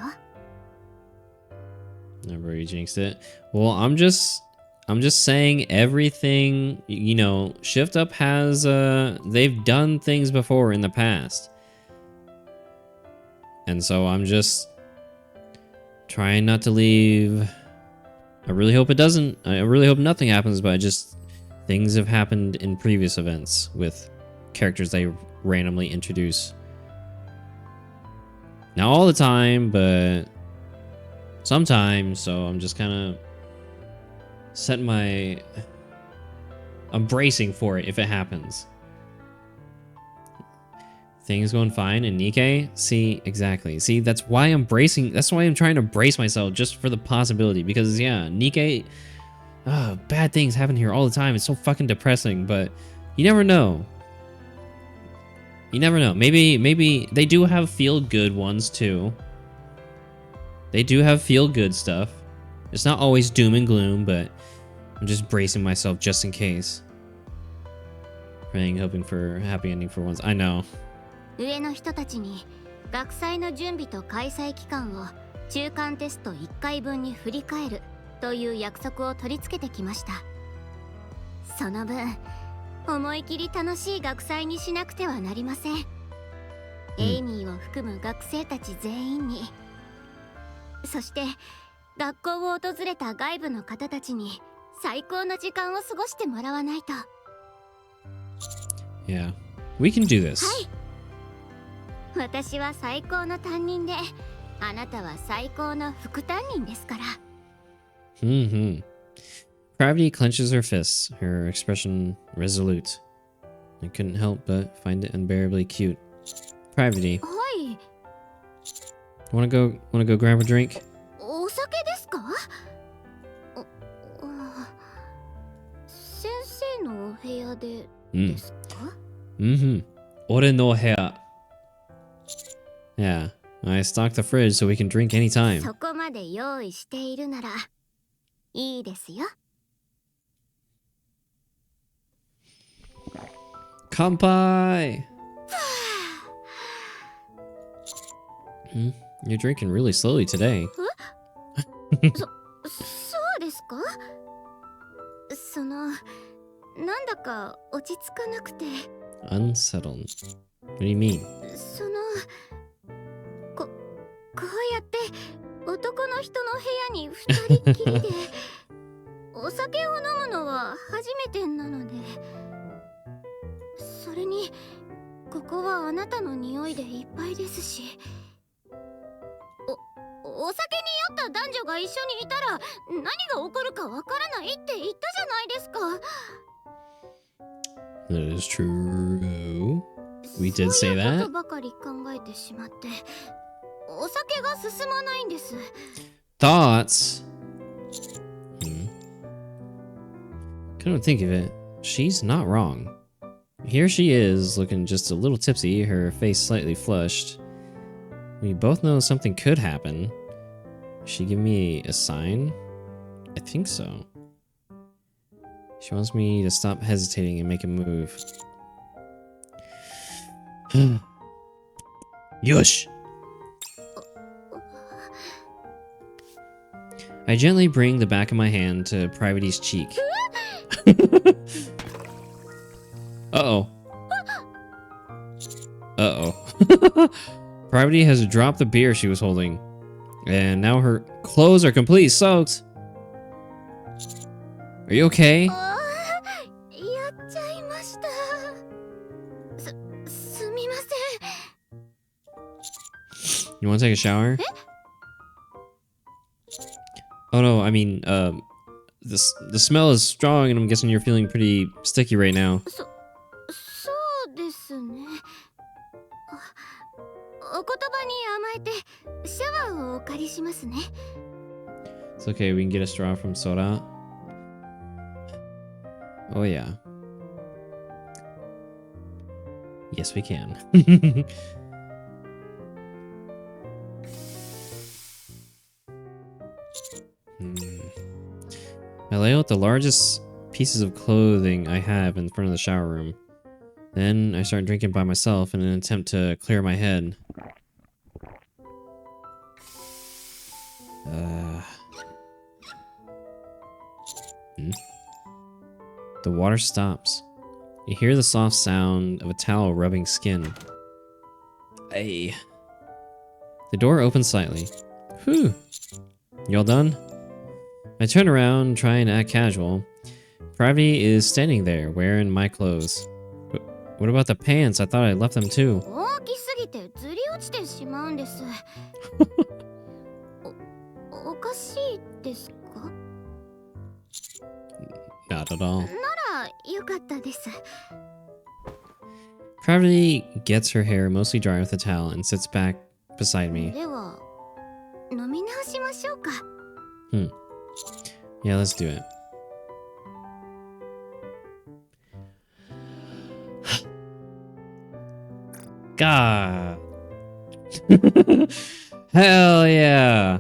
I've already jinxed it. Well, I'm just saying everything, you know, Shift Up has they've done things before in the past. And so I'm just trying not to leave. I really hope it doesn't. I really hope nothing happens, but things have happened in previous events with characters they randomly introduce. Not all the time, but sometimes. So I'm just kind of I'm bracing for it if it happens. Things going fine in Nikke? See, exactly. See, that's why I'm bracing. That's why I'm trying to brace myself just for the possibility. Because, yeah, Nikke, bad things happen here all the time. It's so fucking depressing, but you never know. You never know. Maybe they do have feel-good ones, too. They do have feel-good stuff. It's not always doom and gloom, but I'm just bracing myself just in case. Praying, hoping for a happy ending for once. I know.
上の人たちに学祭の準備と開催期間を中間テスト1回分に振り返るという約束を取り付けてきました。その分思い切り楽しい学祭にしなくてはなりません。エイミーを含む学生たち全員に、そして学校を訪れた外部の方たちに最高の時間を過ごしてもらわないと。
Yeah, we can do this.
はい。私は最高の担任で、あなたは最高の副担任ですから。
Pravity clenches her fists, her expression resolute. I couldn't help but find it unbearably cute. Pravity,
はい。
wanna go grab a drink?
お酒ですか？先生のお部屋でですか？
Ore no hea. Yeah, I stocked the fridge so we can drink anytime.
そこまで用意しているならいいですよ。
Kanpai! You're drinking really slowly today.
そうですか？なんだか落ち着かなくて。
Unsettled. What do you mean?
ここうやって男の人の部屋に二人っきりでお酒を飲むのは初めてなので、それにここはあなたの匂いでいっぱいですし、お酒に酔った男女が一緒にいたら何が起こるかわからないって言ったじゃないですか。
That is true. We did
そう
say
いうこと
that.
ばかり考えてしまって、お酒が進まないんです。
Thoughts? Come to think of it, she's not wrong. Here she is, looking just a little tipsy, her face slightly flushed. We both know something could happen. She give me a sign? I think so. She wants me to stop hesitating and make a move. Yush! I gently bring the back of my hand to Private's cheek. Uh-oh. Uh-oh. Private has dropped the beer she was holding. And now her clothes are completely soaked. Are you okay?
やっちゃいました。すみません。
You want to take a shower? Oh no, I mean, the smell is strong and I'm guessing you're feeling pretty sticky right now.
そうですね。お言葉に甘えてシャワーをお借りしますね。
It's okay, we can get a straw from Soda. Oh yeah. Yes, we can. I lay out the largest pieces of clothing I have in front of the shower room. Then I start drinking by myself in an attempt to clear my head. The water stops. You hear the soft sound of a towel rubbing skin. Ay. The door opens slightly. Whew. You all done? I turn around, trying to act casual. Pravdi is standing there, wearing my clothes. What about the pants? I thought I left them too.
大きすぎてずり落ちてしまうんです。おかしいですか？
Not at all.
ならよかったです。
Pravdi gets her hair mostly dry with a towel and sits back beside me.
では飲み直しましょうか。
Yeah, let's do it. God. Hell yeah.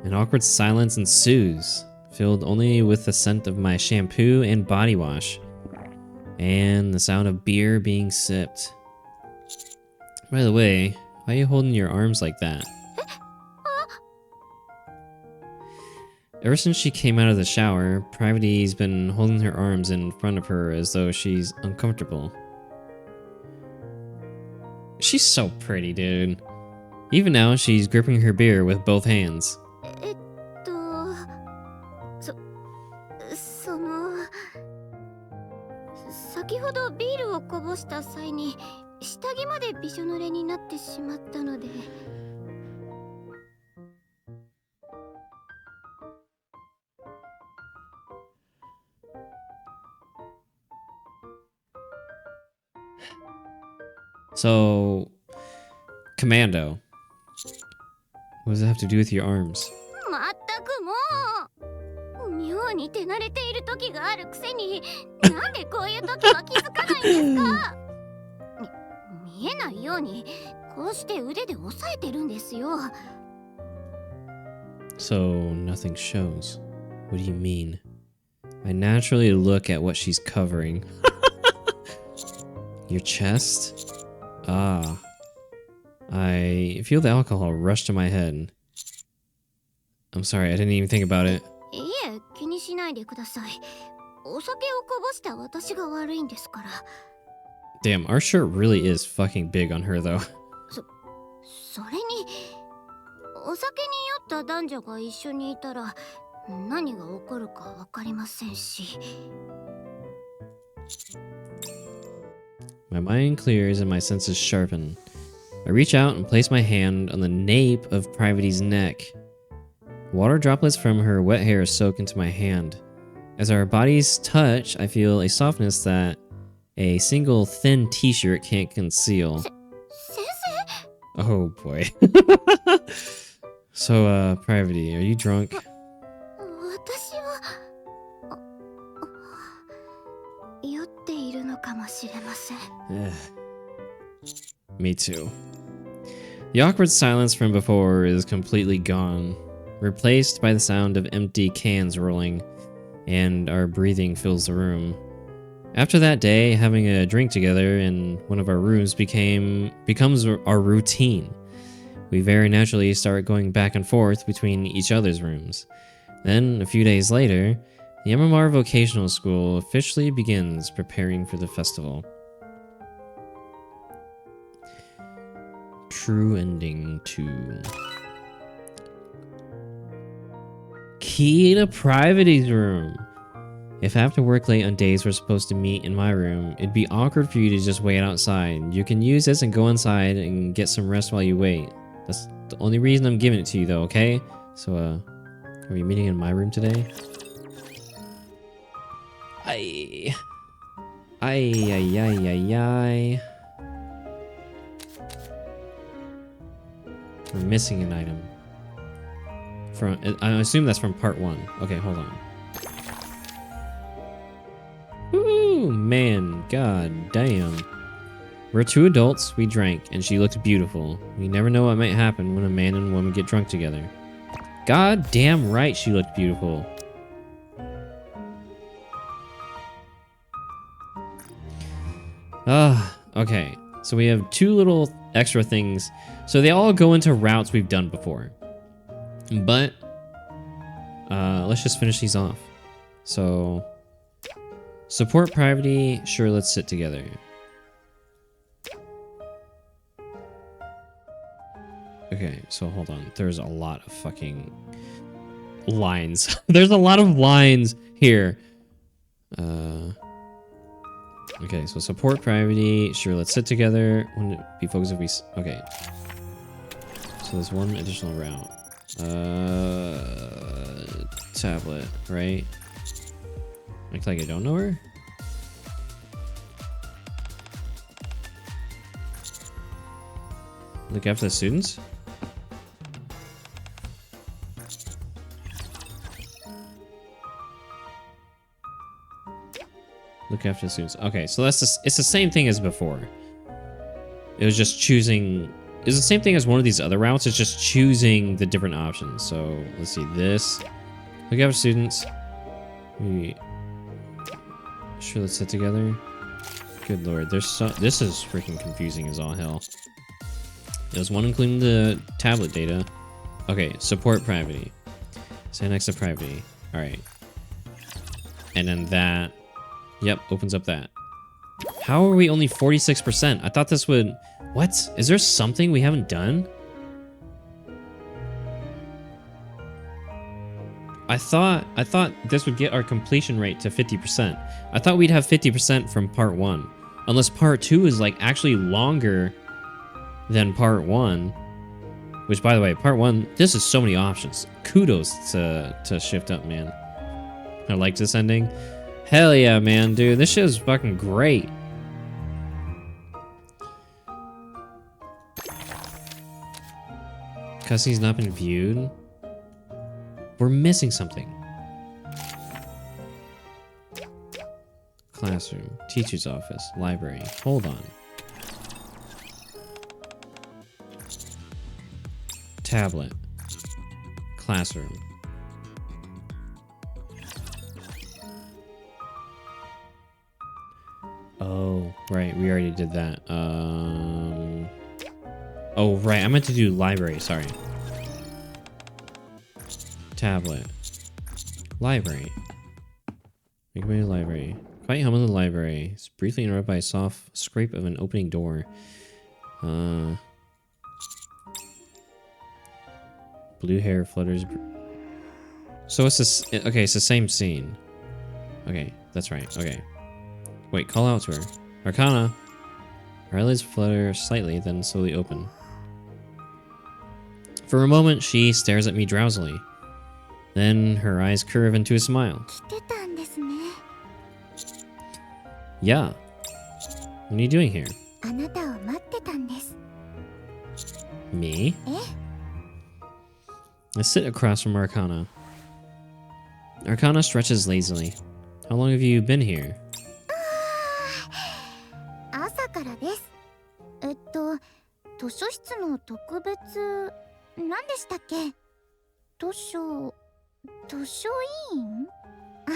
An awkward silence ensues, filled only with the scent of my shampoo and body wash, and the sound of beer being sipped. By the way, why are you holding your arms like that? Ever since she came out of the shower, Private's been holding her arms in front of her as though she's uncomfortable. She's so pretty, dude. Even now, she's gripping her beer with both hands.
その先ほどビールをこぼした際に下着までびしょ濡れになってしまったので。
So, Commando. What does it have to do with your arms?
まったくもう妙に手慣れている時があるくせになんでこういう時は気づかないんですか？見えないようにこうして腕で押さえてるんですよ。
So, nothing shows. What do you mean? I naturally look at what she's covering. Your chest? Ah. I feel the alcohol rush to my head. I'm sorry, I didn't even think about it.
いえ、気にしないでください。お酒をこぼした私が悪いんですから。
Damn, our shirt really is fucking big on her though.
それにお酒に酔った男女が一緒にいたら何が起こるかわかりませんし。
My mind clears and my senses sharpen. I reach out and place my hand on the nape of Private's neck. Water droplets from her wet hair soak into my hand. As our bodies touch, I feel a softness that a single thin t-shirt can't conceal.
先生
Oh boy. So, Private, are you drunk?
私は酔っているのかもしれません。
Me too. The awkward silence from before is completely gone, replaced by the sound of empty cans rolling, and our breathing fills the room. After that day, having a drink together in one of our rooms becomes our routine. We very naturally start going back and forth between each other's rooms. Then, a few days later, the MMR Vocational School officially begins preparing for the festival. True ending 2. Key to Private's room. If after work late on days we're supposed to meet in my room, it'd be awkward for you to just wait outside. You can use this and go inside and get some rest while you wait. That's the only reason I'm giving it to you though, okay? So, are we meeting in my room today? Ay. Ay, ay, ay, ay, ay. We're missing an item. I assume that's from part 1. Okay, hold on. Ooh, man, god damn. We're 2 adults, we drank, and she looked beautiful. We never know what might happen when a man and woman get drunk together. God damn right she looked beautiful. Okay. So we have 2 little extra things. So they all go into routes we've done before. But let's just finish these off. So support Private, sure, let's sit together. Okay, so hold on. There's a lot of fucking lines. There's a lot of lines here. Okay, so support Private, sure, let's sit together. Wouldn't it be focused if we... Okay. So there's one additional route. Tablet, right? Looks like I don't know her. Look after the students? Look after the students. Okay, so that's just, it's the same thing as before. It was just choosing... It's the same thing as one of these other routes. It's just choosing the different options. So let's see this. Look after students. Sure, let's sit together. Good lord, there's so... This is freaking confusing as all hell. There's one including the tablet data. Okay, support Private. Stand next to Private. Alright. And then that... Yep, opens up that. How are we only 46%? I thought this would... What? Is there something we haven't done? I thought this would get our completion rate to 50%. I thought we'd have 50% from part 1. Unless part 2 is like actually longer than part 1. Which, by the way, part 1, this is so many options. Kudos to Shift Up, man. I like this ending. Hell yeah, man, dude. This shit is fucking great. Cussing's not been viewed. We're missing something. Classroom, teacher's office, library. Hold on. Tablet. Classroom. Oh, right. We already did that. Oh, right. I meant to do library. Sorry. Tablet. Library. Make way to the library. Quiet hum in the library. It's briefly interrupted by a soft scrape of an opening door. Blue hair flutters. So it's this. Okay, it's the same scene. Okay, that's right. Okay. Wait, call out to her. Arcana. Her eyelids flutter slightly, then slowly open. For a moment, she stares at me drowsily. Then her eyes curve into a smile.
来てたんですね。
Yeah. What are you doing here?
あなたを待ってたんです。
Me?
え？
I sit across from Arcana. Arcana stretches lazily. How long have you been here?
朝からです。図書室の特別何でしたっけ？図書委員？あ、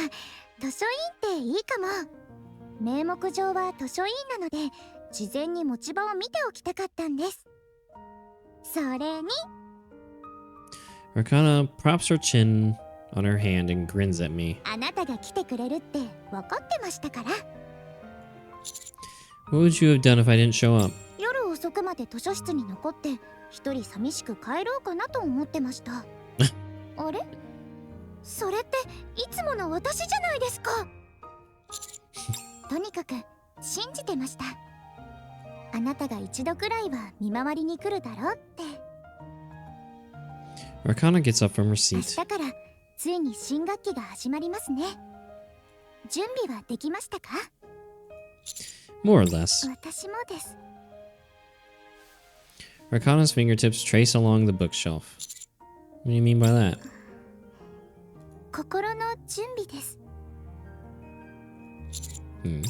図書委員っていいかも。名目上は図書委員なので、事前に持ち場を見ておきたかったんです。それに
Arcana props her chin on her hand and grins at me.
あなたが来てくれるって分かってましたから。
What would you have done if I didn't show up?
夜遅くまで図書室に残って一人寂しく帰ろうかなと思ってました。あれ？それっていつもの私じゃないですか。とにかく信じてました。あなたが一度くらいは見回りに来るだろうって。
Arcana gets up from her
明
seat.
日からついに新学期が始まりますね。準備はできましたか？
More or less.
私もです。
Arcana's fingertips trace along the bookshelf. What do you mean by that?
心の準備です。
Hmm.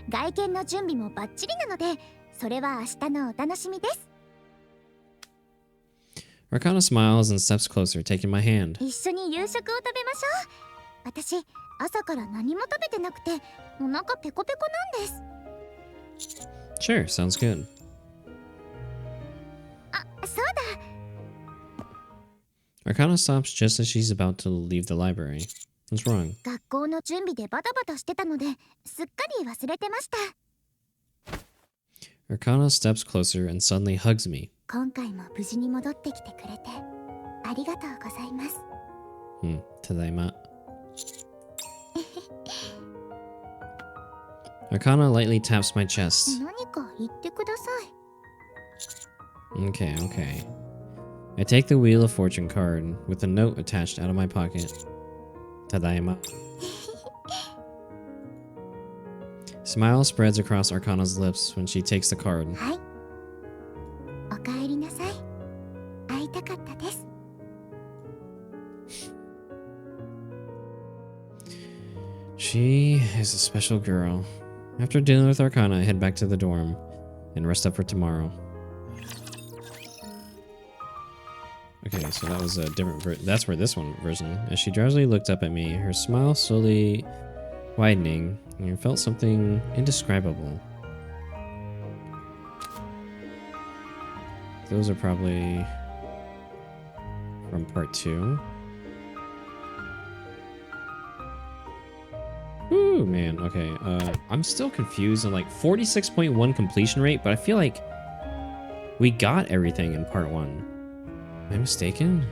外見の準備もバッチリなので、それは明日のお楽しみです。
Arcana smiles and steps closer, taking my hand.
一緒に夕食を食べましょう。私、朝から何も食べてなくて、お腹ペコペコなんです。
Sure, sounds good.
あ、そうだ。
Arcana stops just as she's about to leave the library. What's wrong?
学校の準備でバタバタしてたので、すっかり忘れてました。
Arcana steps closer and suddenly hugs me.
今回も無事に戻ってきてくれて、ありがとうございます。
Tadaima. Arcana lightly taps my chest.
何か言ってください。
Okay, okay. I take the Wheel of Fortune card with a note attached out of my pocket. Tadaima. Smile spreads across Arcana's lips when she takes the card.
はい。おかえりなさい。会いたかったです。
She is a special girl. After dinner with Arcana, I head back to the dorm and rest up for tomorrow. Okay, so that was a different that's where this one version. As she drowsily looked up at me, her smile slowly widening, and I felt something indescribable. Those are probably from part 2. Ooh, man. Okay. I'm still confused on like 46.1 completion rate, but I feel like we got everything in part 1. Am I mistaken?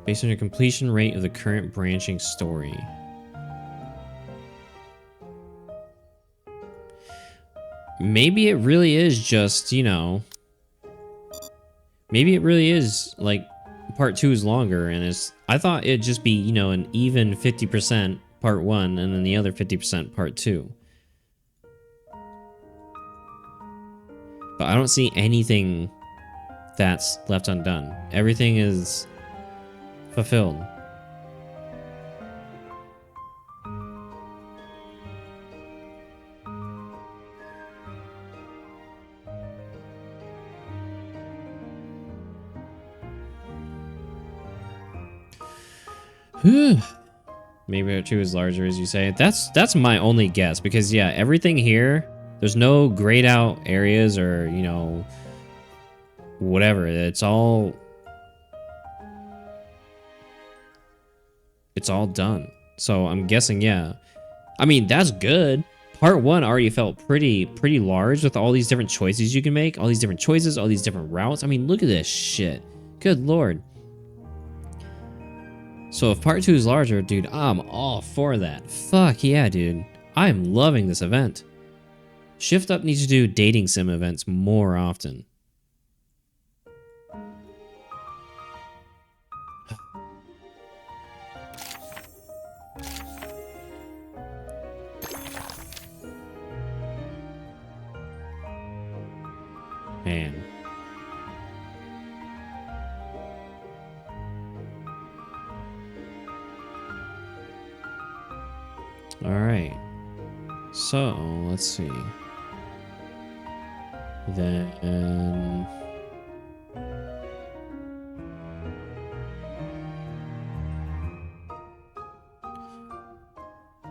Based on your completion rate of the current branching story. Maybe it really is just, you know, maybe it really is like part 2 is longer and it's, I thought it'd just be, you know, an even 50% part 1 and then the other 50% part 2. But I don't see anything that's left undone. Everything is fulfilled. Maybe part 2 is larger, as you say. That's my only guess, because yeah, everything here, there's no grayed out areas or, you know, whatever. It's all done. So I'm guessing, yeah. I mean, that's good. part 1 already felt pretty large with all these different choices you can make, all these different choices, all these different routes. I mean, look at this shit. Good lord. So if part 2 is larger, dude, I'm all for that. Fuck yeah, dude. I'm loving this event. Shift Up needs to do dating sim events more often. Man. All right. So, let's see. Then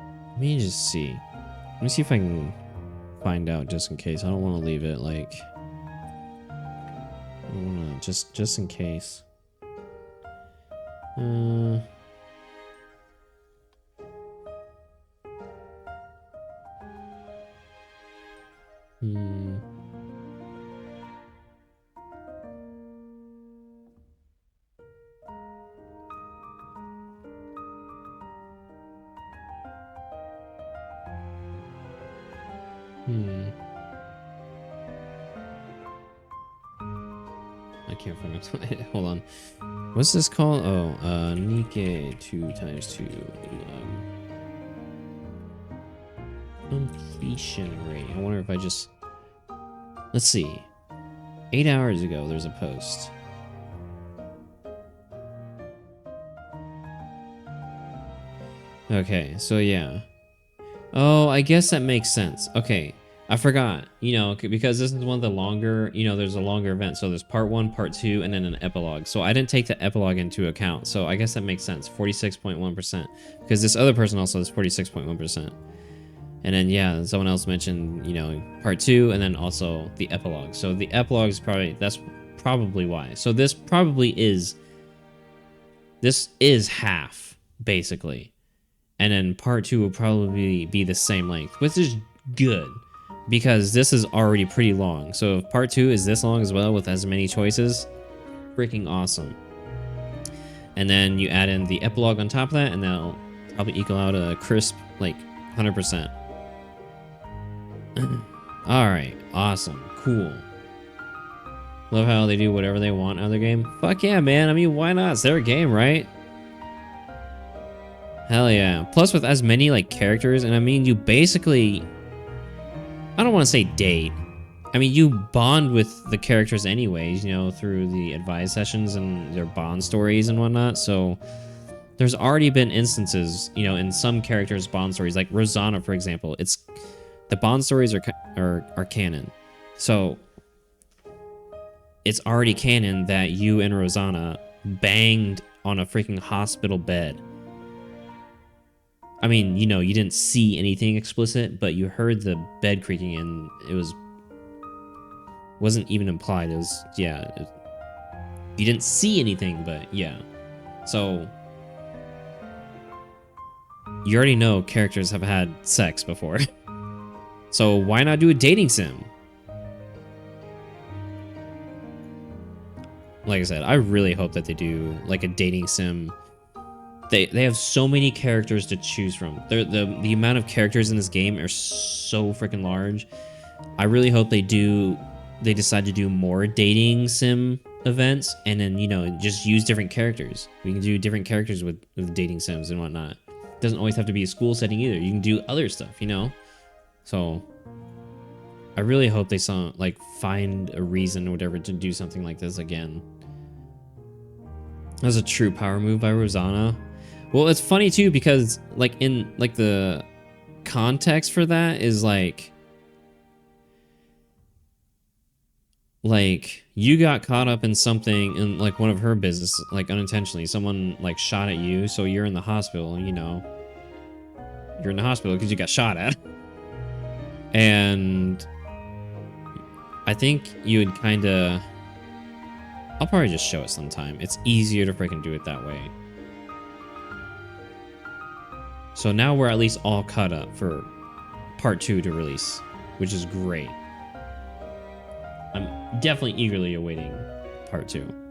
let me just see. Let me see if I can find out just in case. I don't want to leave it like I don't want to just in case. I can't find it. Hold on. What's this called? Oh, Nikke 2 times 2. Completion rate. I wonder if I just... Let's see. 8 hours ago, there's a post. Okay, so yeah. Oh, I guess that makes sense. Okay, I forgot. You know, because this is one of the longer, you know, there's a longer event. So there's part 1, part 2, and then an epilogue. So I didn't take the epilogue into account. So I guess that makes sense. 46.1%. Because this other person also has 46.1%. And then, yeah, someone else mentioned, you know, part 2, and then also the epilogue. So the epilogue is probably, that's probably why. So this is half, basically. And then part 2 will probably be the same length, which is good because this is already pretty long. So if part 2 is this long as well with as many choices, freaking awesome. And then you add in the epilogue on top of that, and that'll probably equal out a crisp, like, 100%. Alright, awesome, cool. Love how they do whatever they want out of their game. Fuck yeah, man. I mean, why not? It's their game, right? Hell yeah. Plus with as many like characters, and I mean you basically, I don't want to say date. I mean you bond with the characters anyways, you know, through the advice sessions and their bond stories and whatnot. So there's already been instances, you know, in some characters' bond stories, like Rosanna, for example. It's the bond stories are canon. So it's already canon that you and Rosanna banged on a freaking hospital bed. I mean, you know, you didn't see anything explicit, but you heard the bed creaking, and it wasn't even implied. It was, yeah. You didn't see anything, but yeah. So you already know characters have had sex before. So why not do a dating sim? Like I said, I really hope that they do like a dating sim. They have so many characters to choose from. The amount of characters in this game are so freaking large. I really hope they decide to do more dating sim events, and then, you know, just use different characters. We can do different characters with dating sims and whatnot. It doesn't always have to be a school setting either. You can do other stuff, you know? So I really hope they find a reason or whatever to do something like this again. That's a true power move by Rosanna. Well, it's funny too because like in like the context for that is like you got caught up in something in like one of her business, like unintentionally. Someone like shot at you, so you're in the hospital, you know. You're in the hospital because you got shot at. And I think you would kind of... I'll probably just show it sometime. It's easier to freaking do it that way. So now we're at least all caught up for part 2 to release, which is great. I'm definitely eagerly awaiting part 2.